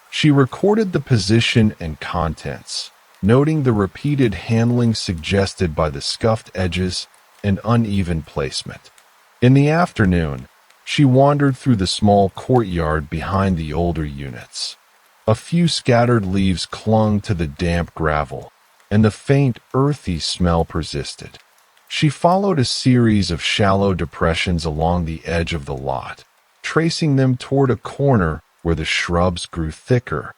She recorded the position and contents, noting the repeated handling suggested by the scuffed edges and uneven placement. In the afternoon, she wandered through the small courtyard behind the older units. A few scattered leaves clung to the damp gravel, and the faint, earthy smell persisted. She followed a series of shallow depressions along the edge of the lot, tracing them toward a corner where the shrubs grew thicker.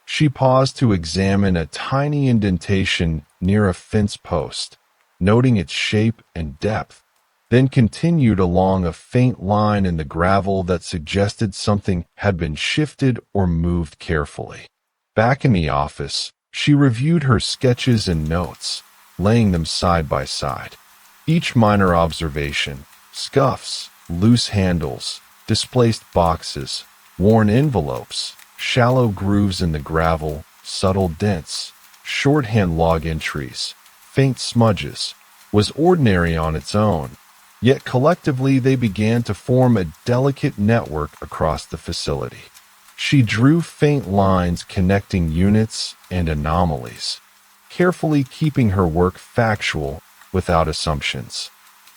She paused to examine a tiny indentation near a fence post, noting its shape and depth, then continued along a faint line in the gravel that suggested something had been shifted or moved carefully. Back in the office, she reviewed her sketches and notes, laying them side by side. Each minor observation, scuffs, loose handles, displaced boxes, worn envelopes, shallow grooves in the gravel, subtle dents, shorthand log entries, faint smudges, was ordinary on its own, yet collectively they began to form a delicate network across the facility. She drew faint lines connecting units and anomalies, carefully keeping her work factual without assumptions.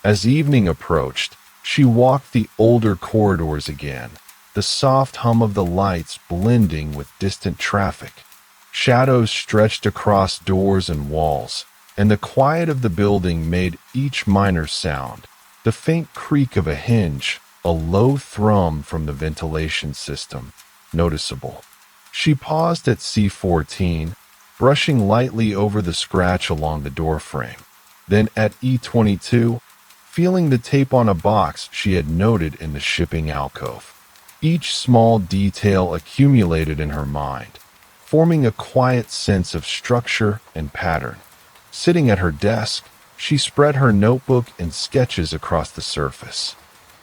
As evening approached, she walked the older corridors again, the soft hum of the lights blending with distant traffic. Shadows stretched across doors and walls, and the quiet of the building made each minor sound. The faint creak of a hinge, a low thrum from the ventilation system, noticeable. She paused at C14, brushing lightly over the scratch along the doorframe. Then at E22, feeling the tape on a box she had noted in the shipping alcove. Each small detail accumulated in her mind, forming a quiet sense of structure and pattern. Sitting at her desk, she spread her notebook and sketches across the surface.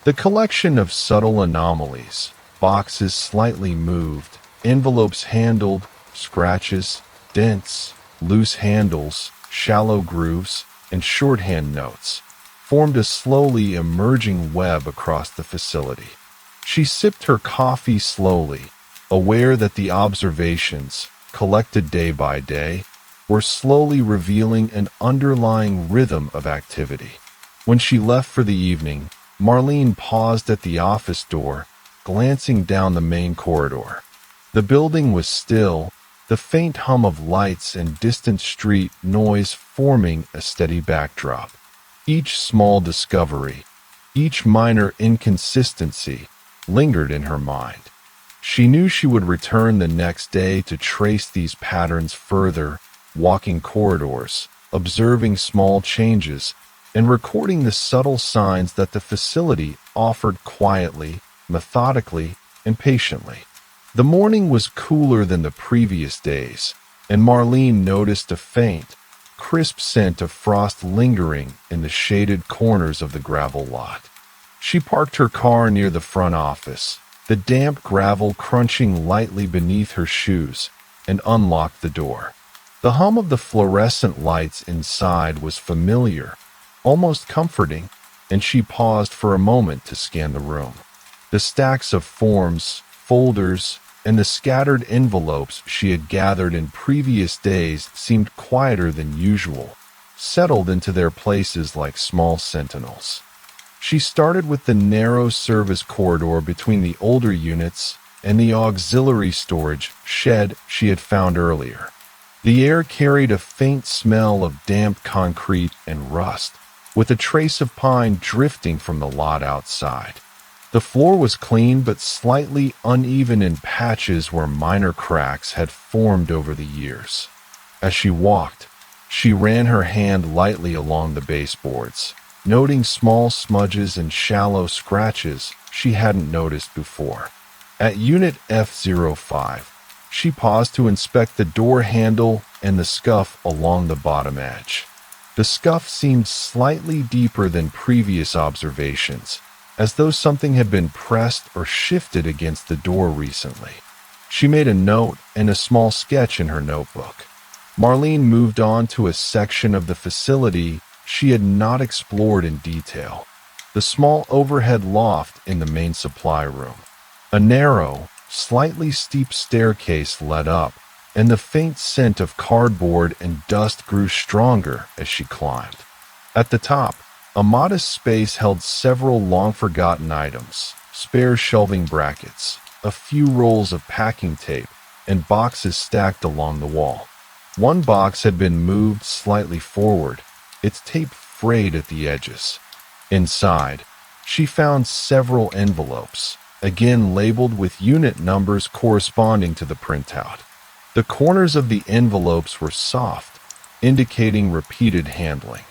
The collection of subtle anomalies, boxes slightly moved, envelopes handled, scratches, dents, loose handles, shallow grooves, and shorthand notes, formed a slowly emerging web across the facility. She sipped her coffee slowly, aware that the observations, collected day by day, were slowly revealing an underlying rhythm of activity. When she left for the evening, Marlene paused at the office door, glancing down the main corridor. The building was still, the faint hum of lights and distant street noise forming a steady backdrop. Each small discovery, each minor inconsistency, lingered in her mind. She knew she would return the next day to trace these patterns further, walking corridors, observing small changes, and recording the subtle signs that the facility offered quietly, methodically, and patiently. The morning was cooler than the previous days, and Marlene noticed a faint, crisp scent of frost lingering in the shaded corners of the gravel lot. She parked her car near the front office, the damp gravel crunching lightly beneath her shoes, and unlocked the door. The hum of the fluorescent lights inside was familiar, almost comforting, and she paused for a moment to scan the room. The stacks of forms, folders, and the scattered envelopes she had gathered in previous days seemed quieter than usual, settled into their places like small sentinels. She started with the narrow service corridor between the older units and the auxiliary storage shed she had found earlier. The air carried a faint smell of damp concrete and rust, with a trace of pine drifting from the lot outside. The floor was clean but slightly uneven in patches where minor cracks had formed over the years. As she walked, she ran her hand lightly along the baseboards, noting small smudges and shallow scratches she hadn't noticed before. At Unit F05, she paused to inspect the door handle and the scuff along the bottom edge. The scuff seemed slightly deeper than previous observations, as though something had been pressed or shifted against the door recently. She made a note and a small sketch in her notebook. Marlene moved on to a section of the facility she had not explored in detail, the small overhead loft in the main supply room. A narrow, slightly steep staircase led up, and the faint scent of cardboard and dust grew stronger as she climbed. At the top, a modest space held several long-forgotten items, spare shelving brackets, a few rolls of packing tape, and boxes stacked along the wall. One box had been moved slightly forward, its tape frayed at the edges. Inside, she found several envelopes, again labeled with unit numbers corresponding to the printout. The corners of the envelopes were soft, indicating repeated handling.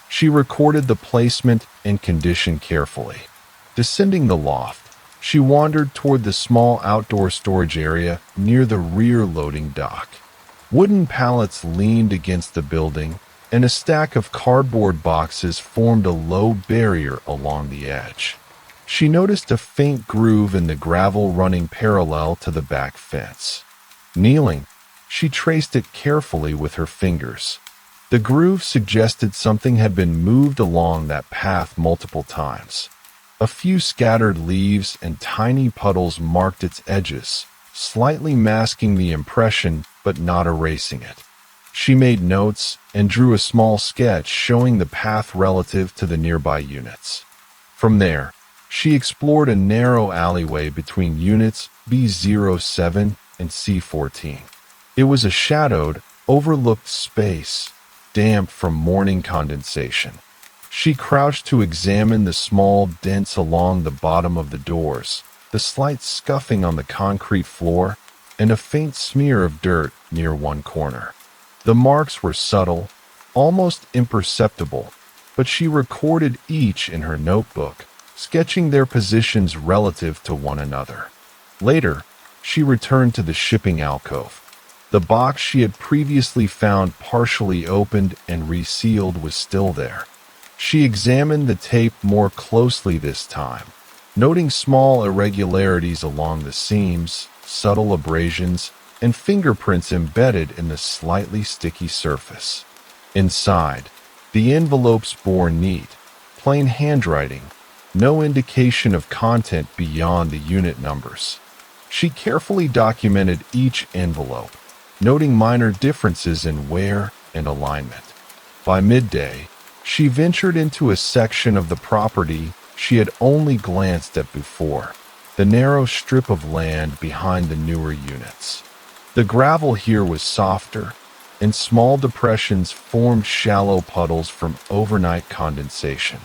She recorded the placement and condition carefully. Descending the loft, she wandered toward the small outdoor storage area near the rear loading dock. Wooden pallets leaned against the building, and a stack of cardboard boxes formed a low barrier along the edge. She noticed a faint groove in the gravel running parallel to the back fence. Kneeling, she traced it carefully with her fingers. The groove suggested something had been moved along that path multiple times. A few scattered leaves and tiny puddles marked its edges, slightly masking the impression but not erasing it. She made notes and drew a small sketch showing the path relative to the nearby units. From there, she explored a narrow alleyway between units B07 and C14. It was a shadowed, overlooked space, damp from morning condensation. She crouched to examine the small dents along the bottom of the doors, the slight scuffing on the concrete floor, and a faint smear of dirt near one corner. The marks were subtle, almost imperceptible, but she recorded each in her notebook, sketching their positions relative to one another. Later, she returned to the shipping alcove. The box she had previously found partially opened and resealed was still there. She examined the tape more closely this time, noting small irregularities along the seams, subtle abrasions, and fingerprints embedded in the slightly sticky surface. Inside, the envelopes bore neat, plain handwriting, no indication of content beyond the unit numbers. She carefully documented each envelope, noting minor differences in wear and alignment. By midday, she ventured into a section of the property she had only glanced at before, the narrow strip of land behind the newer units. The gravel here was softer, and small depressions formed shallow puddles from overnight condensation.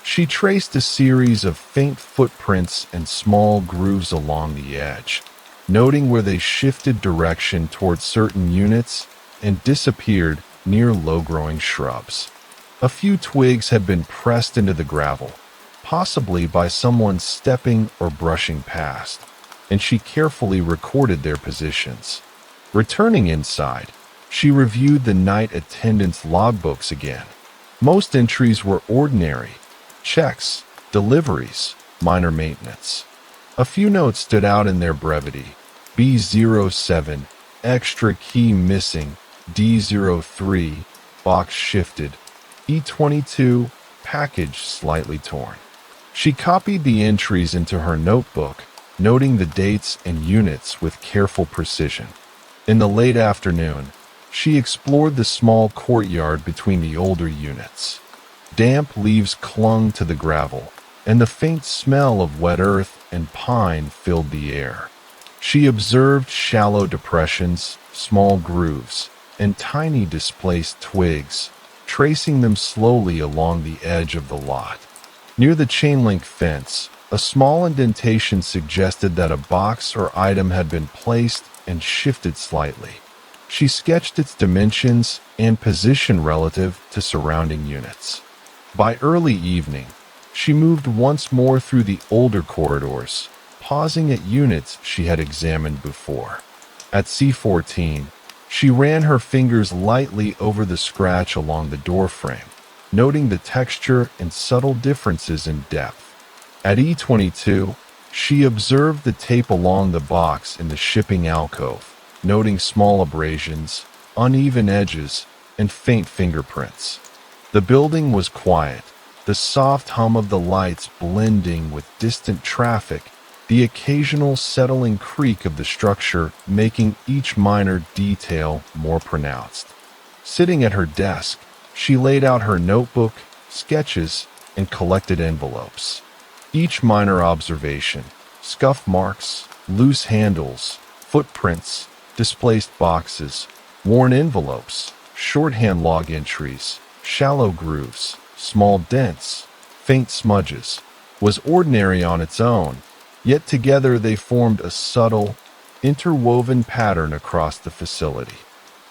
She traced a series of faint footprints and small grooves along the edge, noting where they shifted direction toward certain units and disappeared near low-growing shrubs. A few twigs had been pressed into the gravel, possibly by someone stepping or brushing past, and she carefully recorded their positions. Returning inside, she reviewed the night attendant's logbooks again. Most entries were ordinary: checks, deliveries, minor maintenance. A few notes stood out in their brevity: B07, extra key missing; D03, box shifted; E22, package slightly torn. She copied the entries into her notebook, noting the dates and units with careful precision. In the late afternoon, she explored the small courtyard between the older units. Damp leaves clung to the gravel, and the faint smell of wet earth and pine filled the air. She observed shallow depressions, small grooves, and tiny displaced twigs, tracing them slowly along the edge of the lot. Near the chain-link fence, a small indentation suggested that a box or item had been placed and shifted slightly. She sketched its dimensions and position relative to surrounding units. By early evening, she moved once more through the older corridors, pausing at units she had examined before. At C14, she ran her fingers lightly over the scratch along the doorframe, noting the texture and subtle differences in depth. At E22, she observed the tape along the box in the shipping alcove, noting small abrasions, uneven edges, and faint fingerprints. The building was quiet, the soft hum of the lights blending with distant traffic, the occasional settling creak of the structure making each minor detail more pronounced. Sitting at her desk, she laid out her notebook, sketches, and collected envelopes. Each minor observation: scuff marks, loose handles, footprints, displaced boxes, worn envelopes, shorthand log entries, shallow grooves, small dents, faint smudges, was ordinary on its own, yet together they formed a subtle, interwoven pattern across the facility.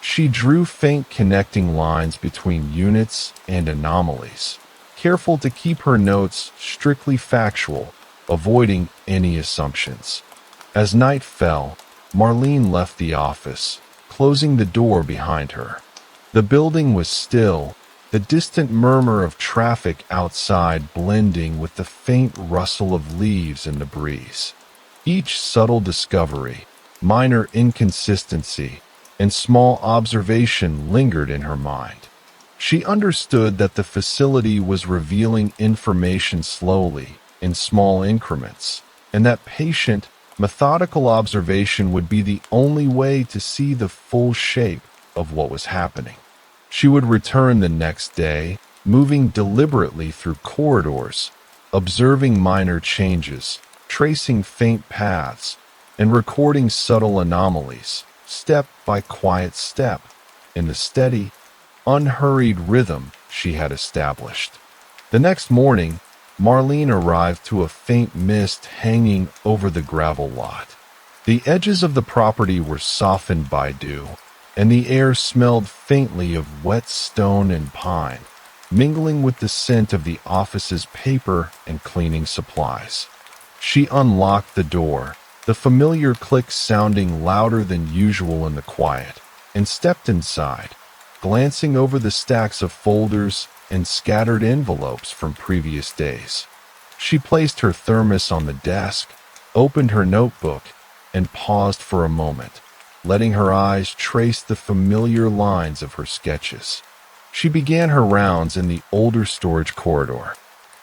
She drew faint connecting lines between units and anomalies, careful to keep her notes strictly factual, avoiding any assumptions. As night fell, Marlene left the office, closing the door behind her. The building was still, the distant murmur of traffic outside blending with the faint rustle of leaves in the breeze. Each subtle discovery, minor inconsistency, and small observation lingered in her mind. She understood that the facility was revealing information slowly, in small increments, and that patient, methodical observation would be the only way to see the full shape of what was happening. She would return the next day, moving deliberately through corridors, observing minor changes, tracing faint paths, and recording subtle anomalies, step by quiet step, in the steady, unhurried rhythm she had established. The next morning, Marlene arrived to a faint mist hanging over the gravel lot. The edges of the property were softened by dew, and the air smelled faintly of wet stone and pine, mingling with the scent of the office's paper and cleaning supplies. She unlocked the door, the familiar click sounding louder than usual in the quiet, and stepped inside, glancing over the stacks of folders and scattered envelopes from previous days. She placed her thermos on the desk, opened her notebook, and paused for a moment, letting her eyes trace the familiar lines of her sketches. She began her rounds in the older storage corridor.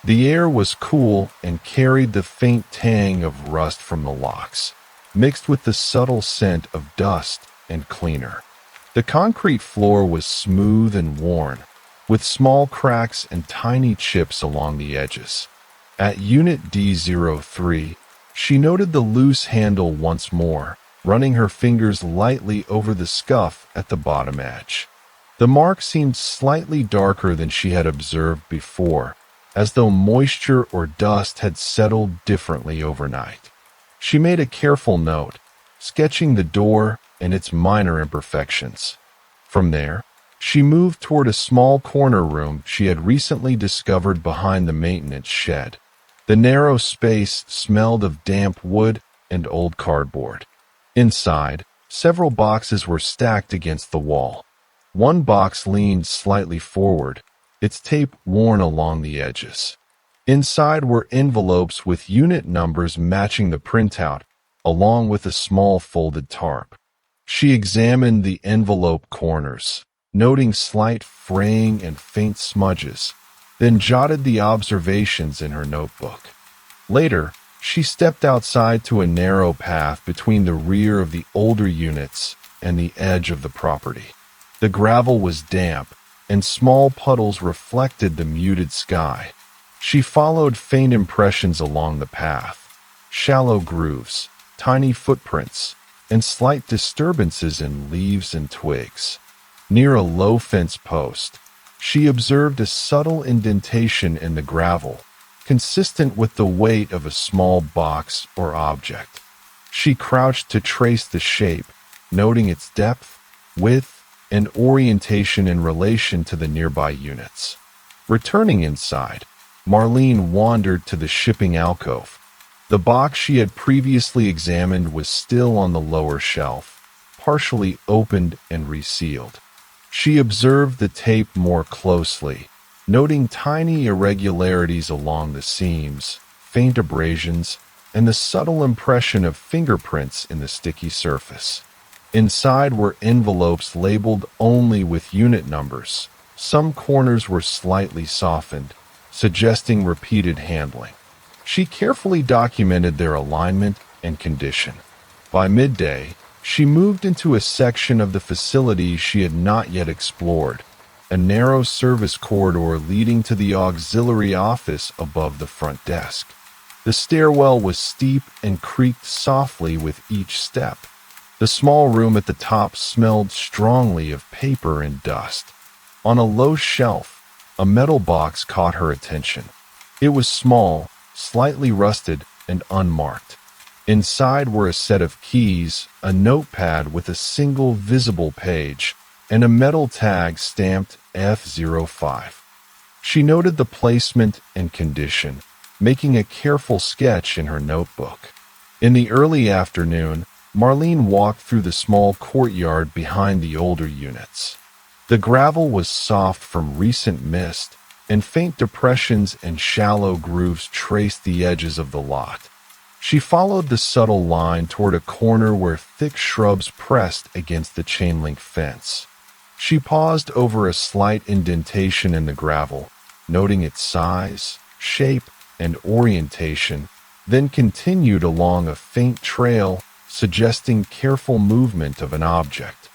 The air was cool and carried the faint tang of rust from the locks, mixed with the subtle scent of dust and cleaner. The concrete floor was smooth and worn, with small cracks and tiny chips along the edges. At Unit D03, She noted the loose handle once more, running her fingers lightly over the scuff at the bottom edge. The mark seemed slightly darker than she had observed before, as though moisture or dust had settled differently overnight. She made a careful note, sketching the door and its minor imperfections. From there, she moved toward a small corner room she had recently discovered behind the maintenance shed. The narrow space smelled of damp wood and old cardboard. Inside, several boxes were stacked against the wall. One box leaned slightly forward, its tape worn along the edges. Inside were envelopes with unit numbers matching the printout, along with a small folded tarp. She examined the envelope corners, noting slight fraying and faint smudges, then jotted the observations in her notebook. Later, she stepped outside to a narrow path between the rear of the older units and the edge of the property. The gravel was damp, and small puddles reflected the muted sky. She followed faint impressions along the path, shallow grooves, tiny footprints, and slight disturbances in leaves and twigs. Near a low fence post, she observed a subtle indentation in the gravel, consistent with the weight of a small box or object. She crouched to trace the shape, noting its depth, width, and orientation in relation to the nearby units. Returning inside, Marlene wandered to the shipping alcove. The box she had previously examined was still on the lower shelf, partially opened and resealed. She observed the tape more closely, noting tiny irregularities along the seams, faint abrasions, and the subtle impression of fingerprints in the sticky surface. Inside were envelopes labeled only with unit numbers. Some corners were slightly softened, suggesting repeated handling. She carefully documented their alignment and condition. By midday, she moved into a section of the facility she had not yet explored, a narrow service corridor leading to the auxiliary office above the front desk. The stairwell was steep and creaked softly with each step. The small room at the top smelled strongly of paper and dust. On a low shelf, a metal box caught her attention. It was small, slightly rusted, and unmarked. Inside were a set of keys, a notepad with a single visible page, and a metal tag stamped F05. She noted the placement and condition, making a careful sketch in her notebook. In the early afternoon, Marlene walked through the small courtyard behind the older units. The gravel was soft from recent mist, and faint depressions and shallow grooves traced the edges of the lot. She followed the subtle line toward a corner where thick shrubs pressed against the chain-link fence. She paused over a slight indentation in the gravel, noting its size, shape, and orientation, then continued along a faint trail suggesting careful movement of an object.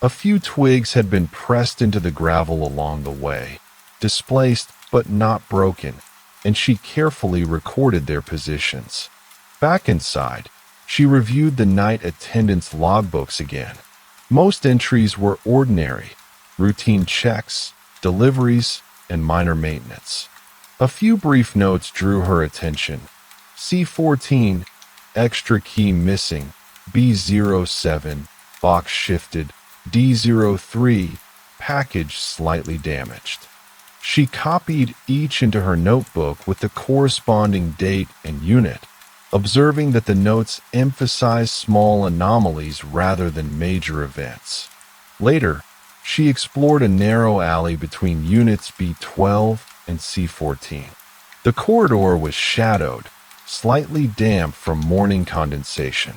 A few twigs had been pressed into the gravel along the way, displaced but not broken, and she carefully recorded their positions. Back inside, she reviewed the night attendance logbooks again. Most entries were ordinary, routine checks, deliveries, and minor maintenance. A few brief notes drew her attention. C14, extra key missing, B07, box shifted, D03, package slightly damaged. She copied each into her notebook with the corresponding date and unit, observing that the notes emphasized small anomalies rather than major events. Later, she explored a narrow alley between units B12 and C14. The corridor was shadowed, slightly damp from morning condensation.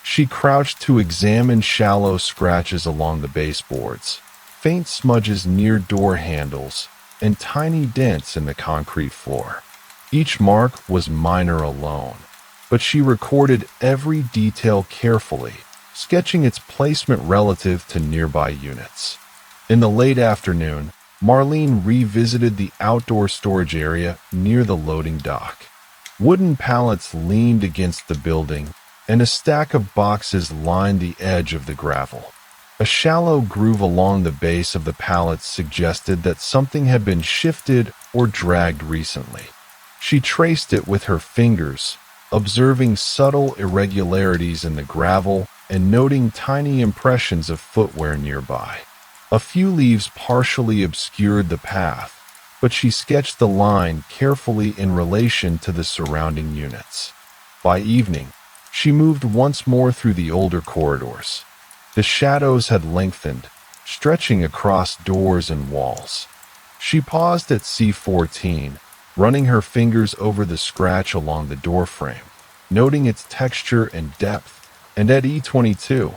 She crouched to examine shallow scratches along the baseboards, faint smudges near door handles, and tiny dents in the concrete floor. Each mark was minor alone, but she recorded every detail carefully, sketching its placement relative to nearby units. In the late afternoon, Marlene revisited the outdoor storage area near the loading dock. Wooden pallets leaned against the building, and a stack of boxes lined the edge of the gravel. A shallow groove along the base of the pallets suggested that something had been shifted or dragged recently. She traced it with her fingers, observing subtle irregularities in the gravel and noting tiny impressions of footwear nearby. A few leaves partially obscured the path, but she sketched the line carefully in relation to the surrounding units. By evening, she moved once more through the older corridors. The shadows had lengthened, stretching across doors and walls. She paused at C14, running her fingers over the scratch along the doorframe, noting its texture and depth, and at E22,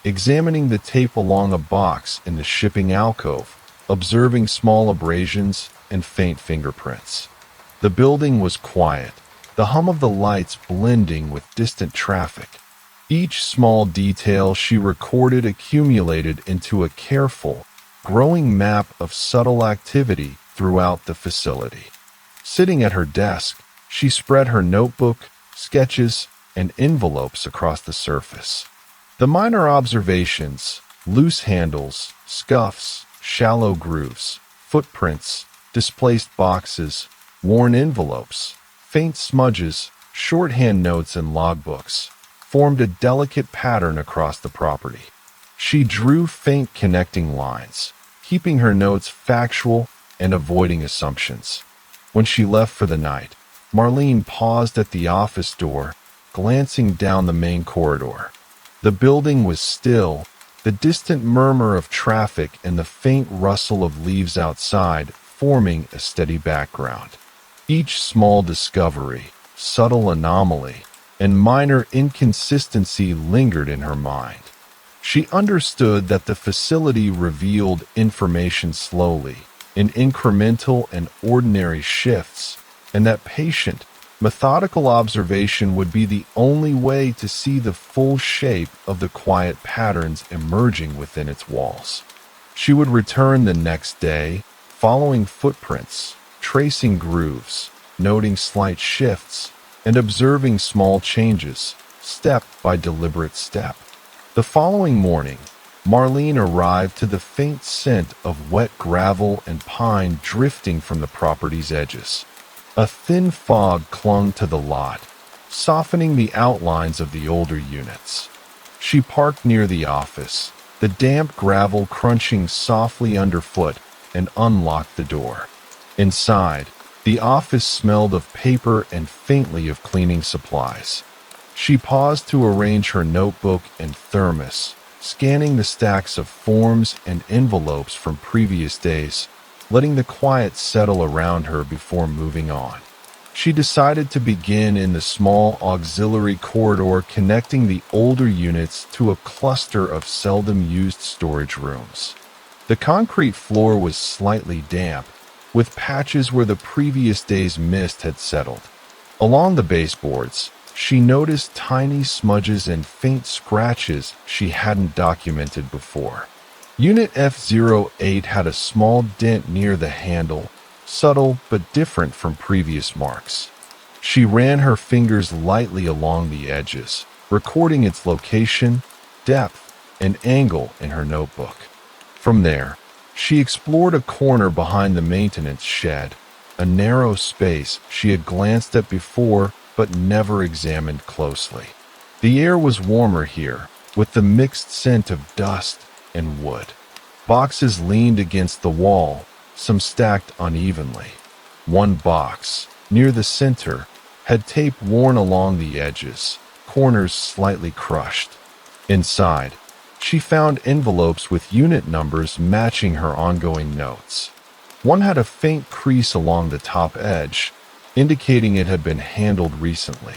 examining the tape along a box in the shipping alcove, observing small abrasions and faint fingerprints. The building was quiet, the hum of the lights blending with distant traffic. Each small detail she recorded accumulated into a careful, growing map of subtle activity throughout the facility. Sitting at her desk, she spread her notebook, sketches, and envelopes across the surface. The minor observations, loose handles, scuffs, shallow grooves, footprints, displaced boxes, worn envelopes, faint smudges, shorthand notes, and logbooks, formed a delicate pattern across the property. She drew faint connecting lines, keeping her notes factual and avoiding assumptions. When she left for the night, Marlene paused at the office door, glancing down the main corridor. The building was still, the distant murmur of traffic and the faint rustle of leaves outside forming a steady background. Each small discovery, subtle anomaly, and minor inconsistency lingered in her mind. She understood that the facility revealed information slowly, in incremental and ordinary shifts, and that patient, methodical observation would be the only way to see the full shape of the quiet patterns emerging within its walls. She would return the next day, following footprints, tracing grooves, noting slight shifts, and observing small changes, step by deliberate step. The following morning, Marlene arrived to the faint scent of wet gravel and pine drifting from the property's edges. A thin fog clung to the lot, softening the outlines of the older units. She parked near the office, the damp gravel crunching softly underfoot, and unlocked the door. Inside, the office smelled of paper and faintly of cleaning supplies. She paused to arrange her notebook and thermos, scanning the stacks of forms and envelopes from previous days, letting the quiet settle around her before moving on. She decided to begin in the small auxiliary corridor connecting the older units to a cluster of seldom-used storage rooms. The concrete floor was slightly damp, with patches where the previous day's mist had settled. Along the baseboards, she noticed tiny smudges and faint scratches she hadn't documented before. Unit F08 had a small dent near the handle, subtle but different from previous marks. She ran her fingers lightly along the edges, recording its location, depth, and angle in her notebook. From there, she explored a corner behind the maintenance shed, a narrow space she had glanced at before but never examined closely. The air was warmer here, with the mixed scent of dust and wood. Boxes leaned against the wall, some stacked unevenly. One box, near the center, had tape worn along the edges, corners slightly crushed. Inside, she found envelopes with unit numbers matching her ongoing notes. One had a faint crease along the top edge, indicating it had been handled recently.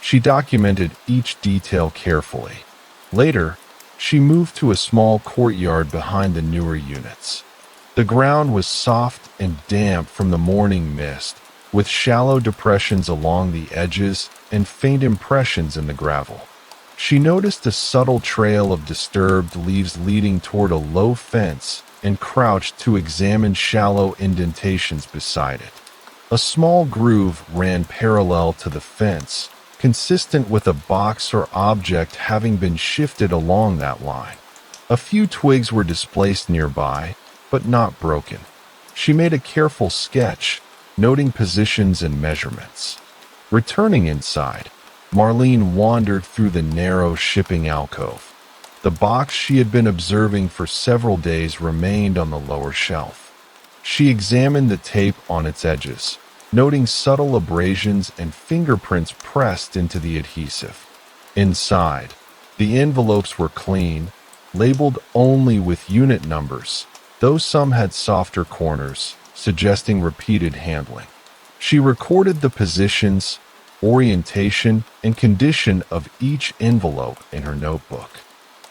She documented each detail carefully. Later, she moved to a small courtyard behind the newer units. The ground was soft and damp from the morning mist, with shallow depressions along the edges and faint impressions in the gravel. She noticed a subtle trail of disturbed leaves leading toward a low fence and crouched to examine shallow indentations beside it. A small groove ran parallel to the fence, consistent with a box or object having been shifted along that line. A few twigs were displaced nearby, but not broken. She made a careful sketch, noting positions and measurements. Returning inside, Marlene wandered through the narrow shipping alcove. The box she had been observing for several days remained on the lower shelf. She examined the tape on its edges, noting subtle abrasions and fingerprints pressed into the adhesive. Inside, the envelopes were clean, labeled only with unit numbers, though some had softer corners, suggesting repeated handling. She recorded the positions, orientation, and condition of each envelope in her notebook.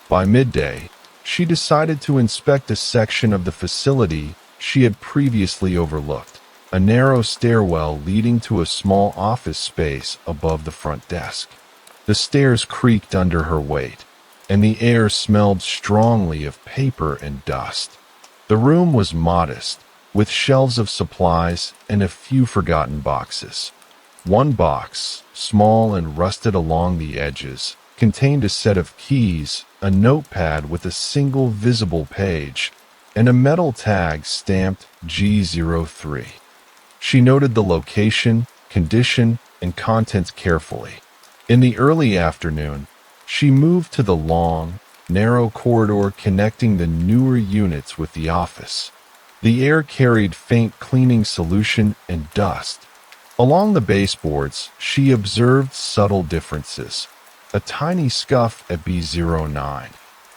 By midday, she decided to inspect a section of the facility she had previously overlooked, a narrow stairwell leading to a small office space above the front desk. The stairs creaked under her weight, and the air smelled strongly of paper and dust. The room was modest, with shelves of supplies and a few forgotten boxes. One box, small and rusted along the edges, contained a set of keys, a notepad with a single visible page, and a metal tag stamped G03. She noted the location, condition, and contents carefully. In the early afternoon, she moved to the long, narrow corridor connecting the newer units with the office. The air carried faint cleaning solution and dust. Along the baseboards, she observed subtle differences. A tiny scuff at B09,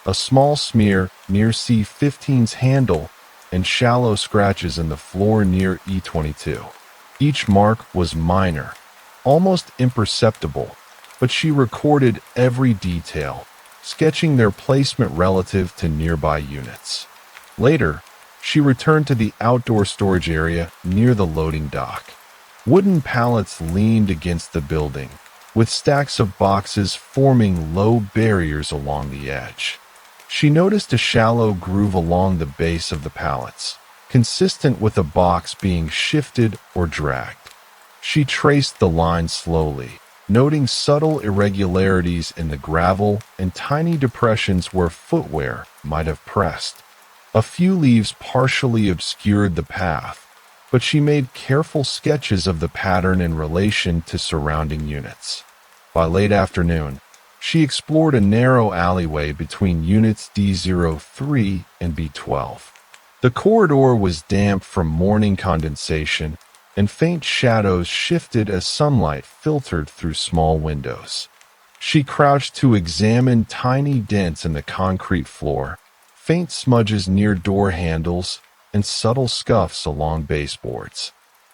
a small smear near C15's handle, and shallow scratches in the floor near E22. Each mark was minor, almost imperceptible, but she recorded every detail, sketching their placement relative to nearby units. Later, she returned to the outdoor storage area near the loading dock. Wooden pallets leaned against the building, with stacks of boxes forming low barriers along the edge. She noticed a shallow groove along the base of the pallets, consistent with a box being shifted or dragged. She traced the line slowly, noting subtle irregularities in the gravel and tiny depressions where footwear might have pressed. A few leaves partially obscured the path, but she made careful sketches of the pattern in relation to surrounding units. By late afternoon, she explored a narrow alleyway between units D03 and B12. The corridor was damp from morning condensation, and faint shadows shifted as sunlight filtered through small windows. She crouched to examine tiny dents in the concrete floor, faint smudges near door handles, and subtle scuffs along baseboards.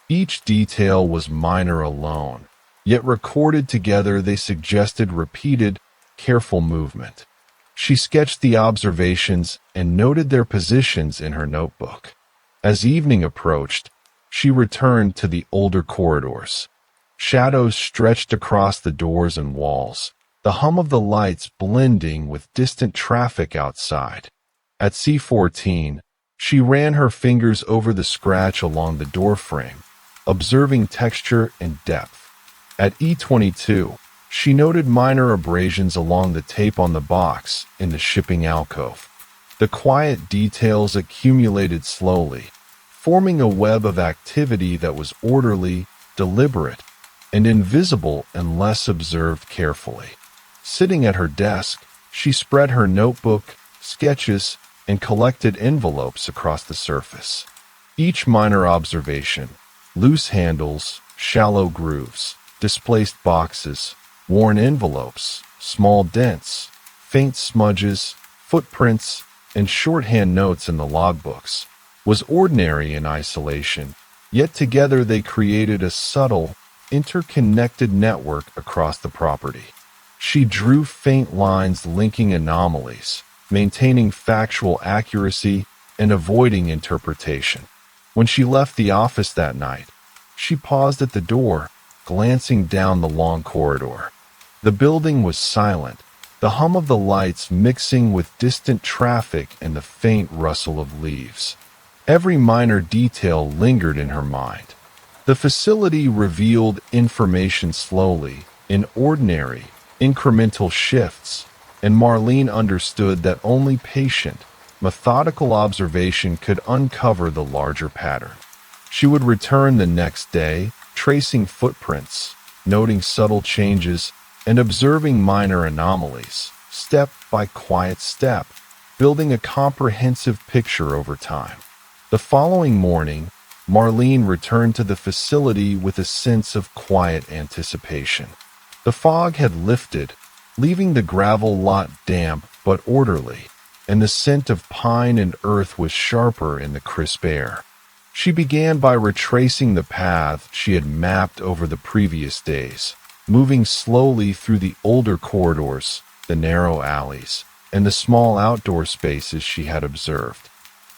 Each detail was minor alone, yet recorded together they suggested repeated, careful movement. She sketched the observations and noted their positions in her notebook. As evening approached, she returned to the older corridors. Shadows stretched across the doors and walls, the hum of the lights blending with distant traffic outside. At C14, she ran her fingers over the scratch along the doorframe, observing texture and depth. At E22, she noted minor abrasions along the tape on the box in the shipping alcove. The quiet details accumulated slowly, forming a web of activity that was orderly, deliberate, and invisible unless observed carefully. Sitting at her desk, she spread her notebook, sketches, and collected envelopes across the surface. Each minor observation, loose handles, shallow grooves, displaced boxes, worn envelopes, small dents, faint smudges, footprints, and shorthand notes in the logbooks, was ordinary in isolation, yet together they created a subtle, interconnected network across the property. She drew faint lines linking anomalies, maintaining factual accuracy and avoiding interpretation. When she left the office that night, she paused at the door, glancing down the long corridor. The building was silent, the hum of the lights mixing with distant traffic and the faint rustle of leaves. Every minor detail lingered in her mind. The facility revealed information slowly, in ordinary, incremental shifts, and Marlene understood that only patient, methodical observation could uncover the larger pattern. She would return the next day, tracing footprints, noting subtle changes, and observing minor anomalies, step by quiet step, building a comprehensive picture over time. The following morning, Marlene returned to the facility with a sense of quiet anticipation. The fog had lifted, leaving the gravel lot damp but orderly, and the scent of pine and earth was sharper in the crisp air. She began by retracing the path she had mapped over the previous days, moving slowly through the older corridors, the narrow alleys, and the small outdoor spaces she had observed.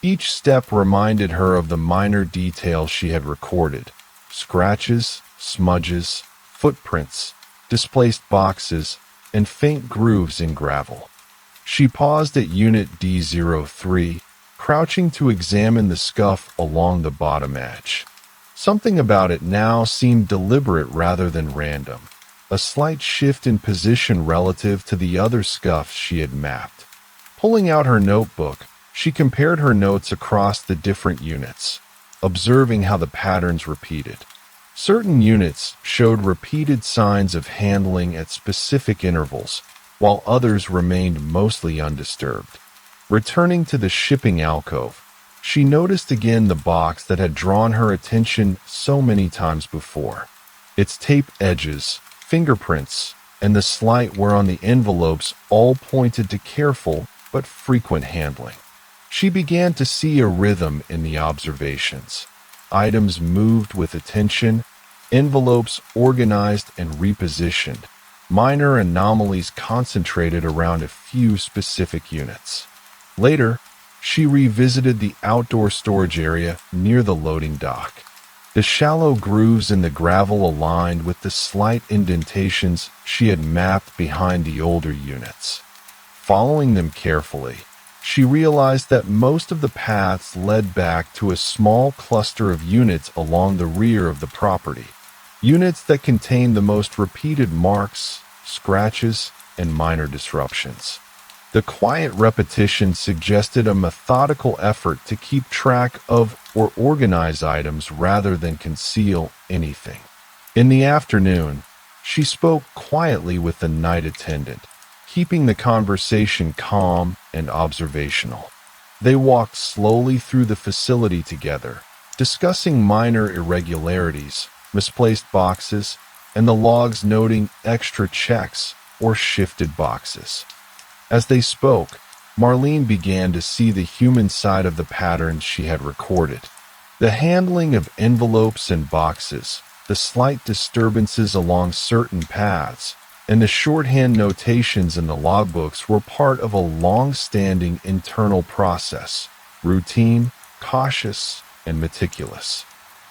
Each step reminded her of the minor details she had recorded: scratches, smudges, footprints, displaced boxes, and faint grooves in gravel. She paused at Unit D03, crouching to examine the scuff along the bottom edge. Something about it now seemed deliberate rather than random, a slight shift in position relative to the other scuffs she had mapped. Pulling out her notebook, she compared her notes across the different units, observing how the patterns repeated. Certain units showed repeated signs of handling at specific intervals, while others remained mostly undisturbed. Returning to the shipping alcove, she noticed again the box that had drawn her attention so many times before. Its taped edges, fingerprints, and the slight wear on the envelopes all pointed to careful but frequent handling. She began to see a rhythm in the observations. Items moved with attention, envelopes organized and repositioned, minor anomalies concentrated around a few specific units. Later, she revisited the outdoor storage area near the loading dock. The shallow grooves in the gravel aligned with the slight indentations she had mapped behind the older units. Following them carefully, she realized that most of the paths led back to a small cluster of units along the rear of the property, units that contained the most repeated marks, scratches, and minor disruptions. The quiet repetition suggested a methodical effort to keep track of or organize items rather than conceal anything. In the afternoon, she spoke quietly with the night attendant, keeping the conversation calm and observational. They walked slowly through the facility together, discussing minor irregularities, misplaced boxes, and the logs noting extra checks or shifted boxes. As they spoke, Marlene began to see the human side of the patterns she had recorded. The handling of envelopes and boxes, the slight disturbances along certain paths, and the shorthand notations in the logbooks were part of a long-standing internal process, routine, cautious, and meticulous.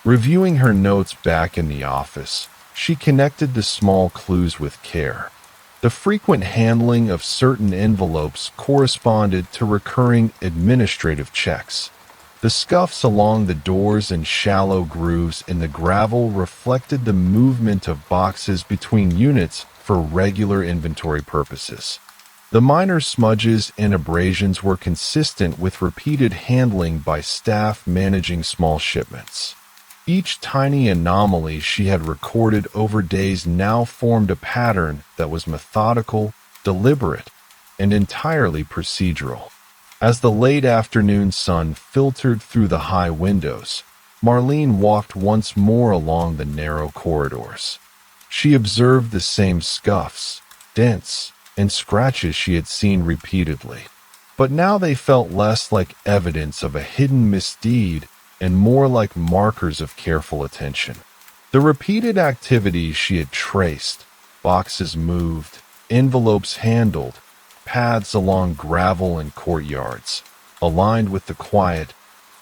Reviewing her notes back in the office, she connected the small clues with care. The frequent handling of certain envelopes corresponded to recurring administrative checks. The scuffs along the doors and shallow grooves in the gravel reflected the movement of boxes between units for regular inventory purposes. The minor smudges and abrasions were consistent with repeated handling by staff managing small shipments. Each tiny anomaly she had recorded over days now formed a pattern that was methodical, deliberate, and entirely procedural. As the late afternoon sun filtered through the high windows, Marlene walked once more along the narrow corridors. She observed the same scuffs, dents, and scratches she had seen repeatedly, but now they felt less like evidence of a hidden misdeed and more like markers of careful attention. The repeated activities she had traced, boxes moved, envelopes handled, paths along gravel and courtyards, aligned with the quiet,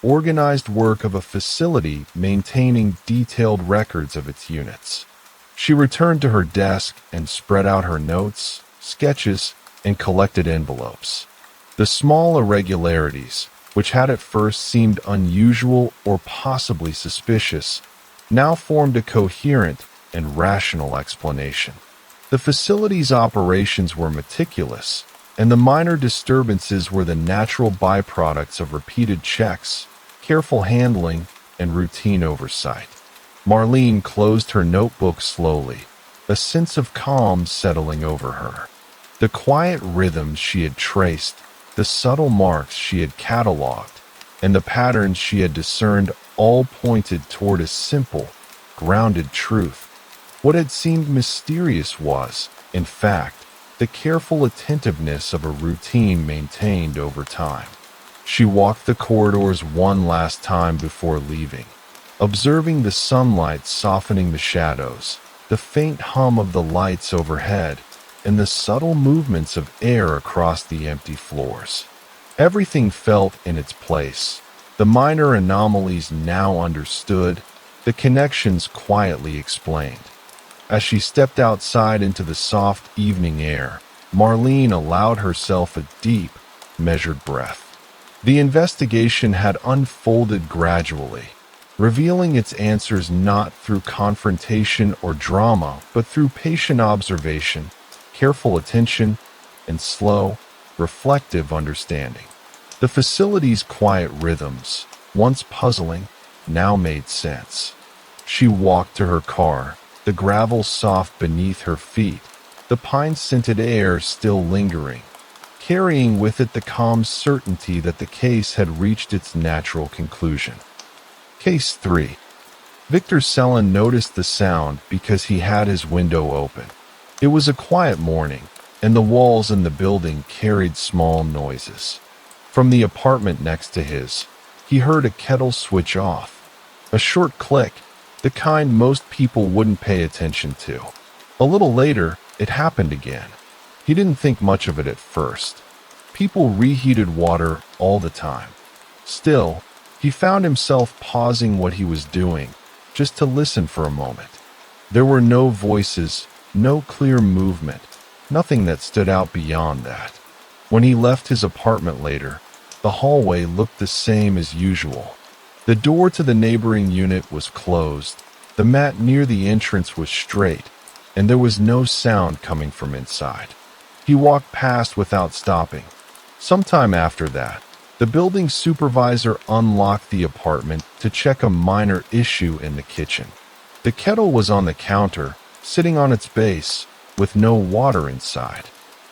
organized work of a facility maintaining detailed records of its units. She returned to her desk and spread out her notes, sketches, and collected envelopes. The small irregularities, which had at first seemed unusual or possibly suspicious, now formed a coherent and rational explanation. The facility's operations were meticulous, and the minor disturbances were the natural byproducts of repeated checks, careful handling, and routine oversight. Marlene closed her notebook slowly, a sense of calm settling over her. The quiet rhythms she had traced, the subtle marks she had catalogued, and the patterns she had discerned all pointed toward a simple, grounded truth. What had seemed mysterious was, in fact, the careful attentiveness of a routine maintained over time. She walked the corridors one last time before leaving, observing the sunlight softening the shadows, the faint hum of the lights overhead, and the subtle movements of air across the empty floors. Everything felt in its place. The minor anomalies now understood, the connections quietly explained. As she stepped outside into the soft evening air, Marlene allowed herself a deep, measured breath. The investigation had unfolded gradually, revealing its answers not through confrontation or drama, but through patient observation, careful attention, and slow, reflective understanding. The facility's quiet rhythms, once puzzling, now made sense. She walked to her car, the gravel soft beneath her feet, the pine-scented air still lingering, carrying with it the calm certainty that the case had reached its natural conclusion. Case 3. Victor Selin noticed the sound because he had his window open. It was a quiet morning, and the walls in the building carried small noises. From the apartment next to his, he heard a kettle switch off. A short click, the kind most people wouldn't pay attention to. A little later, it happened again. He didn't think much of it at first. People reheated water all the time. Still, he found himself pausing what he was doing, just to listen for a moment. There were no voices, no clear movement, nothing that stood out beyond that. When he left his apartment later, the hallway looked the same as usual. The door to the neighboring unit was closed, the mat near the entrance was straight, and there was no sound coming from inside. He walked past without stopping. Sometime after that, the building supervisor unlocked the apartment to check a minor issue in the kitchen. The kettle was on the counter, sitting on its base, with no water inside.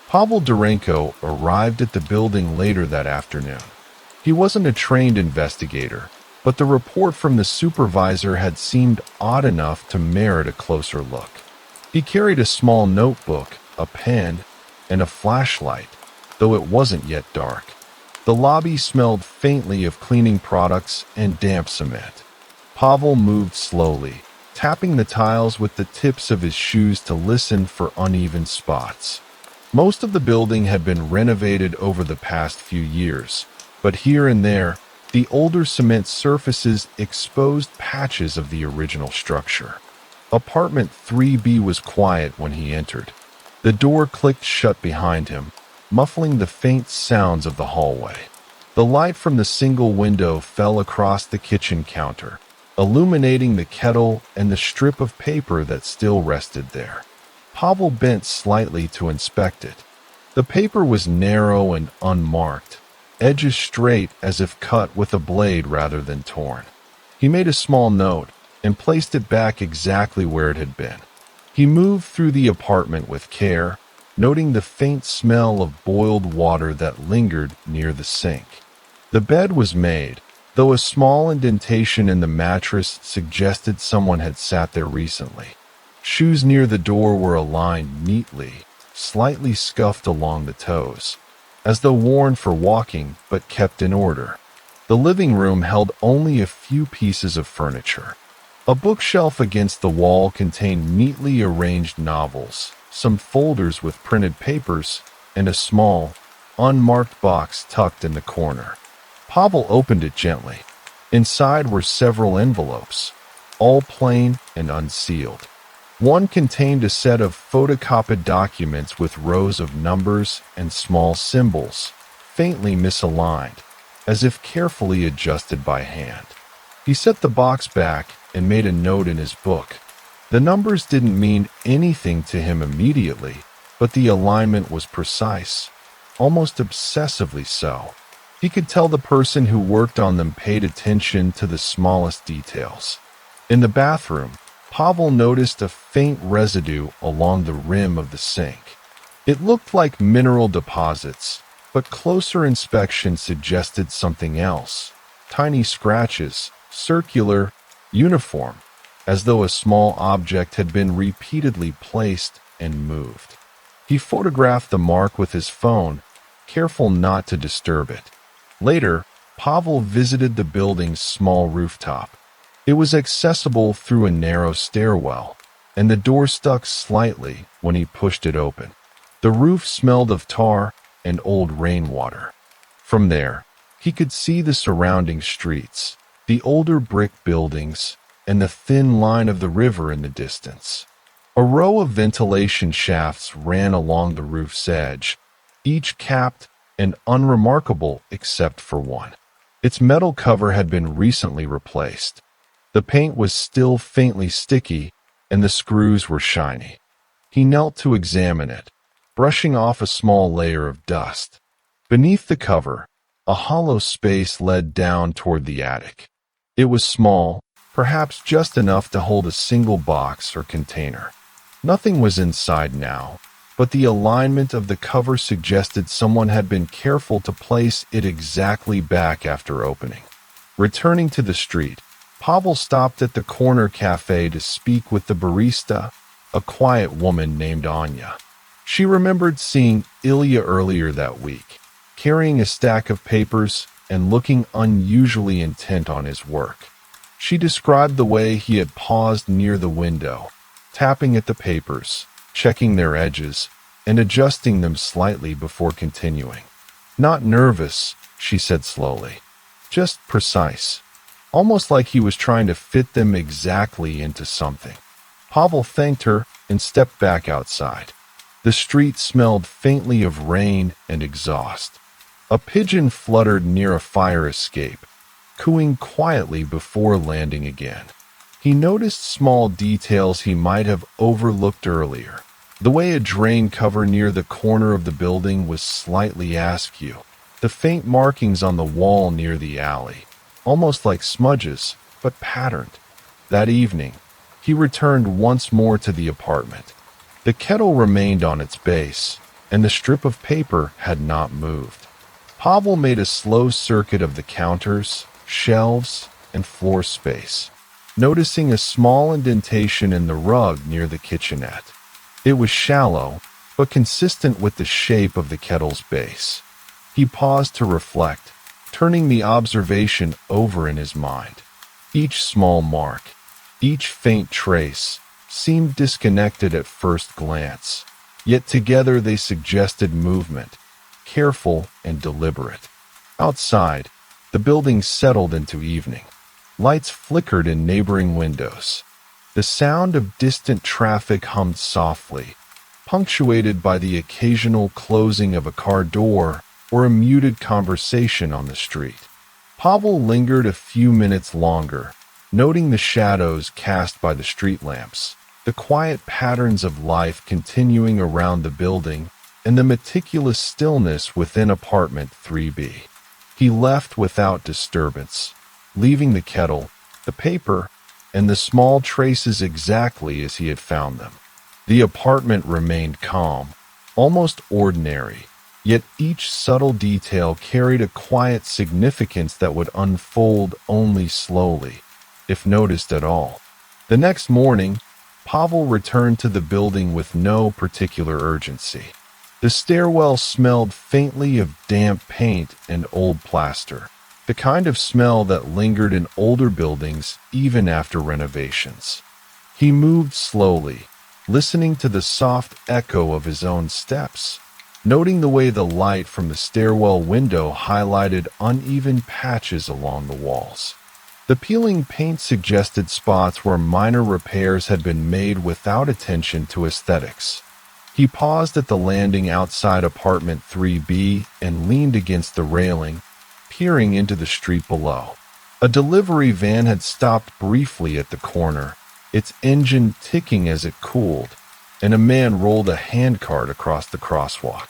Pavel Durenko arrived at the building later that afternoon. He wasn't a trained investigator, but the report from the supervisor had seemed odd enough to merit a closer look. He carried a small notebook, a pen, and a flashlight, though it wasn't yet dark. The lobby smelled faintly of cleaning products and damp cement. Pavel moved slowly, tapping the tiles with the tips of his shoes to listen for uneven spots. Most of the building had been renovated over the past few years, but here and there, the older cement surfaces exposed patches of the original structure. Apartment 3B was quiet when he entered. The door clicked shut behind him, muffling the faint sounds of the hallway. The light from the single window fell across the kitchen counter, illuminating the kettle and the strip of paper that still rested there. Pavel bent slightly to inspect it. The paper was narrow and unmarked, edges straight as if cut with a blade rather than torn. He made a small note and placed it back exactly where it had been. He moved through the apartment with care, noting the faint smell of boiled water that lingered near the sink. The bed was made, though a small indentation in the mattress suggested someone had sat there recently. Shoes near the door were aligned neatly, slightly scuffed along the toes, as though worn for walking but kept in order. The living room held only a few pieces of furniture. A bookshelf against the wall contained neatly arranged novels, some folders with printed papers, and a small, unmarked box tucked in the corner. Pavel opened it gently. Inside were several envelopes, all plain and unsealed. One contained a set of photocopied documents with rows of numbers and small symbols, faintly misaligned, as if carefully adjusted by hand. He set the box back and made a note in his book. The numbers didn't mean anything to him immediately, but the alignment was precise, almost obsessively so. He could tell the person who worked on them paid attention to the smallest details. In the bathroom, Pavel noticed a faint residue along the rim of the sink. It looked like mineral deposits, but closer inspection suggested something else. Tiny scratches, circular, uniform, as though a small object had been repeatedly placed and moved. He photographed the mark with his phone, careful not to disturb it. Later, Pavel visited the building's small rooftop. It was accessible through a narrow stairwell, and the door stuck slightly when he pushed it open. The roof smelled of tar and old rainwater. From there, he could see the surrounding streets, the older brick buildings, and the thin line of the river in the distance. A row of ventilation shafts ran along the roof's edge, each capped and unremarkable except for one. Its metal cover had been recently replaced. The paint was still faintly sticky, and the screws were shiny. He knelt to examine it, brushing off a small layer of dust. Beneath the cover, a hollow space led down toward the attic. It was small, perhaps just enough to hold a single box or container. Nothing was inside now, but the alignment of the cover suggested someone had been careful to place it exactly back after opening. Returning to the street, Pavel stopped at the corner cafe to speak with the barista, a quiet woman named Anya. She remembered seeing Ilya earlier that week, carrying a stack of papers and looking unusually intent on his work. She described the way he had paused near the window, tapping at the papers, checking their edges, and adjusting them slightly before continuing. Not nervous, she said slowly, just precise, almost like he was trying to fit them exactly into something. Pavel thanked her and stepped back outside. The street smelled faintly of rain and exhaust. A pigeon fluttered near a fire escape, cooing quietly before landing again. He noticed small details he might have overlooked earlier. The way a drain cover near the corner of the building was slightly askew. The faint markings on the wall near the alley, almost like smudges, but patterned. That evening, he returned once more to the apartment. The kettle remained on its base, and the strip of paper had not moved. Pavel made a slow circuit of the counters, shelves, and floor space, noticing a small indentation in the rug near the kitchenette. It was shallow, but consistent with the shape of the kettle's base. He paused to reflect, turning the observation over in his mind. Each small mark, each faint trace, seemed disconnected at first glance, yet together they suggested movement, careful and deliberate. Outside, the building settled into evening. Lights flickered in neighboring windows. The sound of distant traffic hummed softly, punctuated by the occasional closing of a car door or a muted conversation on the street. Pavel lingered a few minutes longer, noting the shadows cast by the street lamps, the quiet patterns of life continuing around the building, and the meticulous stillness within apartment 3B. He left without disturbance, leaving the kettle, the paper, and the small traces exactly as he had found them. The apartment remained calm, almost ordinary, yet each subtle detail carried a quiet significance that would unfold only slowly, if noticed at all. The next morning, Pavel returned to the building with no particular urgency. The stairwell smelled faintly of damp paint and old plaster, the kind of smell that lingered in older buildings even after renovations. He moved slowly, listening to the soft echo of his own steps, noting the way the light from the stairwell window highlighted uneven patches along the walls. The peeling paint suggested spots where minor repairs had been made without attention to aesthetics. He paused at the landing outside apartment 3B and leaned against the railing, peering into the street below. A delivery van had stopped briefly at the corner, its engine ticking as it cooled, and a man rolled a handcart across the crosswalk.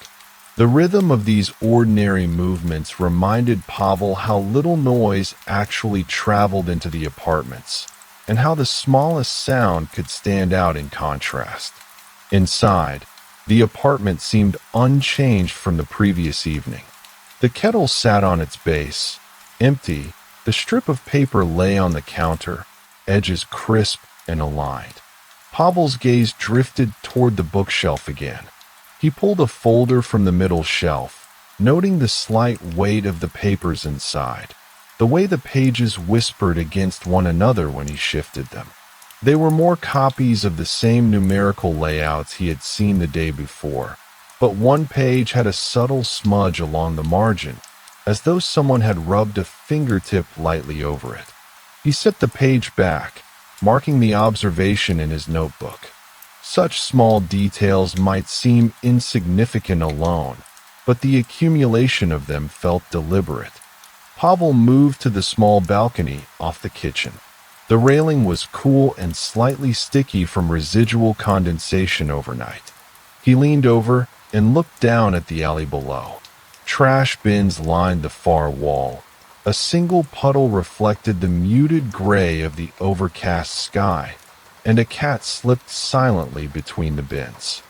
The rhythm of these ordinary movements reminded Pavel how little noise actually traveled into the apartments, and how the smallest sound could stand out in contrast. Inside, the apartment seemed unchanged from the previous evening. The kettle sat on its base, empty. The strip of paper lay on the counter, edges crisp and aligned. Pavel's gaze drifted toward the bookshelf again. He pulled a folder from the middle shelf, noting the slight weight of the papers inside, the way the pages whispered against one another when he shifted them. They were more copies of the same numerical layouts he had seen the day before, but one page had a subtle smudge along the margin, as though someone had rubbed a fingertip lightly over it. He set the page back, marking the observation in his notebook. Such small details might seem insignificant alone, but the accumulation of them felt deliberate. Pavel moved to the small balcony off the kitchen. The railing was cool and slightly sticky from residual condensation overnight. He leaned over and looked down at the alley below. Trash bins lined the far wall. A single puddle reflected the muted gray of the overcast sky, and a cat slipped silently between the bins.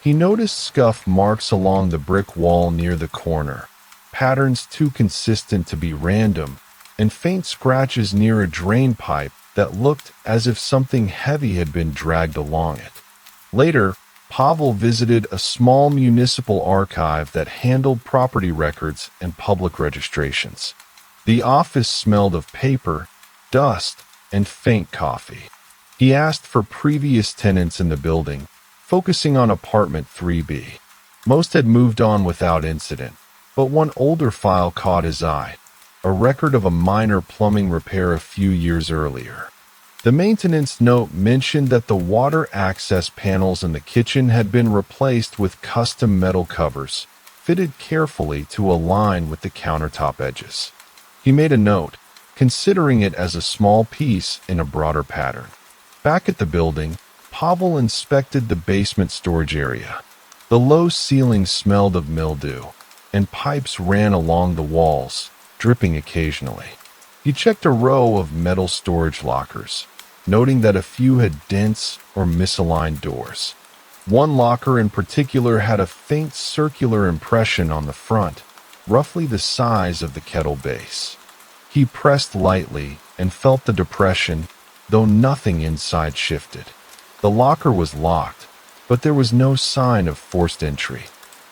He noticed scuff marks along the brick wall near the corner, patterns too consistent to be random, and faint scratches near a drain pipe that looked as if something heavy had been dragged along it. Later, Pavel visited a small municipal archive that handled property records and public registrations. The office smelled of paper, dust, and faint coffee. He asked for previous tenants in the building, focusing on apartment 3B. Most had moved on without incident, but one older file caught his eye, a record of a minor plumbing repair a few years earlier. The maintenance note mentioned that the water access panels in the kitchen had been replaced with custom metal covers, fitted carefully to align with the countertop edges. He made a note, considering it as a small piece in a broader pattern. Back at the building, Pavel inspected the basement storage area. The low ceiling smelled of mildew, and pipes ran along the walls, dripping occasionally. He checked a row of metal storage lockers, noting that a few had dents or misaligned doors. One locker in particular had a faint circular impression on the front, roughly the size of the kettle base. He pressed lightly and felt the depression, though nothing inside shifted. The locker was locked, but there was no sign of forced entry.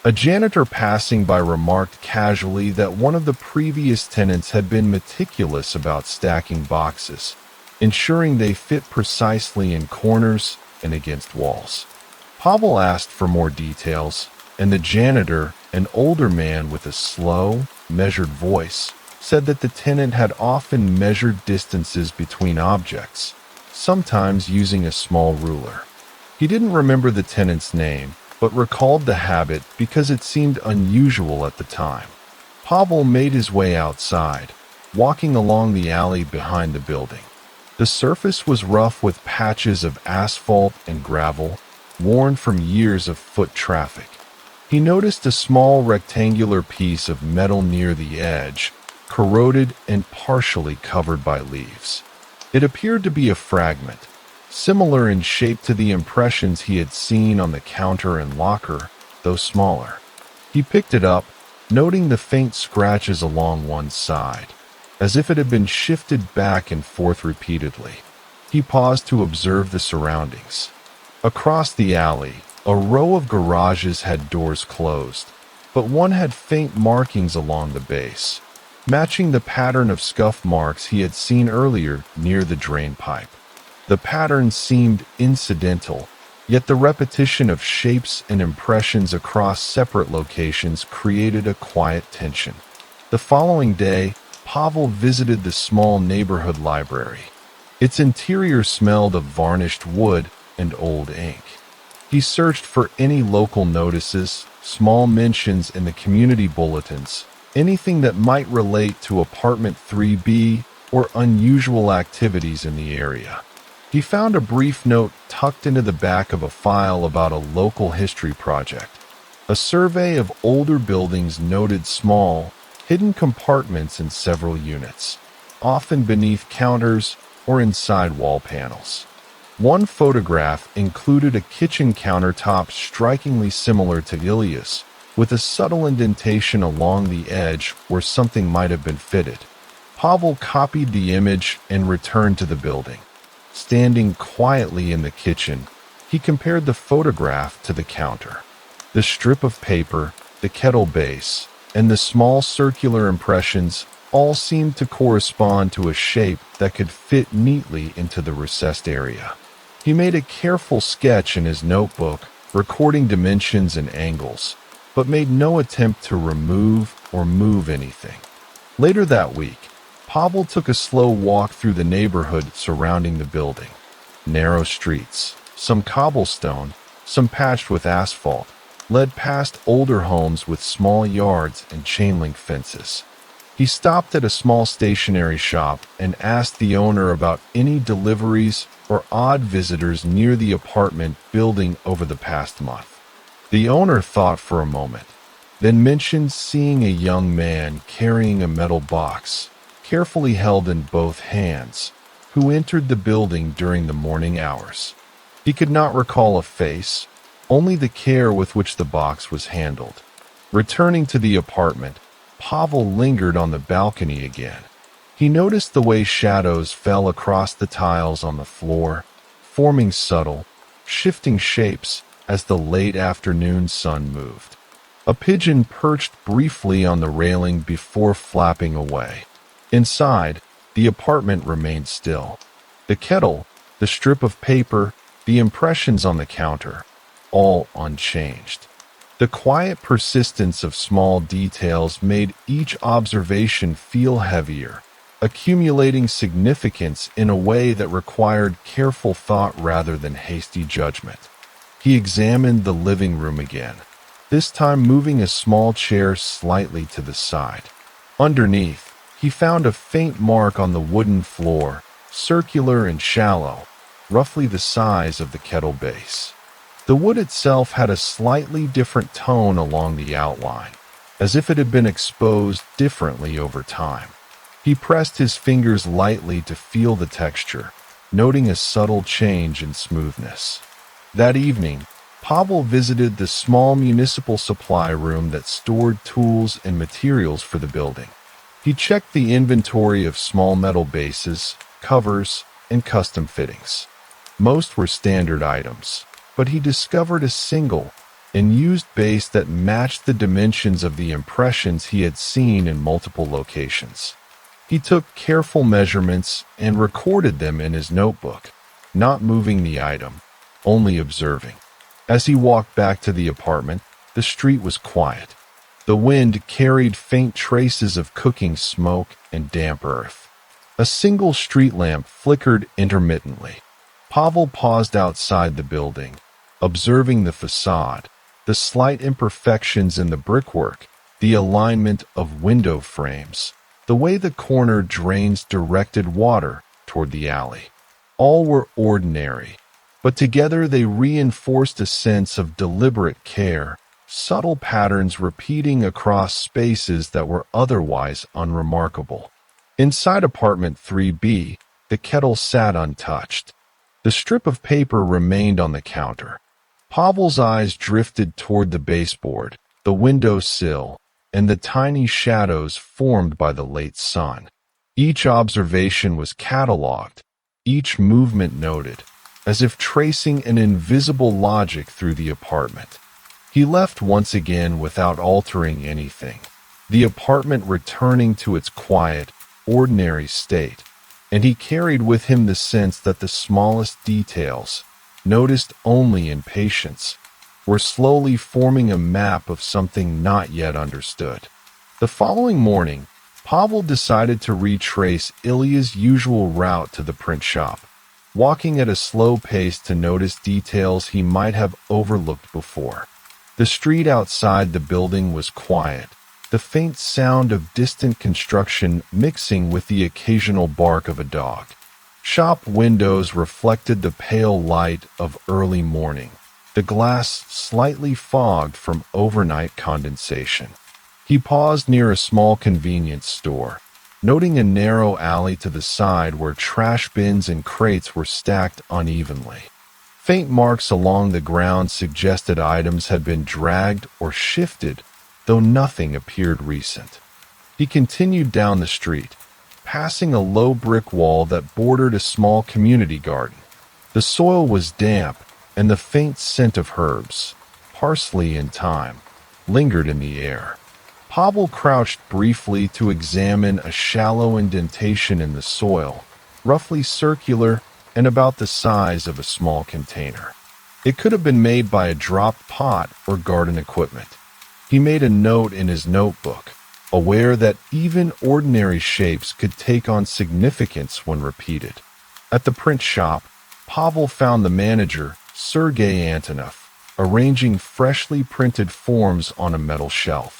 A janitor passing by remarked casually that one of the previous tenants had been meticulous about stacking boxes, ensuring they fit precisely in corners and against walls. Pavel asked for more details, and the janitor, an older man with a slow, measured voice, said that the tenant had often measured distances between objects, sometimes using a small ruler. He didn't remember the tenant's name, but recalled the habit because it seemed unusual at the time. Pavel made his way outside, walking along the alley behind the building. The surface was rough with patches of asphalt and gravel, worn from years of foot traffic. He noticed a small rectangular piece of metal near the edge, corroded and partially covered by leaves. It appeared to be a fragment, similar in shape to the impressions he had seen on the counter and locker, though smaller. He picked it up, noting the faint scratches along one side, as if it had been shifted back and forth repeatedly. He paused to observe the surroundings. Across the alley, a row of garages had doors closed, but one had faint markings along the base, matching the pattern of scuff marks he had seen earlier near the drain pipe. The pattern seemed incidental, yet the repetition of shapes and impressions across separate locations created a quiet tension. The following day, Pavel visited the small neighborhood library. Its interior smelled of varnished wood and old ink. He searched for any local notices, small mentions in the community bulletins, anything that might relate to apartment 3B or unusual activities in the area. He found a brief note tucked into the back of a file about a local history project. A survey of older buildings noted small, hidden compartments in several units, often beneath counters or inside wall panels. One photograph included a kitchen countertop strikingly similar to Ilya's, with a subtle indentation along the edge where something might have been fitted. Pavel copied the image and returned to the building. Standing quietly in the kitchen, he compared the photograph to the counter. The strip of paper, the kettle base, and the small circular impressions all seemed to correspond to a shape that could fit neatly into the recessed area. He made a careful sketch in his notebook, recording dimensions and angles, but made no attempt to remove or move anything. Later that week, Pavel took a slow walk through the neighborhood surrounding the building. Narrow streets, some cobblestone, some patched with asphalt, led past older homes with small yards and chain-link fences. He stopped at a small stationery shop and asked the owner about any deliveries or odd visitors near the apartment building over the past month. The owner thought for a moment, then mentioned seeing a young man carrying a metal box, carefully held in both hands, who entered the building during the morning hours. He could not recall a face, only the care with which the box was handled. Returning to the apartment, Pavel lingered on the balcony again. He noticed the way shadows fell across the tiles on the floor, forming subtle, shifting shapes as the late afternoon sun moved. A pigeon perched briefly on the railing before flapping away. Inside, the apartment remained still. The kettle, the strip of paper, the impressions on the counter, all unchanged. The quiet persistence of small details made each observation feel heavier, accumulating significance in a way that required careful thought rather than hasty judgment. He examined the living room again, this time moving a small chair slightly to the side. Underneath, he found a faint mark on the wooden floor, circular and shallow, roughly the size of the kettle base. The wood itself had a slightly different tone along the outline, as if it had been exposed differently over time. He pressed his fingers lightly to feel the texture, noting a subtle change in smoothness. That evening, Pavel visited the small municipal supply room that stored tools and materials for the building. He checked the inventory of small metal bases, covers, and custom fittings. Most were standard items, but he discovered a single and used base that matched the dimensions of the impressions he had seen in multiple locations. He took careful measurements and recorded them in his notebook, not moving the item, only observing. As he walked back to the apartment, the street was quiet. The wind carried faint traces of cooking smoke and damp earth. A single street lamp flickered intermittently. Pavel paused outside the building, observing the facade, the slight imperfections in the brickwork, the alignment of window frames, the way the corner drains directed water toward the alley. All were ordinary, but together they reinforced a sense of deliberate care, subtle patterns repeating across spaces that were otherwise unremarkable. Inside apartment 3B, the kettle sat untouched. The strip of paper remained on the counter. Pavel's eyes drifted toward the baseboard, the window sill, and the tiny shadows formed by the late sun. Each observation was catalogued, each movement noted, as if tracing an invisible logic through the apartment. He left once again without altering anything, the apartment returning to its quiet, ordinary state, and he carried with him the sense that the smallest details, noticed only in patience, were slowly forming a map of something not yet understood. The following morning, Pavel decided to retrace Ilya's usual route to the print shop, walking at a slow pace to notice details he might have overlooked before. The street outside the building was quiet, the faint sound of distant construction mixing with the occasional bark of a dog. Shop windows reflected the pale light of early morning, the glass slightly fogged from overnight condensation. He paused near a small convenience store, noting a narrow alley to the side where trash bins and crates were stacked unevenly. Faint marks along the ground suggested items had been dragged or shifted, though nothing appeared recent. He continued down the street, passing a low brick wall that bordered a small community garden. The soil was damp, and the faint scent of herbs, parsley and thyme, lingered in the air. Pavel crouched briefly to examine a shallow indentation in the soil, roughly circular and about the size of a small container. It could have been made by a dropped pot or garden equipment. He made a note in his notebook, aware that even ordinary shapes could take on significance when repeated. At the print shop, Pavel found the manager, Sergei Antonov, arranging freshly printed forms on a metal shelf.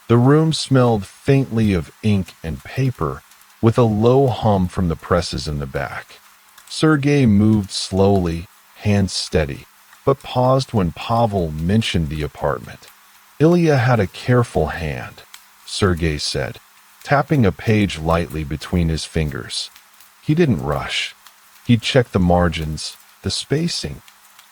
The room smelled faintly of ink and paper, with a low hum from the presses in the back. Sergei moved slowly, hands steady, but paused when Pavel mentioned the apartment. Ilya had a careful hand, Sergei said, tapping a page lightly between his fingers. He didn't rush. He'd check the margins, the spacing.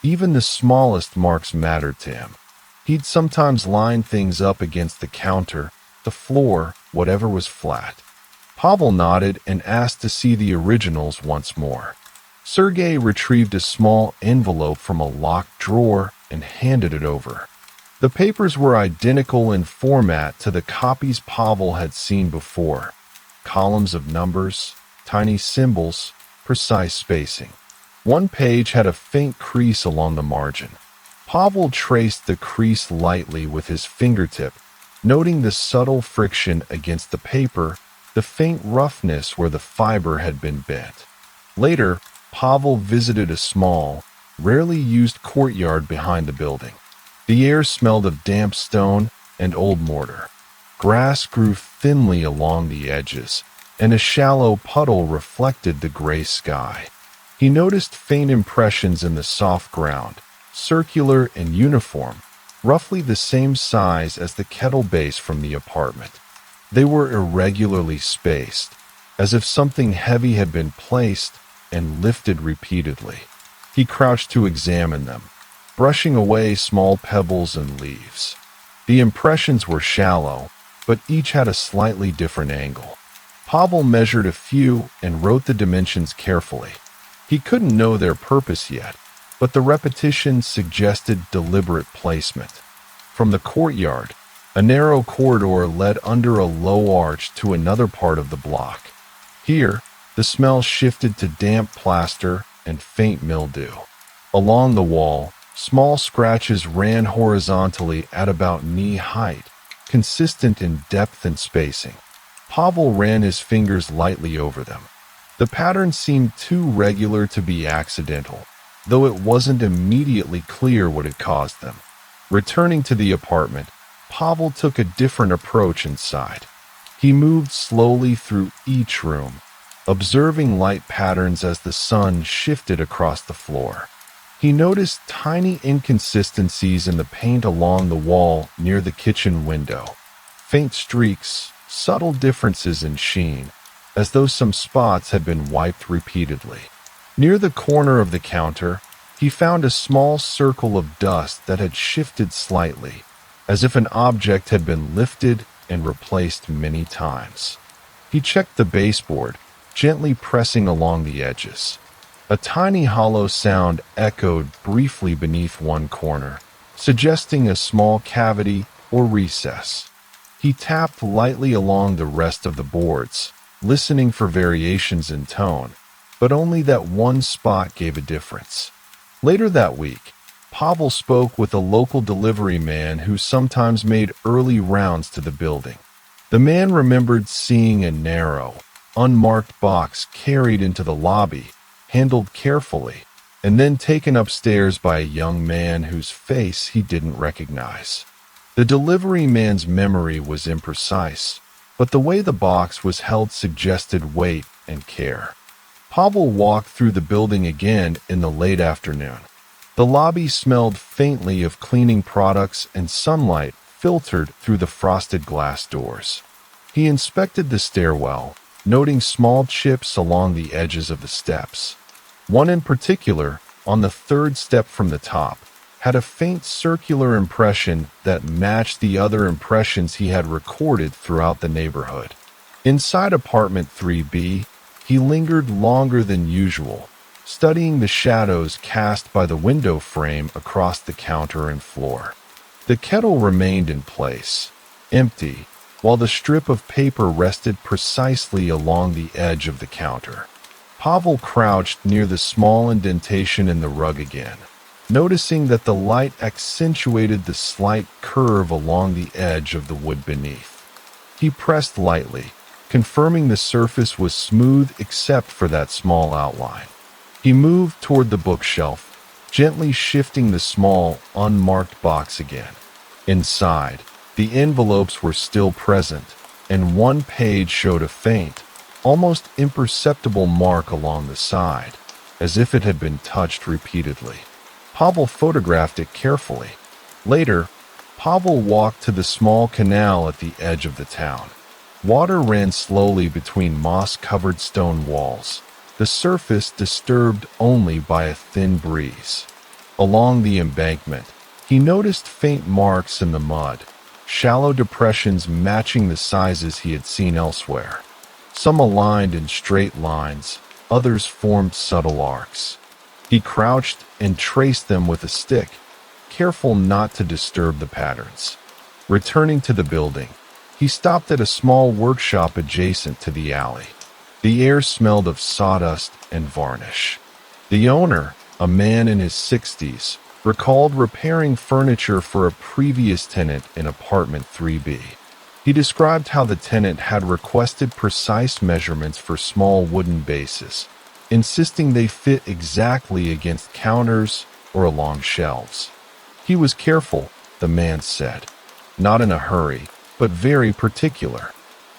Even the smallest marks mattered to him. He'd sometimes line things up against the counter, the floor, whatever was flat. Pavel nodded and asked to see the originals once more. Sergei retrieved a small envelope from a locked drawer and handed it over. The papers were identical in format to the copies Pavel had seen before. Columns of numbers, tiny symbols, precise spacing. One page had a faint crease along the margin. Pavel traced the crease lightly with his fingertip, noting the subtle friction against the paper, the faint roughness where the fiber had been bent. Later, Pavel visited a small, rarely used courtyard behind the building. The air smelled of damp stone and old mortar. Grass grew thinly along the edges, and a shallow puddle reflected the gray sky. He noticed faint impressions in the soft ground, circular and uniform, roughly the same size as the kettle base from the apartment. They were irregularly spaced, as if something heavy had been placed and lifted repeatedly. He crouched to examine them, brushing away small pebbles and leaves. The impressions were shallow, but each had a slightly different angle. Pavel measured a few and wrote the dimensions carefully. He couldn't know their purpose yet, but the repetition suggested deliberate placement. From the courtyard, a narrow corridor led under a low arch to another part of the block. Here, the smell shifted to damp plaster and faint mildew. Along the wall, small scratches ran horizontally at about knee height, consistent in depth and spacing. Pavel ran his fingers lightly over them. The pattern seemed too regular to be accidental, though it wasn't immediately clear what had caused them. Returning to the apartment, Pavel took a different approach inside. He moved slowly through each room, observing light patterns as the sun shifted across the floor. He noticed tiny inconsistencies in the paint along the wall near the kitchen window. Faint streaks, subtle differences in sheen, as though some spots had been wiped repeatedly. Near the corner of the counter, he found a small circle of dust that had shifted slightly, as if an object had been lifted and replaced many times. He checked the baseboard, gently pressing along the edges. A tiny hollow sound echoed briefly beneath one corner, suggesting a small cavity or recess. He tapped lightly along the rest of the boards, listening for variations in tone, but only that one spot gave a difference. Later that week, Pavel spoke with a local delivery man who sometimes made early rounds to the building. The man remembered seeing a narrow, unmarked box carried into the lobby, handled carefully, and then taken upstairs by a young man whose face he didn't recognize. The delivery man's memory was imprecise, but the way the box was held suggested weight and care. Pavel walked through the building again in the late afternoon. The lobby smelled faintly of cleaning products and sunlight filtered through the frosted glass doors. He inspected the stairwell, noting small chips along the edges of the steps. One in particular, on the third step from the top, had a faint circular impression that matched the other impressions he had recorded throughout the neighborhood. Inside apartment 3B, he lingered longer than usual, studying the shadows cast by the window frame across the counter and floor. The kettle remained in place, empty, while the strip of paper rested precisely along the edge of the counter. Pavel crouched near the small indentation in the rug again, noticing that the light accentuated the slight curve along the edge of the wood beneath. He pressed lightly, confirming the surface was smooth except for that small outline. He moved toward the bookshelf, gently shifting the small, unmarked box again. Inside, the envelopes were still present, and one page showed a faint, almost imperceptible mark along the side, as if it had been touched repeatedly. Pavel photographed it carefully. Later, Pavel walked to the small canal at the edge of the town. Water ran slowly between moss-covered stone walls, the surface disturbed only by a thin breeze. Along the embankment, he noticed faint marks in the mud, shallow depressions matching the sizes he had seen elsewhere. Some aligned in straight lines, others formed subtle arcs. He crouched and traced them with a stick, careful not to disturb the patterns. Returning to the building, he stopped at a small workshop adjacent to the alley. The air smelled of sawdust and varnish. The owner, a man in his 60s, recalled repairing furniture for a previous tenant in apartment 3B. He described how the tenant had requested precise measurements for small wooden bases, insisting they fit exactly against counters or along shelves. He was careful, the man said, not in a hurry, but very particular.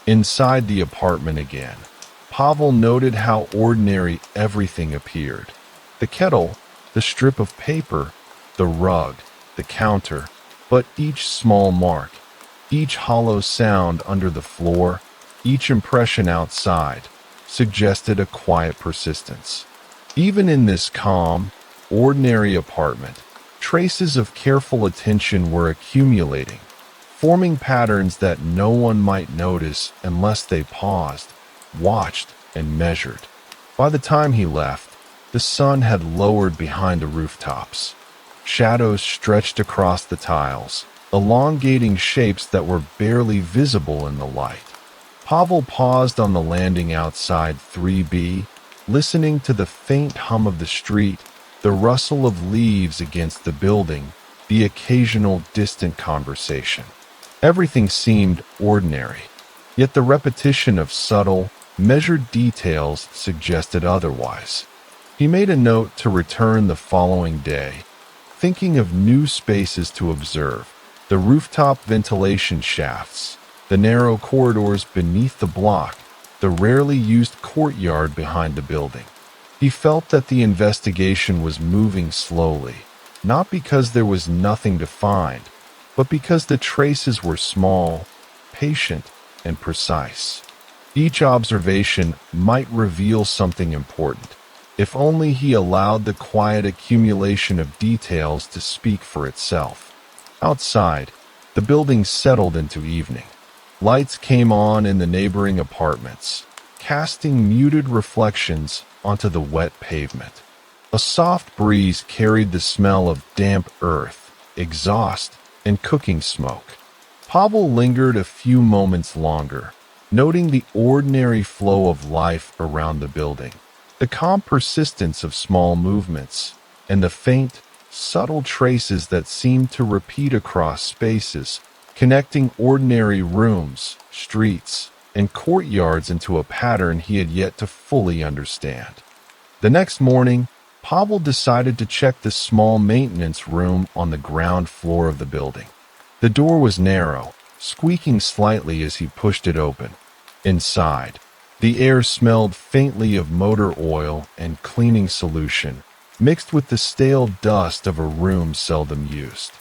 Inside the apartment again, Pavel noted how ordinary everything appeared. The kettle, the strip of paper, the rug, the counter, but each small mark, each hollow sound under the floor, each impression outside, suggested a quiet persistence. Even in this calm, ordinary apartment, traces of careful attention were accumulating, forming patterns that no one might notice unless they paused, watched, and measured. By the time he left, the sun had lowered behind the rooftops. Shadows stretched across the tiles, elongating shapes that were barely visible in the light. Pavel paused on the landing outside 3B, listening to the faint hum of the street, the rustle of leaves against the building, the occasional distant conversation. Everything seemed ordinary, yet the repetition of subtle, measured details suggested otherwise. He made a note to return the following day, thinking of new spaces to observe, the rooftop ventilation shafts, the narrow corridors beneath the block, the rarely used courtyard behind the building. He felt that the investigation was moving slowly, not because there was nothing to find, but because the traces were small, patient, and precise. Each observation might reveal something important, if only he allowed the quiet accumulation of details to speak for itself. Outside, the building settled into evening. Lights came on in the neighboring apartments, casting muted reflections onto the wet pavement. A soft breeze carried the smell of damp earth, exhaust, and cooking smoke. Pavel lingered a few moments longer, noting the ordinary flow of life around the building, the calm persistence of small movements, and the faint, subtle traces that seemed to repeat across spaces, connecting ordinary rooms, streets, and courtyards into a pattern he had yet to fully understand. The next morning, Pavel decided to check the small maintenance room on the ground floor of the building. The door was narrow, squeaking slightly as he pushed it open. Inside, the air smelled faintly of motor oil and cleaning solution, mixed with the stale dust of a room seldom used.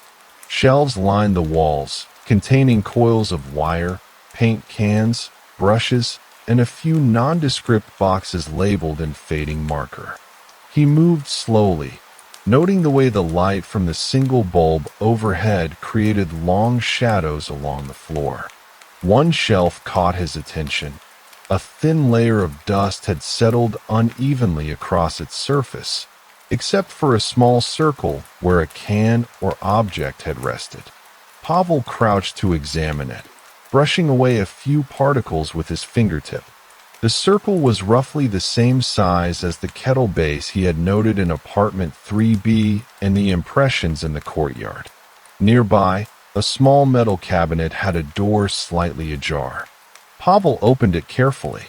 Shelves lined the walls, containing coils of wire, paint cans, brushes, and a few nondescript boxes labeled in fading marker. He moved slowly, noting the way the light from the single bulb overhead created long shadows along the floor. One shelf caught his attention. A thin layer of dust had settled unevenly across its surface, except for a small circle where a can or object had rested. Pavel crouched to examine it, brushing away a few particles with his fingertip. The circle was roughly the same size as the kettle base he had noted in apartment 3B and the impressions in the courtyard. Nearby, a small metal cabinet had a door slightly ajar. Pavel opened it carefully.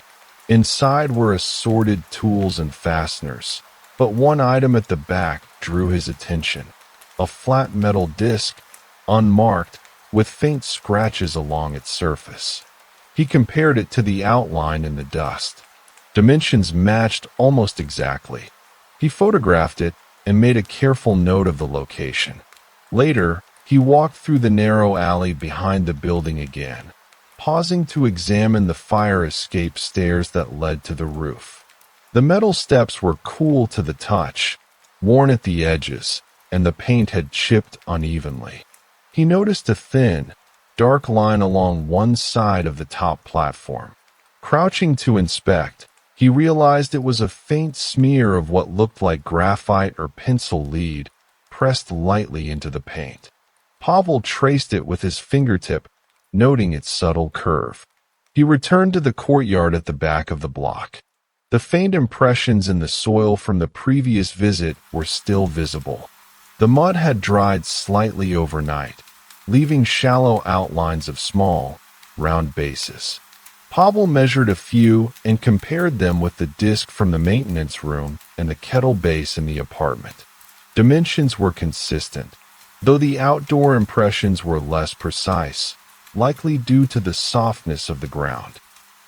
Inside were assorted tools and fasteners, but one item at the back drew his attention. A flat metal disc, unmarked, with faint scratches along its surface. He compared it to the outline in the dust. Dimensions matched almost exactly. He photographed it and made a careful note of the location. Later, he walked through the narrow alley behind the building again, pausing to examine the fire escape stairs that led to the roof. The metal steps were cool to the touch, worn at the edges, and the paint had chipped unevenly. He noticed a thin, dark line along one side of the top platform. Crouching to inspect, he realized it was a faint smear of what looked like graphite or pencil lead, pressed lightly into the paint. Pavel traced it with his fingertip, noting its subtle curve. He returned to the courtyard at the back of the block. The faint impressions in the soil from the previous visit were still visible. The mud had dried slightly overnight, leaving shallow outlines of small, round bases. Pavel measured a few and compared them with the disc from the maintenance room and the kettle base in the apartment. Dimensions were consistent, though the outdoor impressions were less precise, likely due to the softness of the ground.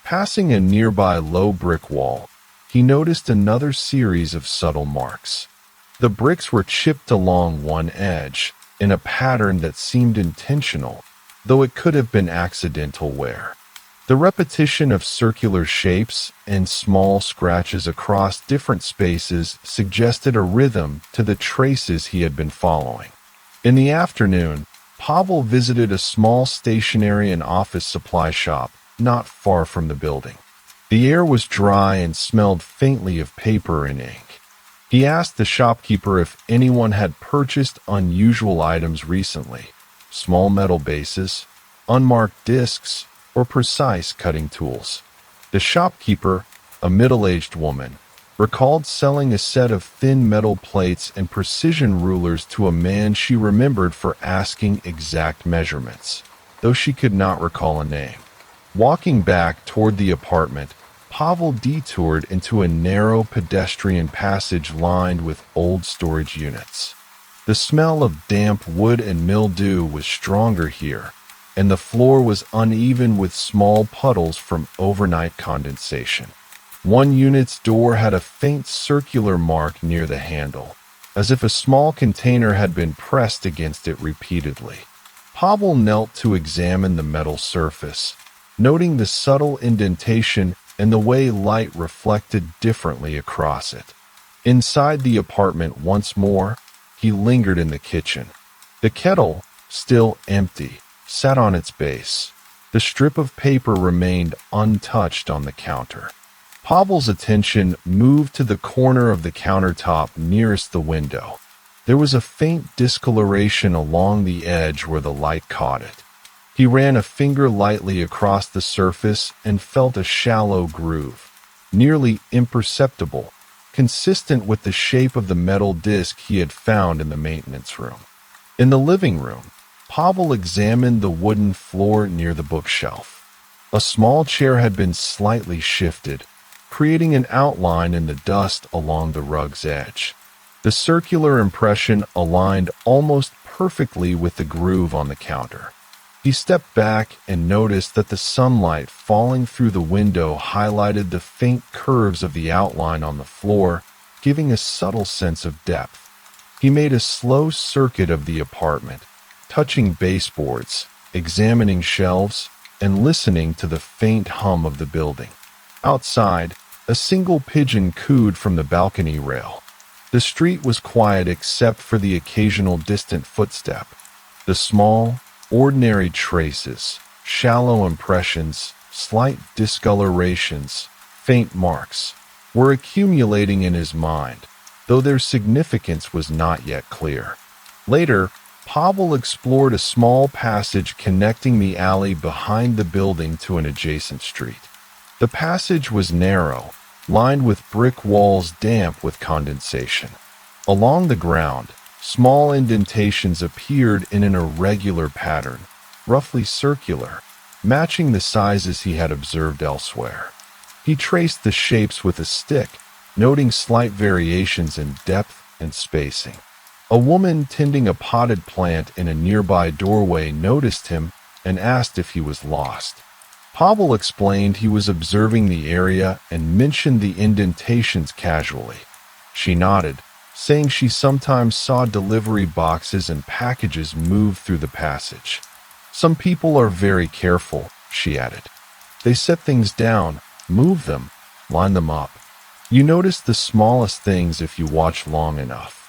Passing a nearby low brick wall, he noticed another series of subtle marks. The bricks were chipped along one edge, in a pattern that seemed intentional, though it could have been accidental wear. The repetition of circular shapes and small scratches across different spaces suggested a rhythm to the traces he had been following. In the afternoon, Pavel visited a small stationery and office supply shop not far from the building. The air was dry and smelled faintly of paper and ink. He asked the shopkeeper if anyone had purchased unusual items recently, small metal bases, unmarked discs, or precise cutting tools. The shopkeeper, a middle-aged woman, recalled selling a set of thin metal plates and precision rulers to a man she remembered for asking exact measurements, though she could not recall a name. Walking back toward the apartment, Pavel detoured into a narrow pedestrian passage lined with old storage units. The smell of damp wood and mildew was stronger here, and the floor was uneven with small puddles from overnight condensation. One unit's door had a faint circular mark near the handle, as if a small container had been pressed against it repeatedly. Pavel knelt to examine the metal surface, noting the subtle indentation and the way light reflected differently across it. Inside the apartment once more, he lingered in the kitchen. The kettle, still empty, sat on its base. The strip of paper remained untouched on the counter. Pavel's attention moved to the corner of the countertop nearest the window. There was a faint discoloration along the edge where the light caught it. He ran a finger lightly across the surface and felt a shallow groove, nearly imperceptible, consistent with the shape of the metal disc he had found in the maintenance room. In the living room, Pavel examined the wooden floor near the bookshelf. A small chair had been slightly shifted, creating an outline in the dust along the rug's edge. The circular impression aligned almost perfectly with the groove on the counter. He stepped back and noticed that the sunlight falling through the window highlighted the faint curves of the outline on the floor, giving a subtle sense of depth. He made a slow circuit of the apartment, touching baseboards, examining shelves, and listening to the faint hum of the building. Outside, a single pigeon cooed from the balcony rail. The street was quiet except for the occasional distant footstep. The small, ordinary traces, shallow impressions, slight discolorations, faint marks, were accumulating in his mind, though their significance was not yet clear. Later, Pavel explored a small passage connecting the alley behind the building to an adjacent street. The passage was narrow, lined with brick walls damp with condensation. Along the ground, small indentations appeared in an irregular pattern, roughly circular, matching the sizes he had observed elsewhere. He traced the shapes with a stick, noting slight variations in depth and spacing. A woman tending a potted plant in a nearby doorway noticed him and asked if he was lost. Pavel explained he was observing the area and mentioned the indentations casually. She nodded, saying she sometimes saw delivery boxes and packages move through the passage. Some people are very careful, she added. They set things down, move them, line them up. You notice the smallest things if you watch long enough.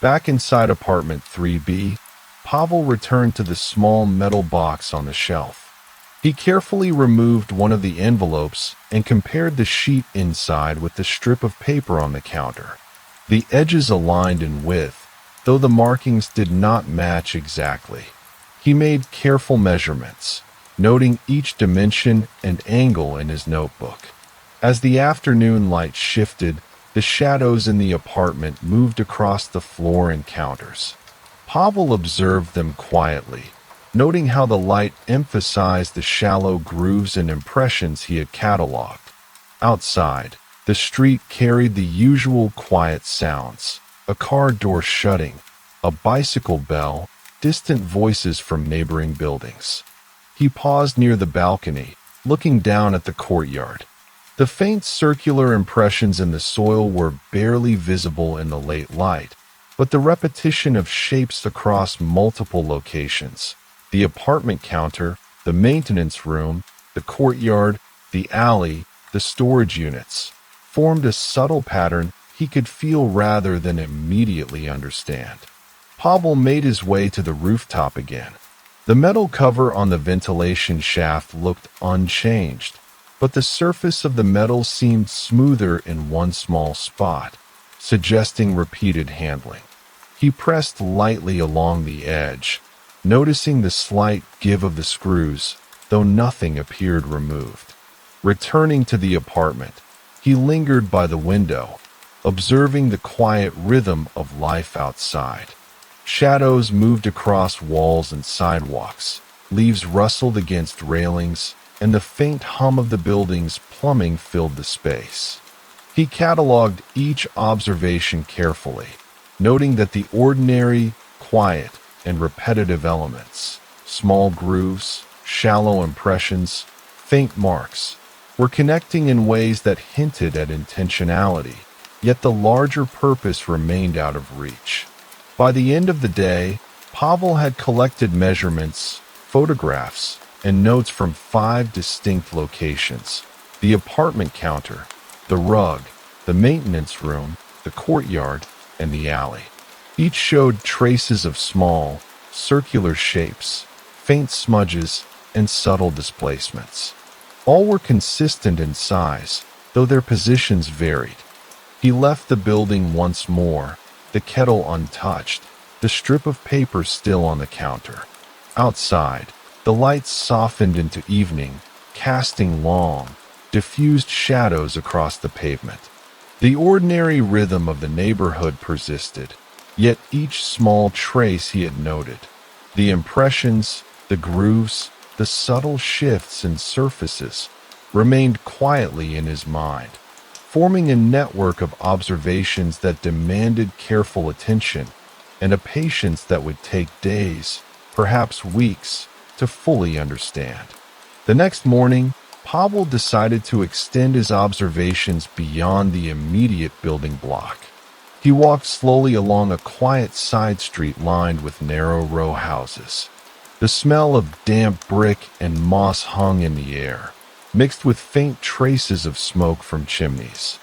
Back inside apartment 3B, Pavel returned to the small metal box on the shelf. He carefully removed one of the envelopes and compared the sheet inside with the strip of paper on the counter. The edges aligned in width, though the markings did not match exactly. He made careful measurements, noting each dimension and angle in his notebook. As the afternoon light shifted, the shadows in the apartment moved across the floor and counters. Pavel observed them quietly, noting how the light emphasized the shallow grooves and impressions he had cataloged. Outside, the street carried the usual quiet sounds: a car door shutting, a bicycle bell, distant voices from neighboring buildings. He paused near the balcony, looking down at the courtyard. The faint circular impressions in the soil were barely visible in the late light, but the repetition of shapes across multiple locations, the apartment counter, the maintenance room, the courtyard, the alley, the storage units, formed a subtle pattern he could feel rather than immediately understand. Pavel made his way to the rooftop again. The metal cover on the ventilation shaft looked unchanged, but the surface of the metal seemed smoother in one small spot, suggesting repeated handling. He pressed lightly along the edge, noticing the slight give of the screws, though nothing appeared removed. Returning to the apartment, he lingered by the window, observing the quiet rhythm of life outside. Shadows moved across walls and sidewalks, leaves rustled against railings, and the faint hum of the building's plumbing filled the space. He cataloged each observation carefully, noting that the ordinary, quiet, and repetitive elements, small grooves, shallow impressions, faint marks, were connecting in ways that hinted at intentionality, yet the larger purpose remained out of reach. By the end of the day, Pavel had collected measurements, photographs, and notes from 5 distinct locations: the apartment counter, the rug, the maintenance room, the courtyard, and the alley. Each showed traces of small, circular shapes, faint smudges, and subtle displacements. All were consistent in size, though their positions varied. He left the building once more, the kettle untouched, the strip of paper still on the counter. Outside, the lights softened into evening, casting long, diffused shadows across the pavement. The ordinary rhythm of the neighborhood persisted, yet each small trace he had noted, the impressions, the grooves, the subtle shifts and surfaces, remained quietly in his mind, forming a network of observations that demanded careful attention and a patience that would take days, perhaps weeks, to fully understand. The next morning, Pavel decided to extend his observations beyond the immediate building block. He walked slowly along a quiet side street lined with narrow row houses. The smell of damp brick and moss hung in the air, mixed with faint traces of smoke from chimneys.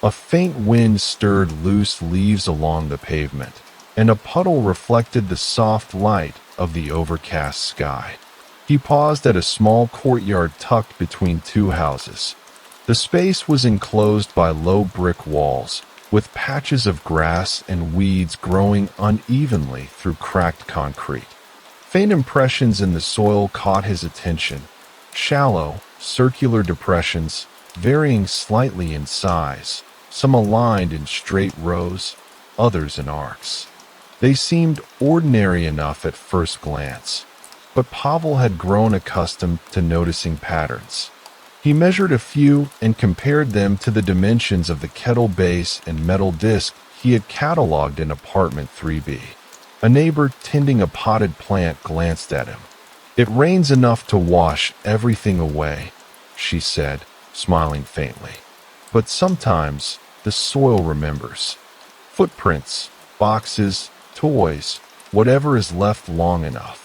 A faint wind stirred loose leaves along the pavement, and a puddle reflected the soft light of the overcast sky. He paused at a small courtyard tucked between two houses. The space was enclosed by low brick walls, with patches of grass and weeds growing unevenly through cracked concrete. Faint impressions in the soil caught his attention, shallow, circular depressions, varying slightly in size, some aligned in straight rows, others in arcs. They seemed ordinary enough at first glance, but Pavel had grown accustomed to noticing patterns. He measured a few and compared them to the dimensions of the kettle base and metal disc he had cataloged in apartment 3B. A neighbor tending a potted plant glanced at him. "It rains enough to wash everything away," she said, smiling faintly. "But sometimes the soil remembers. Footprints, boxes, toys, whatever is left long enough."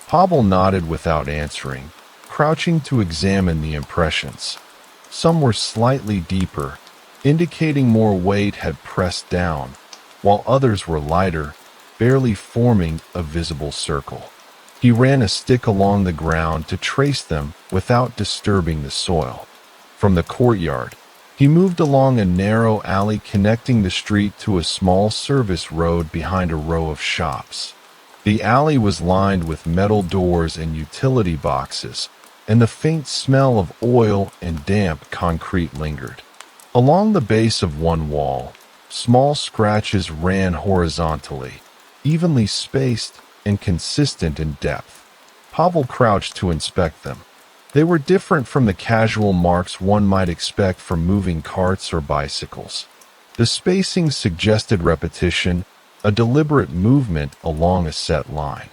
Pavel nodded without answering, crouching to examine the impressions. Some were slightly deeper, indicating more weight had pressed down, while others were lighter, barely forming a visible circle. He ran a stick along the ground to trace them without disturbing the soil. From the courtyard, he moved along a narrow alley connecting the street to a small service road behind a row of shops. The alley was lined with metal doors and utility boxes, and the faint smell of oil and damp concrete lingered. Along the base of one wall, small scratches ran horizontally, evenly spaced and consistent in depth. Pavel crouched to inspect them. They were different from the casual marks one might expect from moving carts or bicycles. The spacing suggested repetition, a deliberate movement along a set line.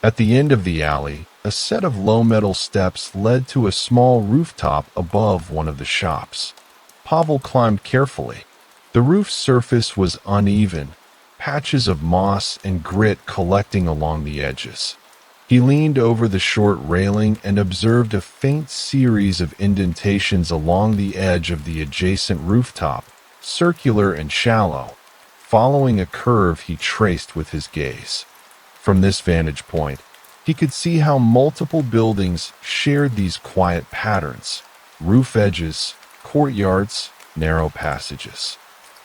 At the end of the alley, a set of low metal steps led to a small rooftop above one of the shops. Pavel climbed carefully. The roof's surface was uneven, patches of moss and grit collecting along the edges. He leaned over the short railing and observed a faint series of indentations along the edge of the adjacent rooftop, circular and shallow, following a curve he traced with his gaze. From this vantage point, he could see how multiple buildings shared these quiet patterns: roof edges, courtyards, narrow passages.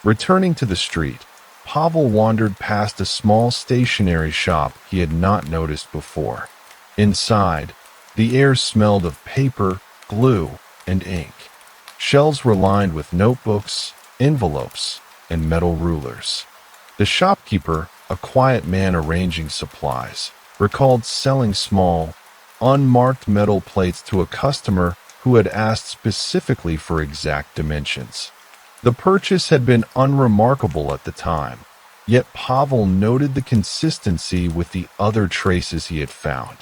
Returning to the street, Pavel wandered past a small stationery shop he had not noticed before. Inside, the air smelled of paper, glue, and ink. Shelves were lined with notebooks, envelopes, and metal rulers. The shopkeeper, a quiet man arranging supplies, recalled selling small, unmarked metal plates to a customer who had asked specifically for exact dimensions. The purchase had been unremarkable at the time, yet Pavel noted the consistency with the other traces he had found.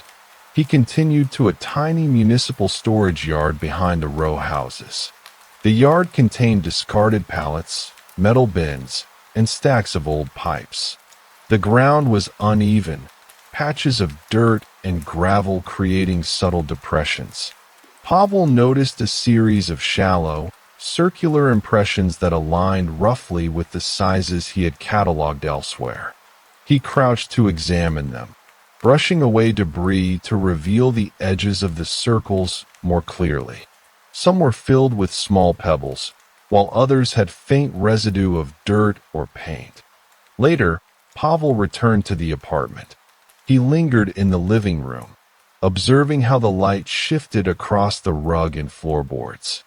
He continued to a tiny municipal storage yard behind the row houses. The yard contained discarded pallets, metal bins, and stacks of old pipes. The ground was uneven, patches of dirt and gravel creating subtle depressions. Pavel noticed a series of shallow, circular impressions that aligned roughly with the sizes he had cataloged elsewhere. He crouched to examine them, brushing away debris to reveal the edges of the circles more clearly. Some were filled with small pebbles, while others had faint residue of dirt or paint. Later, Pavel returned to the apartment. He lingered in the living room, observing how the light shifted across the rug and floorboards.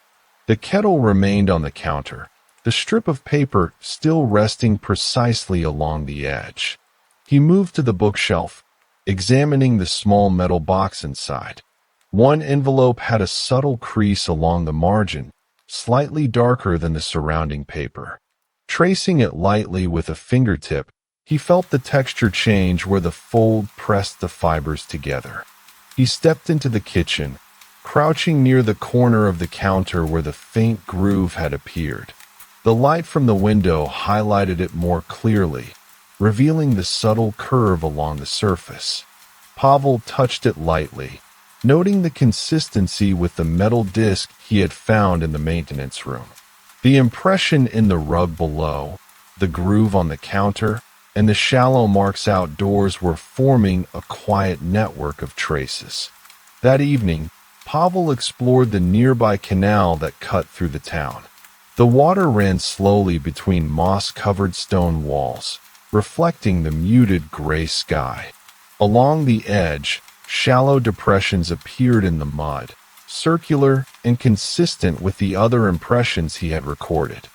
The kettle remained on the counter, the strip of paper still resting precisely along the edge. He moved to the bookshelf, examining the small metal box inside. One envelope had a subtle crease along the margin, slightly darker than the surrounding paper. Tracing it lightly with a fingertip, He felt the texture change where the fold pressed the fibers together. He stepped into the kitchen, crouching near the corner of the counter where the faint groove had appeared. The light from the window highlighted it more clearly, revealing the subtle curve along the surface. Pavel touched it lightly, noting the consistency with the metal disc he had found in the maintenance room. The impression in the rug below, the groove on the counter, and the shallow marks outdoors were forming a quiet network of traces. That evening, Pavel explored the nearby canal that cut through the town. The water ran slowly between moss-covered stone walls, reflecting the muted gray sky. Along the edge, shallow depressions appeared in the mud, circular and consistent with the other impressions he had recorded.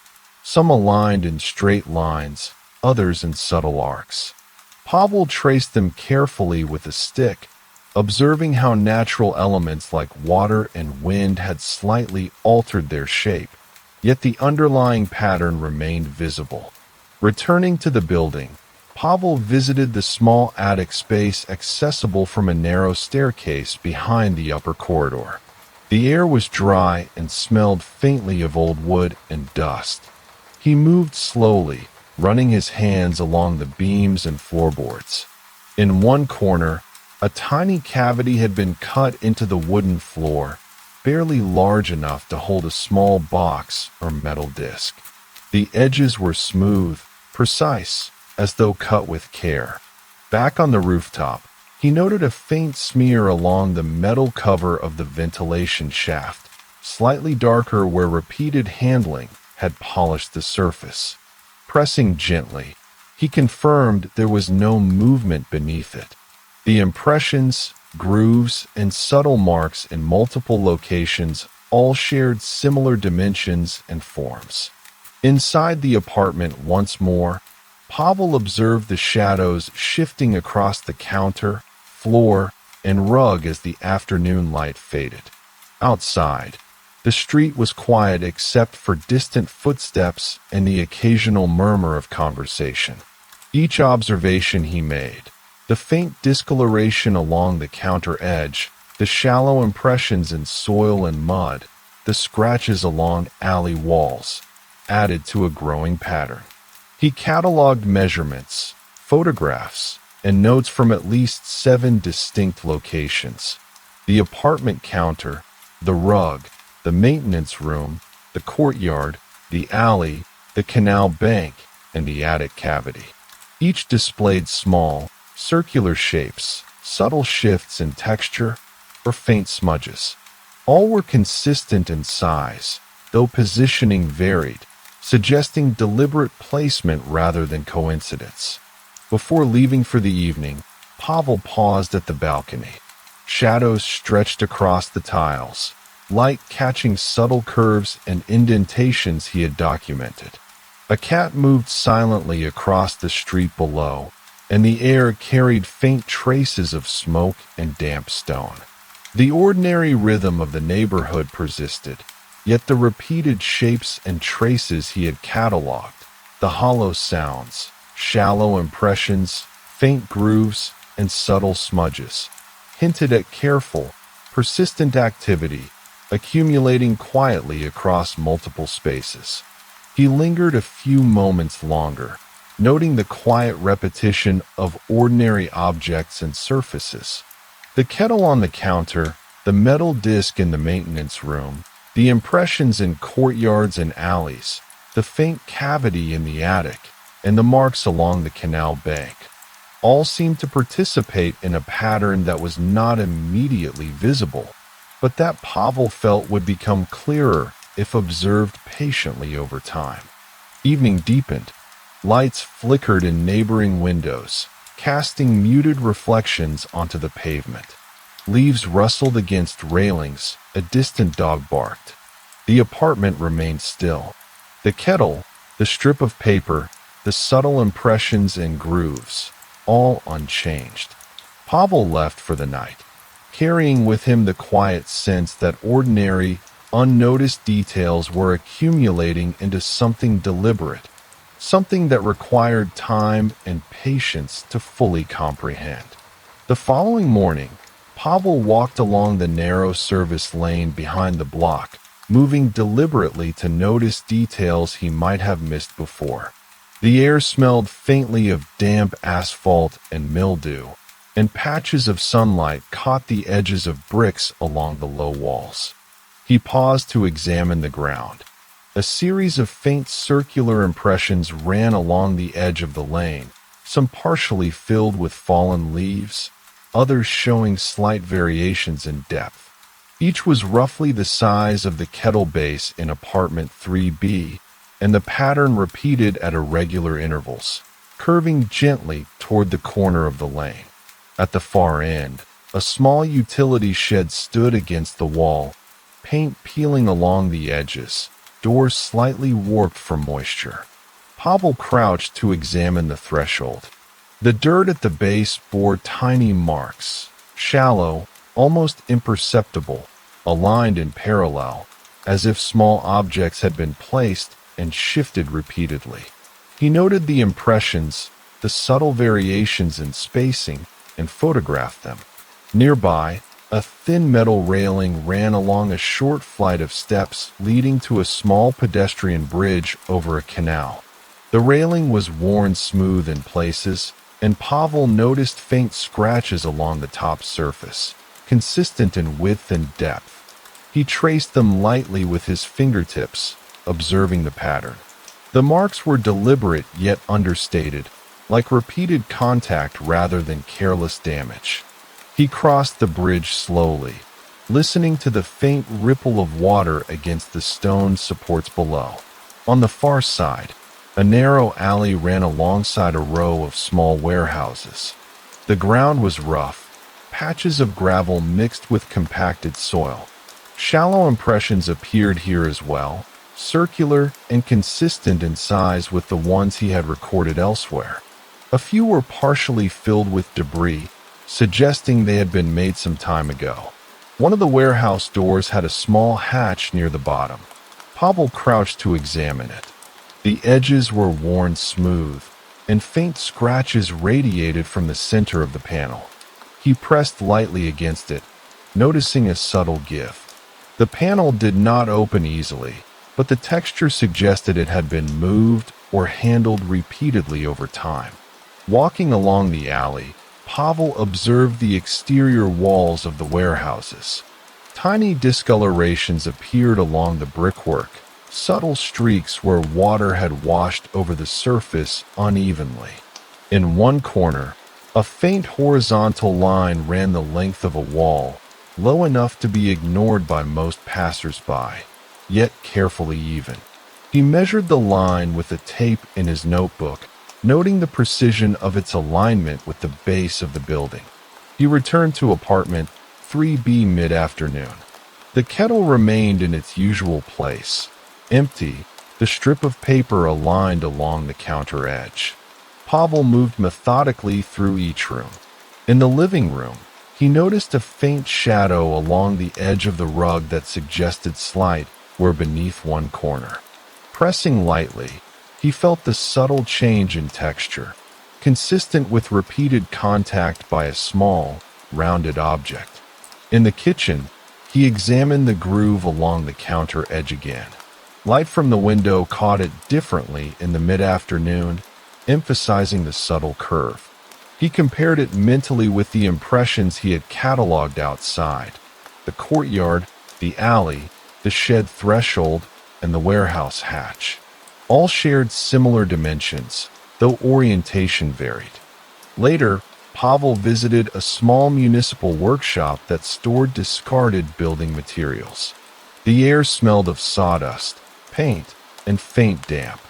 Some aligned in straight lines, others in subtle arcs. Pavel traced them carefully with a stick, observing how natural elements like water and wind had slightly altered their shape, yet the underlying pattern remained visible. Returning to the building, Pavel visited the small attic space accessible from a narrow staircase behind the upper corridor. The air was dry and smelled faintly of old wood and dust. He moved slowly, running his hands along the beams and floorboards. In one corner, a tiny cavity had been cut into the wooden floor, barely large enough to hold a small box or metal disc. The edges were smooth, precise, as though cut with care. Back on the rooftop, he noted a faint smear along the metal cover of the ventilation shaft, slightly darker where repeated handling had polished the surface. Pressing gently, he confirmed there was no movement beneath it. The impressions, grooves, and subtle marks in multiple locations all shared similar dimensions and forms. Inside the apartment once more, Pavel observed the shadows shifting across the counter, floor, and rug as the afternoon light faded. Outside, the street was quiet except for distant footsteps and the occasional murmur of conversation. Each observation he made, the faint discoloration along the counter edge, the shallow impressions in soil and mud, the scratches along alley walls, added to a growing pattern. He cataloged measurements, photographs, and notes from at least 7 distinct locations: the apartment counter, the rug, the maintenance room, the courtyard, the alley, the canal bank, and the attic cavity. Each displayed small, circular shapes, subtle shifts in texture, or faint smudges. All were consistent in size, though positioning varied, suggesting deliberate placement rather than coincidence. Before leaving for the evening, Pavel paused at the balcony. Shadows stretched across the tiles, light catching subtle curves and indentations he had documented. A cat moved silently across the street below, and the air carried faint traces of smoke and damp stone. The ordinary rhythm of the neighborhood persisted, yet the repeated shapes and traces he had cataloged, the hollow sounds, shallow impressions, faint grooves, and subtle smudges, hinted at careful, persistent activity, accumulating quietly across multiple spaces. He lingered a few moments longer, noting the quiet repetition of ordinary objects and surfaces. The kettle on the counter, the metal disc in the maintenance room, the impressions in courtyards and alleys, the faint cavity in the attic, and the marks along the canal bank, all seemed to participate in a pattern that was not immediately visible, but that Pavel felt would become clearer if observed patiently over time. Evening deepened. Lights flickered in neighboring windows, casting muted reflections onto the pavement. Leaves rustled against railings, a distant dog barked. The apartment remained still. The kettle, the strip of paper, the subtle impressions and grooves, all unchanged. Pavel left for the night, carrying with him the quiet sense that ordinary, unnoticed details were accumulating into something deliberate, something that required time and patience to fully comprehend. The following morning, Pavel walked along the narrow service lane behind the block, moving deliberately to notice details he might have missed before. The air smelled faintly of damp asphalt and mildew, and patches of sunlight caught the edges of bricks along the low walls. He paused to examine the ground. A series of faint circular impressions ran along the edge of the lane, some partially filled with fallen leaves, others showing slight variations in depth. Each was roughly the size of the kettle base in apartment 3B, and the pattern repeated at irregular intervals, curving gently toward the corner of the lane. At the far end, a small utility shed stood against the wall, paint peeling along the edges, doors slightly warped from moisture. Pavel crouched to examine the threshold. The dirt at the base bore tiny marks, shallow, almost imperceptible, aligned in parallel, as if small objects had been placed and shifted repeatedly. He noted the impressions, the subtle variations in spacing, and photographed them. Nearby, a thin metal railing ran along a short flight of steps leading to a small pedestrian bridge over a canal. The railing was worn smooth in places, and Pavel noticed faint scratches along the top surface, consistent in width and depth. He traced them lightly with his fingertips, observing the pattern. The marks were deliberate yet understated, like repeated contact rather than careless damage. He crossed the bridge slowly, listening to the faint ripple of water against the stone supports below. On the far side, a narrow alley ran alongside a row of small warehouses. The ground was rough, patches of gravel mixed with compacted soil. Shallow impressions appeared here as well, circular and consistent in size with the ones he had recorded elsewhere. A few were partially filled with debris, suggesting they had been made some time ago. One of the warehouse doors had a small hatch near the bottom. Pavel crouched to examine it. The edges were worn smooth, and faint scratches radiated from the center of the panel. He pressed lightly against it, noticing a subtle give. The panel did not open easily, but the texture suggested it had been moved or handled repeatedly over time. Walking along the alley, Pavel observed the exterior walls of the warehouses. Tiny discolorations appeared along the brickwork, subtle streaks where water had washed over the surface unevenly. In one corner, a faint horizontal line ran the length of a wall, low enough to be ignored by most passers-by, yet carefully even. He measured the line with a tape in his notebook, noting the precision of its alignment with the base of the building. He returned to apartment 3B mid-afternoon. The kettle remained in its usual place, empty, the strip of paper aligned along the counter edge. Pavel moved methodically through each room. In the living room, he noticed a faint shadow along the edge of the rug that suggested slight were beneath one corner. Pressing lightly, he felt the subtle change in texture, consistent with repeated contact by a small, rounded object. In the kitchen, he examined the groove along the counter edge again. Light from the window caught it differently in the mid-afternoon, emphasizing the subtle curve. He compared it mentally with the impressions he had cataloged outside: the courtyard, the alley, the shed threshold, and the warehouse hatch. All shared similar dimensions, though orientation varied. Later, Pavel visited a small municipal workshop that stored discarded building materials. The air smelled of sawdust, paint, and faint damp.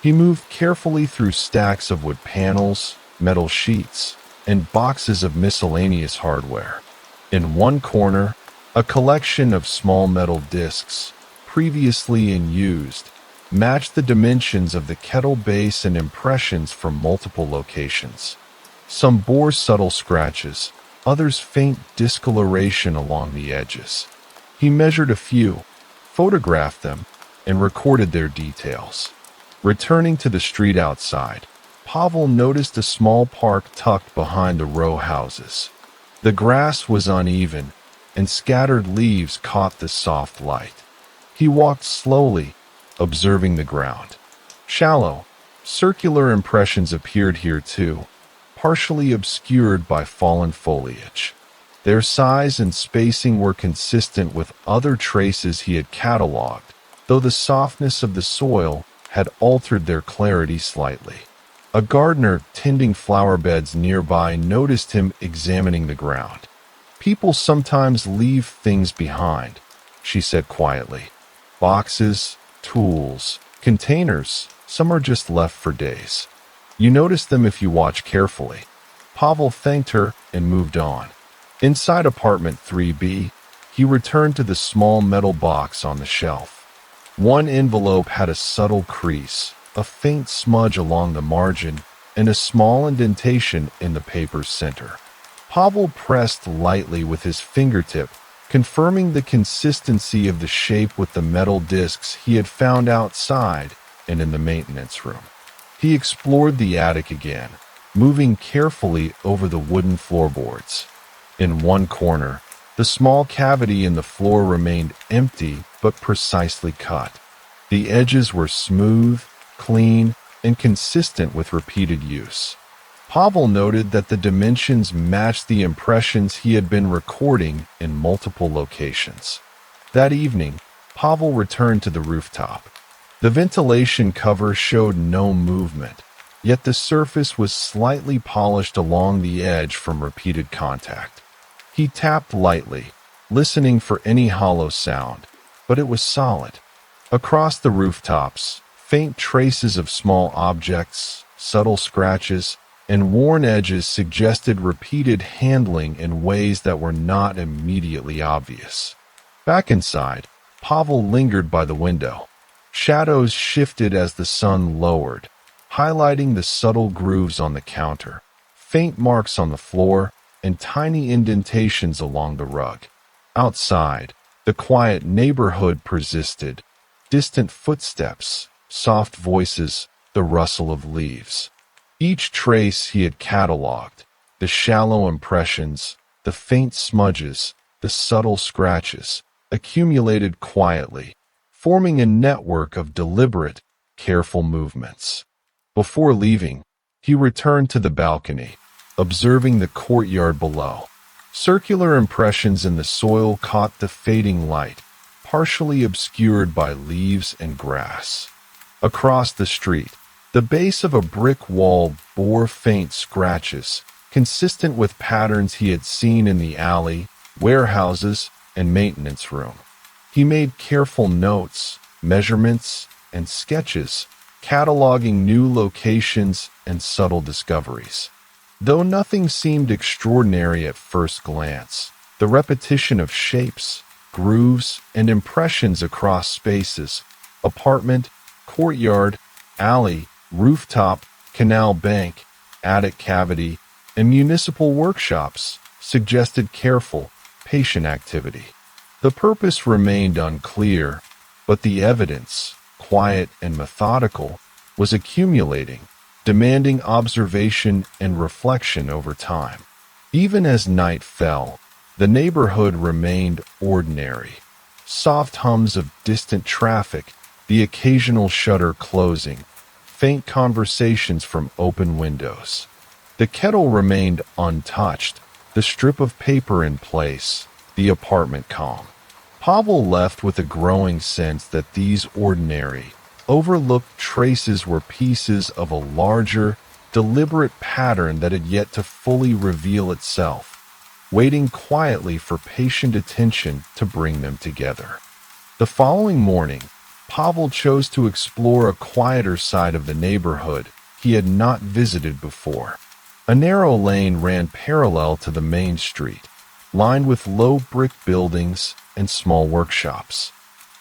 He moved carefully through stacks of wood panels, metal sheets, and boxes of miscellaneous hardware. In one corner, a collection of small metal discs, previously unused, matched the dimensions of the kettle base and impressions from multiple locations. Some bore subtle scratches, others faint discoloration along the edges. He measured a few, photographed them, and recorded their details. Returning to the street outside, Pavel noticed a small park tucked behind the row houses. The grass was uneven, and scattered leaves caught the soft light. He walked slowly, observing the ground. Shallow, circular impressions appeared here too, partially obscured by fallen foliage. Their size and spacing were consistent with other traces he had catalogued, though the softness of the soil had altered their clarity slightly. A gardener tending flower beds nearby noticed him examining the ground. "People sometimes leave things behind," she said quietly. "Boxes, tools, containers, some are just left for days. You notice them if you watch carefully." Pavel thanked her and moved on. Inside apartment 3B, he returned to the small metal box on the shelf. One envelope had a subtle crease, a faint smudge along the margin, and a small indentation in the paper's center. Pavel pressed lightly with his fingertip, confirming the consistency of the shape with the metal discs he had found outside and in the maintenance room. He explored the attic again, moving carefully over the wooden floorboards. In one corner, the small cavity in the floor remained empty but precisely cut. The edges were smooth, clean, and consistent with repeated use. Pavel noted that the dimensions matched the impressions he had been recording in multiple locations. That evening, Pavel returned to the rooftop. The ventilation cover showed no movement, yet the surface was slightly polished along the edge from repeated contact. He tapped lightly, listening for any hollow sound, but it was solid. Across the rooftops, faint traces of small objects, subtle scratches, and worn edges suggested repeated handling in ways that were not immediately obvious. Back inside, Pavel lingered by the window. Shadows shifted as the sun lowered, highlighting the subtle grooves on the counter, faint marks on the floor, and tiny indentations along the rug. Outside, the quiet neighborhood persisted. Distant footsteps, soft voices, the rustle of leaves. Each trace he had catalogued, the shallow impressions, the faint smudges, the subtle scratches, accumulated quietly, forming a network of deliberate, careful movements. Before leaving, he returned to the balcony, observing the courtyard below. Circular impressions in the soil caught the fading light, partially obscured by leaves and grass. Across the street, the base of a brick wall bore faint scratches, consistent with patterns he had seen in the alley, warehouses, and maintenance room. He made careful notes, measurements, and sketches, cataloging new locations and subtle discoveries. Though nothing seemed extraordinary at first glance, the repetition of shapes, grooves, and impressions across spaces, apartment, courtyard, alley, rooftop, canal bank, attic cavity, and municipal workshops suggested careful, patient activity. The purpose remained unclear, but the evidence, quiet and methodical, was accumulating, demanding observation and reflection over time. Even as night fell, the neighborhood remained ordinary. Soft hums of distant traffic, the occasional shutter closing, faint conversations from open windows. The kettle remained untouched, the strip of paper in place, the apartment calm. Pavel left with a growing sense that these ordinary, overlooked traces were pieces of a larger, deliberate pattern that had yet to fully reveal itself, waiting quietly for patient attention to bring them together. The following morning, Pavel chose to explore a quieter side of the neighborhood he had not visited before. A narrow lane ran parallel to the main street, lined with low brick buildings and small workshops.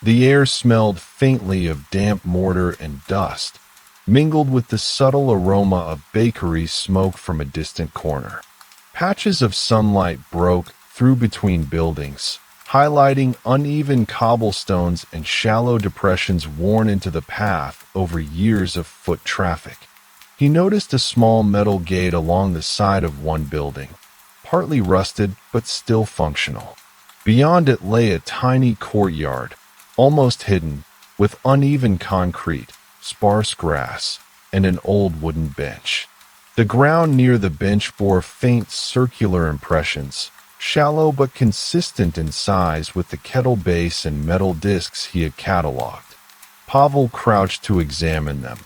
The air smelled faintly of damp mortar and dust, mingled with the subtle aroma of bakery smoke from a distant corner. Patches of sunlight broke through between buildings, highlighting uneven cobblestones and shallow depressions worn into the path over years of foot traffic. He noticed a small metal gate along the side of one building, partly rusted but still functional. Beyond it lay a tiny courtyard, almost hidden, with uneven concrete, sparse grass, and an old wooden bench. The ground near the bench bore faint circular impressions, shallow but consistent in size with the kettle base and metal discs he had catalogued. Pavel crouched to examine them,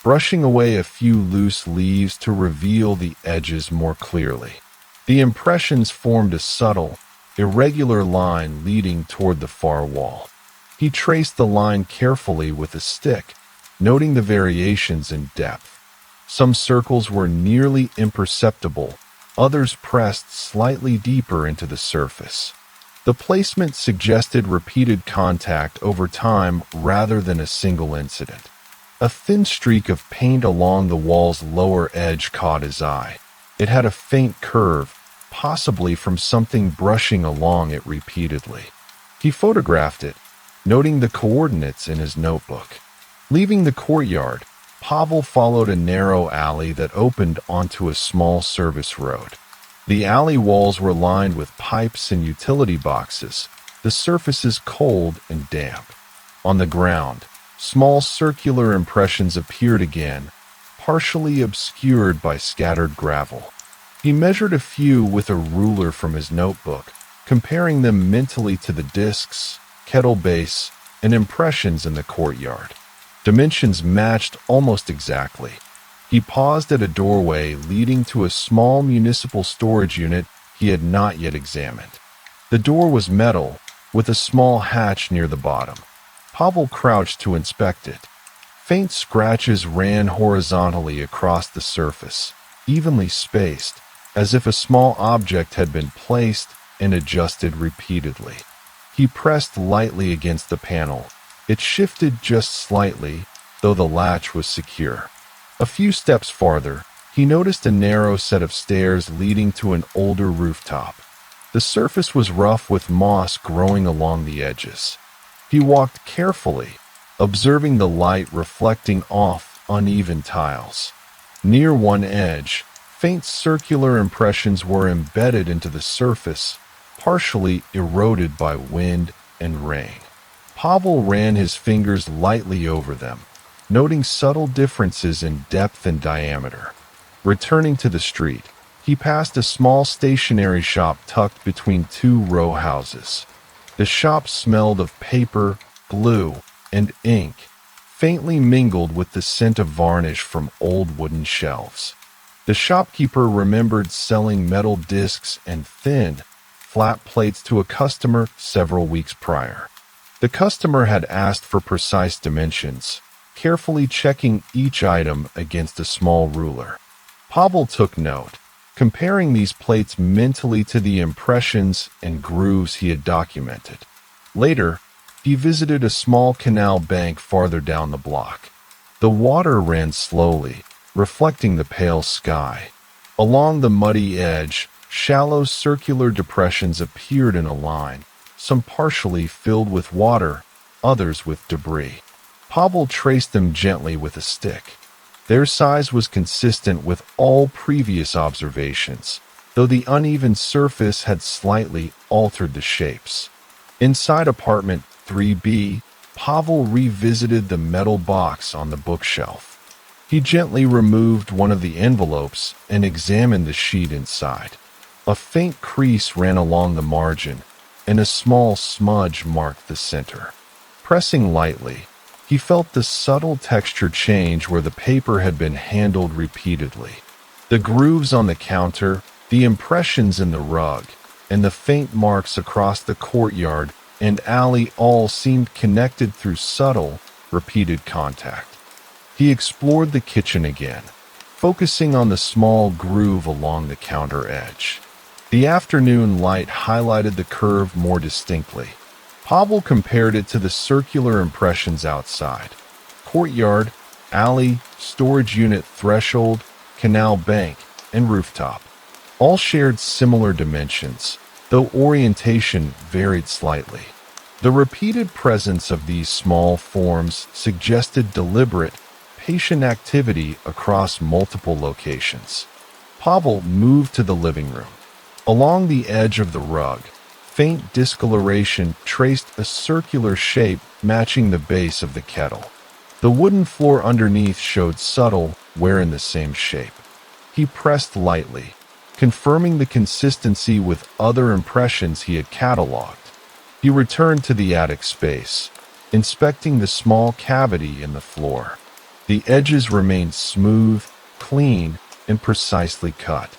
brushing away a few loose leaves to reveal the edges more clearly. The impressions formed a subtle, irregular line leading toward the far wall. He traced the line carefully with a stick, noting the variations in depth. Some circles were nearly imperceptible, others pressed slightly deeper into the surface. The placement suggested repeated contact over time rather than a single incident. A thin streak of paint along the wall's lower edge caught his eye. It had a faint curve, possibly from something brushing along it repeatedly. He photographed it, noting the coordinates in his notebook. Leaving the courtyard, Pavel followed a narrow alley that opened onto a small service road. The alley walls were lined with pipes and utility boxes, the surfaces cold and damp. On the ground, small circular impressions appeared again, partially obscured by scattered gravel. He measured a few with a ruler from his notebook, comparing them mentally to the discs, kettle base, and impressions in the courtyard. Dimensions matched almost exactly. He paused at a doorway leading to a small municipal storage unit he had not yet examined. The door was metal, with a small hatch near the bottom. Pavel crouched to inspect it. Faint scratches ran horizontally across the surface, evenly spaced, as if a small object had been placed and adjusted repeatedly. He pressed lightly against the panel. It shifted just slightly, though the latch was secure. A few steps farther, he noticed a narrow set of stairs leading to an older rooftop. The surface was rough with moss growing along the edges. He walked carefully, observing the light reflecting off uneven tiles. Near one edge, faint circular impressions were embedded into the surface, partially eroded by wind and rain. Pavel ran his fingers lightly over them, noting subtle differences in depth and diameter. Returning to the street, he passed a small stationery shop tucked between two row houses. The shop smelled of paper, glue, and ink, faintly mingled with the scent of varnish from old wooden shelves. The shopkeeper remembered selling metal discs and thin, flat plates to a customer several weeks prior. The customer had asked for precise dimensions, carefully checking each item against a small ruler. Pavel took note, comparing these plates mentally to the impressions and grooves he had documented. Later, he visited a small canal bank farther down the block. The water ran slowly, reflecting the pale sky. Along the muddy edge, shallow circular depressions appeared in a line, some partially filled with water, others with debris. Pavel traced them gently with a stick. Their size was consistent with all previous observations, though the uneven surface had slightly altered the shapes. Inside apartment 3B, Pavel revisited the metal box on the bookshelf. He gently removed one of the envelopes and examined the sheet inside. A faint crease ran along the margin, and a small smudge marked the center. Pressing lightly, he felt the subtle texture change where the paper had been handled repeatedly. The grooves on the counter, the impressions in the rug, and the faint marks across the courtyard and alley all seemed connected through subtle, repeated contact. He explored the kitchen again, focusing on the small groove along the counter edge. The afternoon light highlighted the curve more distinctly. Pavel compared it to the circular impressions outside. Courtyard, alley, storage unit threshold, canal bank, and rooftop all shared similar dimensions, though orientation varied slightly. The repeated presence of these small forms suggested deliberate, patient activity across multiple locations. Pavel moved to the living room. Along the edge of the rug, faint discoloration traced a circular shape matching the base of the kettle. The wooden floor underneath showed subtle wear in the same shape. He pressed lightly, confirming the consistency with other impressions he had cataloged. He returned to the attic space, inspecting the small cavity in the floor. The edges remained smooth, clean, and precisely cut.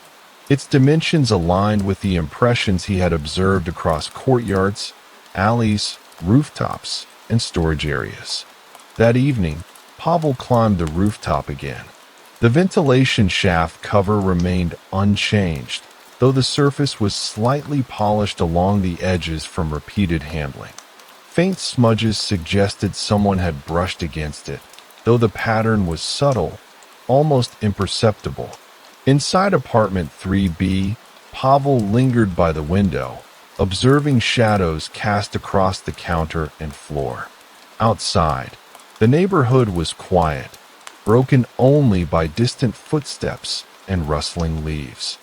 Its dimensions aligned with the impressions he had observed across courtyards, alleys, rooftops, and storage areas. That evening, Pavel climbed the rooftop again. The ventilation shaft cover remained unchanged, though the surface was slightly polished along the edges from repeated handling. Faint smudges suggested someone had brushed against it, though the pattern was subtle, almost imperceptible. Inside apartment 3B, Pavel lingered by the window, observing shadows cast across the counter and floor. Outside, the neighborhood was quiet, broken only by distant footsteps and rustling leaves.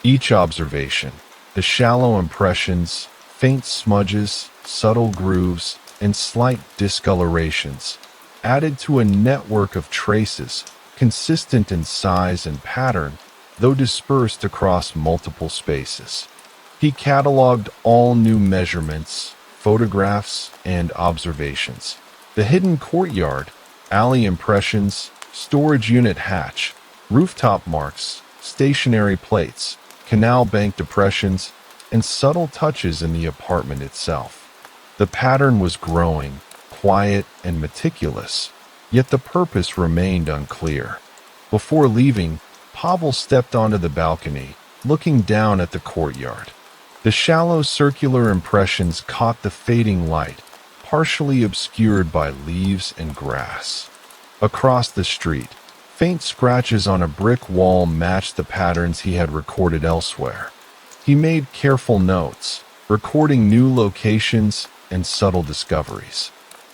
Each observation, the shallow impressions, faint smudges, subtle grooves, and slight discolorations, added to a network of traces, consistent in size and pattern, though dispersed across multiple spaces. He cataloged all new measurements, photographs, and observations. The hidden courtyard, alley impressions, storage unit hatch, rooftop marks, stationary plates, canal bank depressions, and subtle touches in the apartment itself. The pattern was growing, quiet and meticulous, yet the purpose remained unclear. Before leaving, Pavel stepped onto the balcony, looking down at the courtyard. The shallow circular impressions caught the fading light, partially obscured by leaves and grass. Across the street, faint scratches on a brick wall matched the patterns he had recorded elsewhere. He made careful notes, recording new locations and subtle discoveries.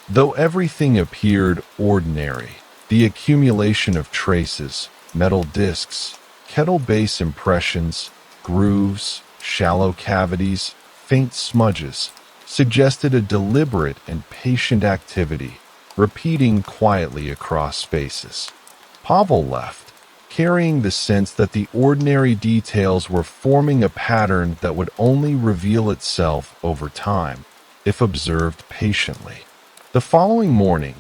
Though everything appeared ordinary, the accumulation of traces, metal discs, kettle base impressions, grooves, shallow cavities, faint smudges, suggested a deliberate and patient activity, repeating quietly across spaces. Pavel left, carrying the sense that the ordinary details were forming a pattern that would only reveal itself over time, if observed patiently. The following morning,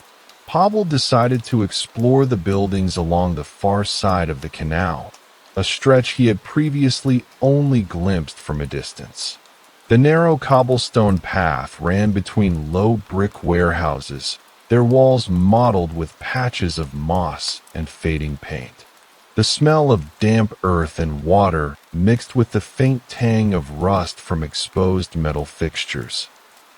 Pavel decided to explore the buildings along the far side of the canal, a stretch he had previously only glimpsed from a distance. The narrow cobblestone path ran between low brick warehouses, their walls mottled with patches of moss and fading paint. The smell of damp earth and water mixed with the faint tang of rust from exposed metal fixtures.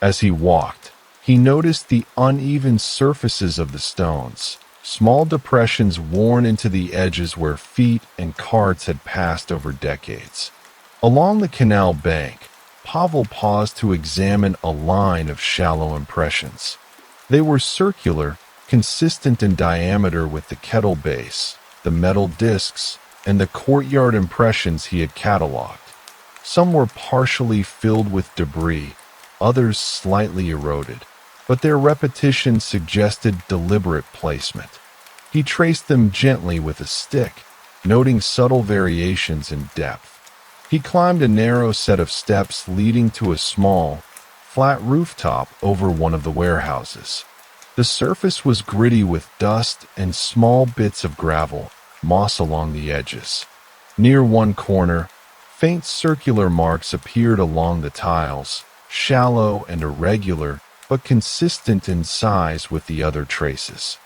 As he walked, he noticed the uneven surfaces of the stones, small depressions worn into the edges where feet and carts had passed over decades. Along the canal bank, Pavel paused to examine a line of shallow impressions. They were circular, consistent in diameter with the kettle base, the metal discs, and the courtyard impressions he had cataloged. Some were partially filled with debris, others slightly eroded, but their repetition suggested deliberate placement. He traced them gently with a stick, noting subtle variations in depth. He climbed a narrow set of steps leading to a small, flat rooftop over one of the warehouses. The surface was gritty with dust and small bits of gravel, moss along the edges. Near one corner, faint circular marks appeared along the tiles, shallow and irregular, but consistent in size with the other traces.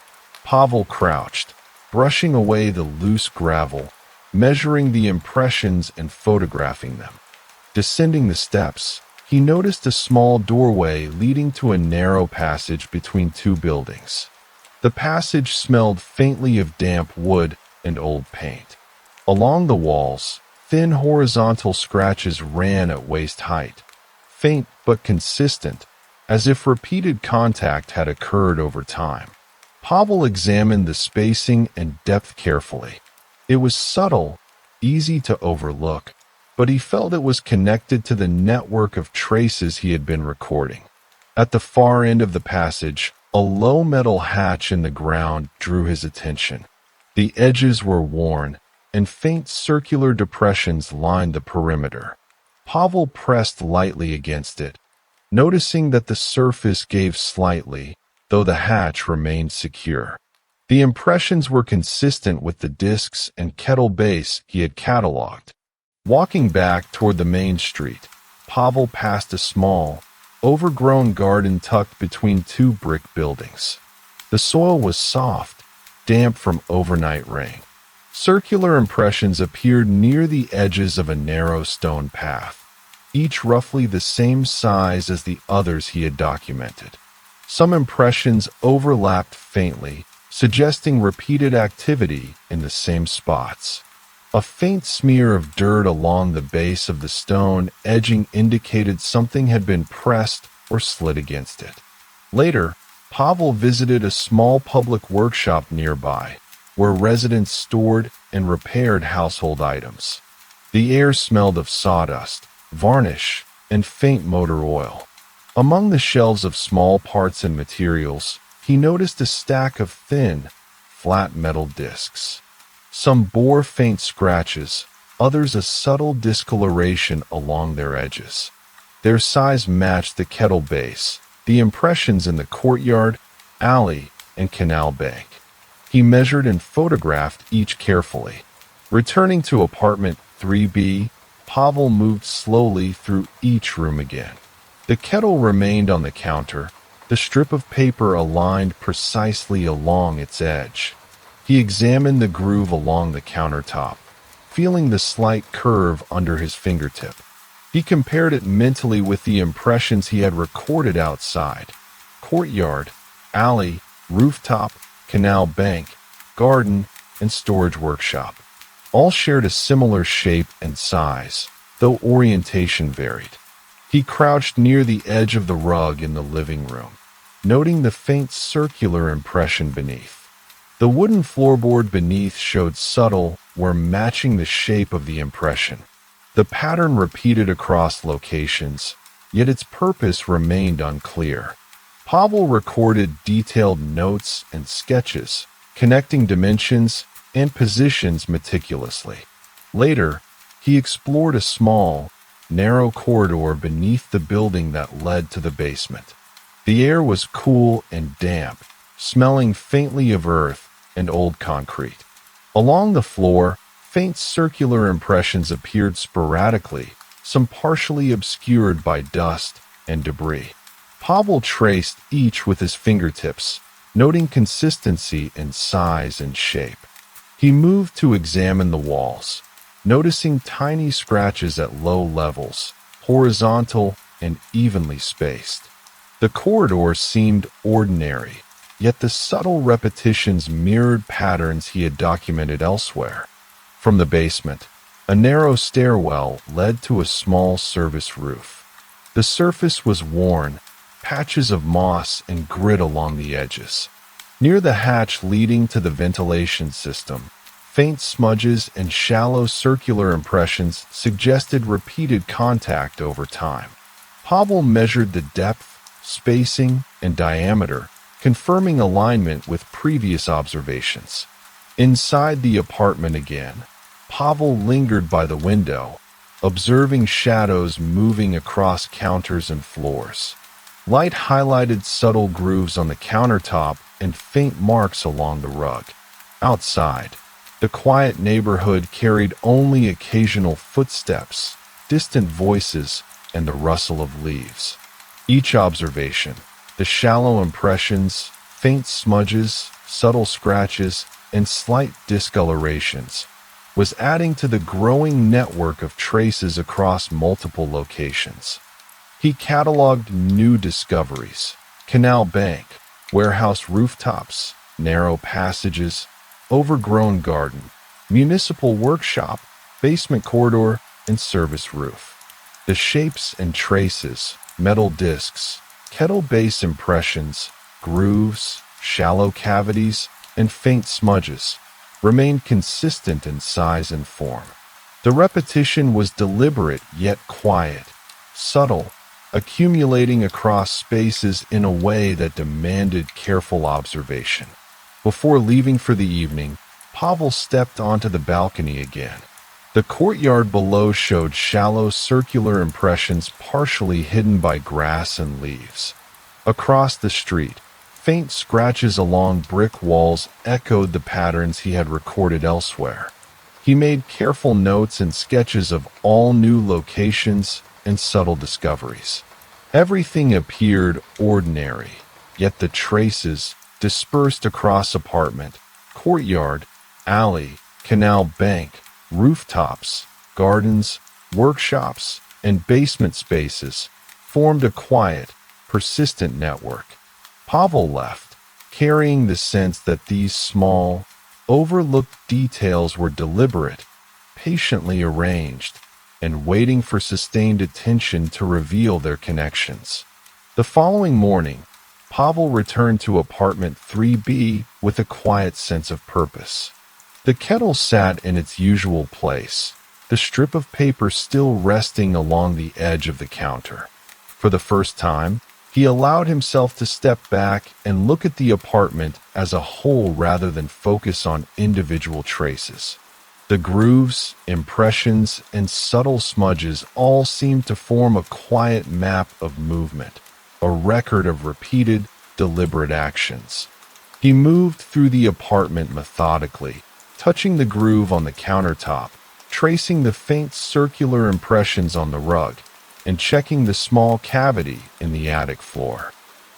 Pavel crouched, brushing away the loose gravel, measuring the impressions and photographing them. Descending the steps, he noticed a small doorway leading to a narrow passage between two buildings. The passage smelled faintly of damp wood and old paint. Along the walls, Thin horizontal scratches ran at waist height, faint but consistent, as if repeated contact had occurred over time. Pavel examined the spacing and depth carefully. It was subtle, easy to overlook, but he felt it was connected to the network of traces he had been recording. At the far end of the passage, a low metal hatch in the ground drew his attention. The edges were worn, and faint circular depressions lined the perimeter. Pavel pressed lightly against it, noticing that the surface gave slightly, though the hatch remained secure. The impressions were consistent with the discs and kettle base he had cataloged. Walking back toward the main street, Pavel passed a small, overgrown garden tucked between two brick buildings. The soil was soft, damp from overnight rain. Circular impressions appeared near the edges of a narrow stone path, each roughly the same size as the others he had documented. Some impressions overlapped faintly, suggesting repeated activity in the same spots. A faint smear of dirt along the base of the stone edging indicated something had been pressed or slid against it. Later, Pavel visited a small public workshop nearby, where residents stored and repaired household items. The air smelled of sawdust, varnish, and faint motor oil. Among the shelves of small parts and materials, he noticed a stack of thin, flat metal discs. Some bore faint scratches, others a subtle discoloration along their edges. Their size matched the kettle base, the impressions in the courtyard, alley, and canal bank. He measured and photographed each carefully. Returning to apartment 3B, Pavel moved slowly through each room again. The kettle remained on the counter, the strip of paper aligned precisely along its edge. He examined the groove along the countertop, feeling the slight curve under his fingertip. He compared it mentally with the impressions he had recorded outside: courtyard, alley, rooftop, canal bank, garden, and storage workshop. All shared a similar shape and size, though orientation varied. He crouched near the edge of the rug in the living room, noting the faint circular impression beneath. The wooden floorboard beneath showed subtle, where matching the shape of the impression. The pattern repeated across locations, yet its purpose remained unclear. Pavel recorded detailed notes and sketches, connecting dimensions and positions meticulously. Later, he explored a small, narrow corridor beneath the building that led to the basement. The air was cool and damp, smelling faintly of earth and old concrete. Along the floor, faint circular impressions appeared sporadically, some partially obscured by dust and debris. Pavel traced each with his fingertips, noting consistency in size and shape. He moved to examine the walls, noticing tiny scratches at low levels, horizontal and evenly spaced. The corridor seemed ordinary, yet the subtle repetitions mirrored patterns he had documented elsewhere. From the basement, a narrow stairwell led to a small service roof. The surface was worn, patches of moss and grit along the edges. Near the hatch leading to the ventilation system, faint smudges and shallow circular impressions suggested repeated contact over time. Pavel measured the depth, spacing, and diameter, confirming alignment with previous observations. Inside the apartment again, Pavel lingered by the window, observing shadows moving across counters and floors. Light highlighted subtle grooves on the countertop and faint marks along the rug. Outside, the quiet neighborhood carried only occasional footsteps, distant voices, and the rustle of leaves. Each observation, the shallow impressions, faint smudges, subtle scratches, and slight discolorations, was adding to the growing network of traces across multiple locations. He cataloged new discoveries: canal bank, warehouse rooftops, narrow passages, overgrown garden, municipal workshop, basement corridor, and service roof. The shapes and traces, metal discs, kettle base impressions, grooves, shallow cavities, and faint smudges remained consistent in size and form. The repetition was deliberate yet quiet, subtle, accumulating across spaces in a way that demanded careful observation. Before leaving for the evening, Pavel stepped onto the balcony again. The courtyard below showed shallow circular impressions partially hidden by grass and leaves. Across the street, faint scratches along brick walls echoed the patterns he had recorded elsewhere. He made careful notes and sketches of all new locations and subtle discoveries. Everything appeared ordinary, yet the traces, dispersed across apartment, courtyard, alley, canal bank, rooftops, gardens, workshops, and basement spaces, formed a quiet, persistent network. Pavel left, carrying the sense that these small, overlooked details were deliberate, patiently arranged, and waiting for sustained attention to reveal their connections. The following morning, Pavel returned to apartment 3B with a quiet sense of purpose. The kettle sat in its usual place, the strip of paper still resting along the edge of the counter. For the first time, he allowed himself to step back and look at the apartment as a whole rather than focus on individual traces. The grooves, impressions, and subtle smudges all seemed to form a quiet map of movement, a record of repeated, deliberate actions. He moved through the apartment methodically, touching the groove on the countertop, tracing the faint circular impressions on the rug, and checking the small cavity in the attic floor.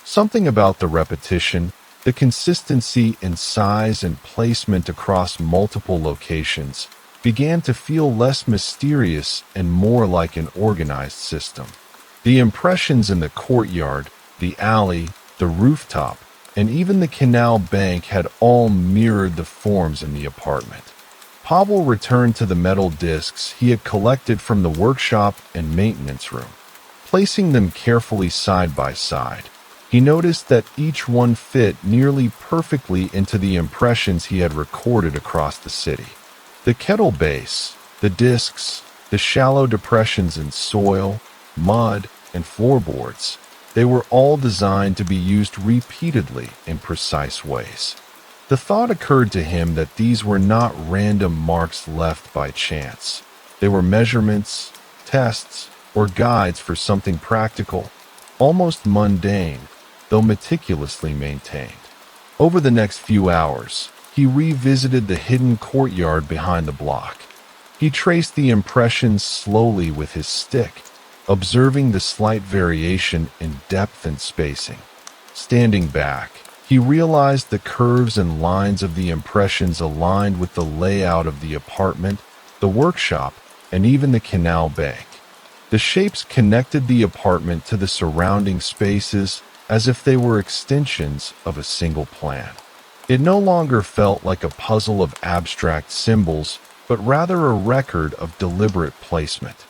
Something about the repetition, the consistency in size and placement across multiple locations, began to feel less mysterious and more like an organized system. The impressions in the courtyard, the alley, the rooftop, and even the canal bank had all mirrored the forms in the apartment. Pavel returned to the metal discs he had collected from the workshop and maintenance room. Placing them carefully side by side, he noticed that each one fit nearly perfectly into the impressions he had recorded across the city. The kettle base, the discs, the shallow depressions in soil, mud, and floorboards, they were all designed to be used repeatedly in precise ways. The thought occurred to him that these were not random marks left by chance. They were measurements, tests, or guides for something practical, almost mundane, though meticulously maintained. Over the next few hours, he revisited the hidden courtyard behind the block. He traced the impressions slowly with his stick, observing the slight variation in depth and spacing. Standing back, he realized the curves and lines of the impressions aligned with the layout of the apartment, the workshop, and even the canal bank. The shapes connected the apartment to the surrounding spaces as if they were extensions of a single plan. It no longer felt like a puzzle of abstract symbols, but rather a record of deliberate placement.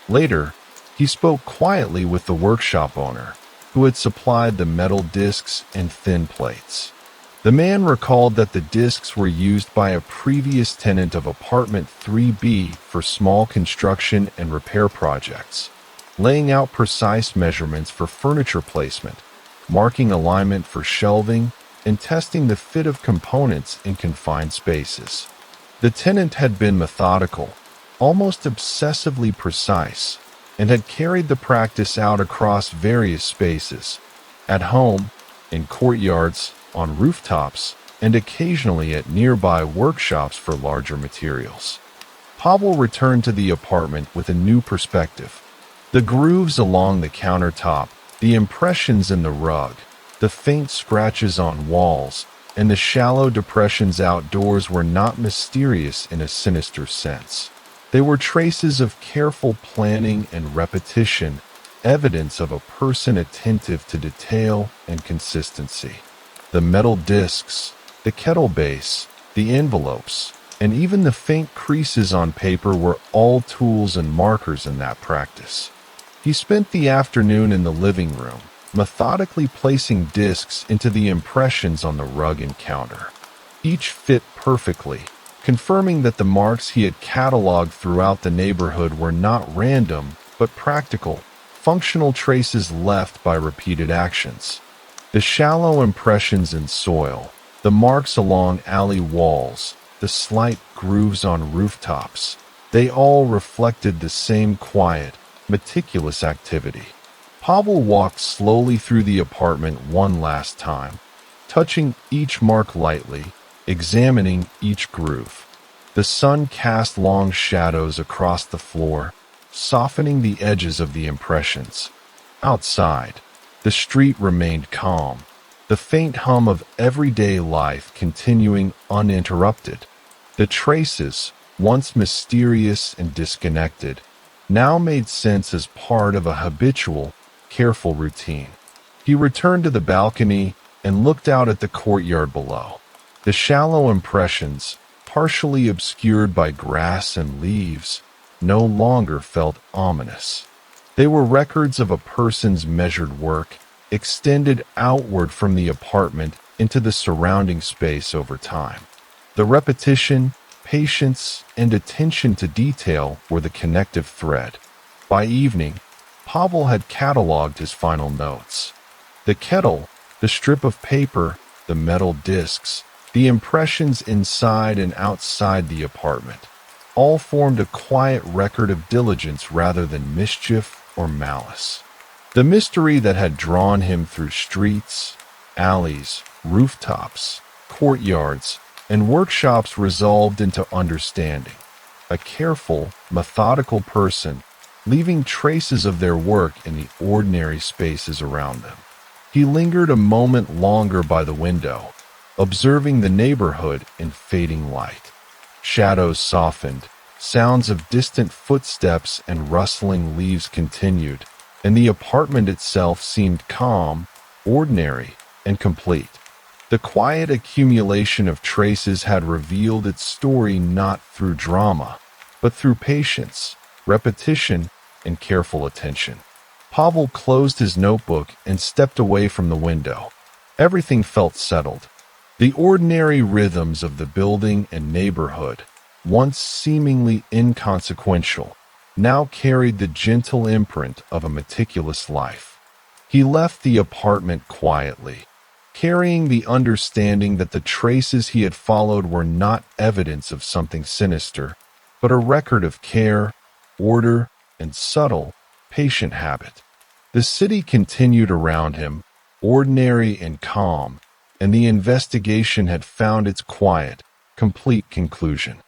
Later, he spoke quietly with the workshop owner, who had supplied the metal discs and thin plates. The man recalled that the discs were used by a previous tenant of apartment 3B for small construction and repair projects, laying out precise measurements for furniture placement, marking alignment for shelving, and testing the fit of components in confined spaces. The tenant had been methodical, almost obsessively precise, and had carried the practice out across various spaces, at home, in courtyards, on rooftops, and occasionally at nearby workshops for larger materials. Pavel returned to the apartment with a new perspective. The grooves along the countertop, the impressions in the rug, the faint scratches on walls, and the shallow depressions outdoors were not mysterious in a sinister sense. They were traces of careful planning and repetition, evidence of a person attentive to detail and consistency. The metal discs, the kettle base, the envelopes, and even the faint creases on paper were all tools and markers in that practice. He spent the afternoon in the living room, methodically placing discs into the impressions on the rug and counter. Each fit perfectly, confirming that the marks he had cataloged throughout the neighborhood were not random, but practical, functional traces left by repeated actions. The shallow impressions in soil, the marks along alley walls, the slight grooves on rooftops, they all reflected the same quiet, meticulous activity. Pavel walked slowly through the apartment one last time, touching each mark lightly, examining each groove. The sun cast long shadows across the floor, softening the edges of the impressions. Outside, the street remained calm, the faint hum of everyday life continuing uninterrupted. The traces, once mysterious and disconnected, now made sense as part of a habitual, careful routine. He returned to the balcony and looked out at the courtyard below. The shallow impressions, partially obscured by grass and leaves, no longer felt ominous. They were records of a person's measured work, extended outward from the apartment into the surrounding space over time. The repetition, patience, and attention to detail were the connective thread. By evening, Pavel had cataloged his final notes. The kettle, the strip of paper, the metal discs, the impressions inside and outside the apartment, all formed a quiet record of diligence rather than mischief or malice. The mystery that had drawn him through streets, alleys, rooftops, courtyards, and workshops resolved into understanding. A careful, methodical person, leaving traces of their work in the ordinary spaces around them. He lingered a moment longer by the window, observing the neighborhood in fading light. Shadows softened, sounds of distant footsteps and rustling leaves continued, and the apartment itself seemed calm, ordinary, and complete. The quiet accumulation of traces had revealed its story not through drama, but through patience, repetition, and careful attention. Pavel closed his notebook and stepped away from the window. Everything felt settled. The ordinary rhythms of the building and neighborhood, once seemingly inconsequential, now carried the gentle imprint of a meticulous life. He left the apartment quietly, carrying the understanding that the traces he had followed were not evidence of something sinister, but a record of care, order, and subtle, patient habit. The city continued around him, ordinary and calm, and the investigation had found its quiet, complete conclusion.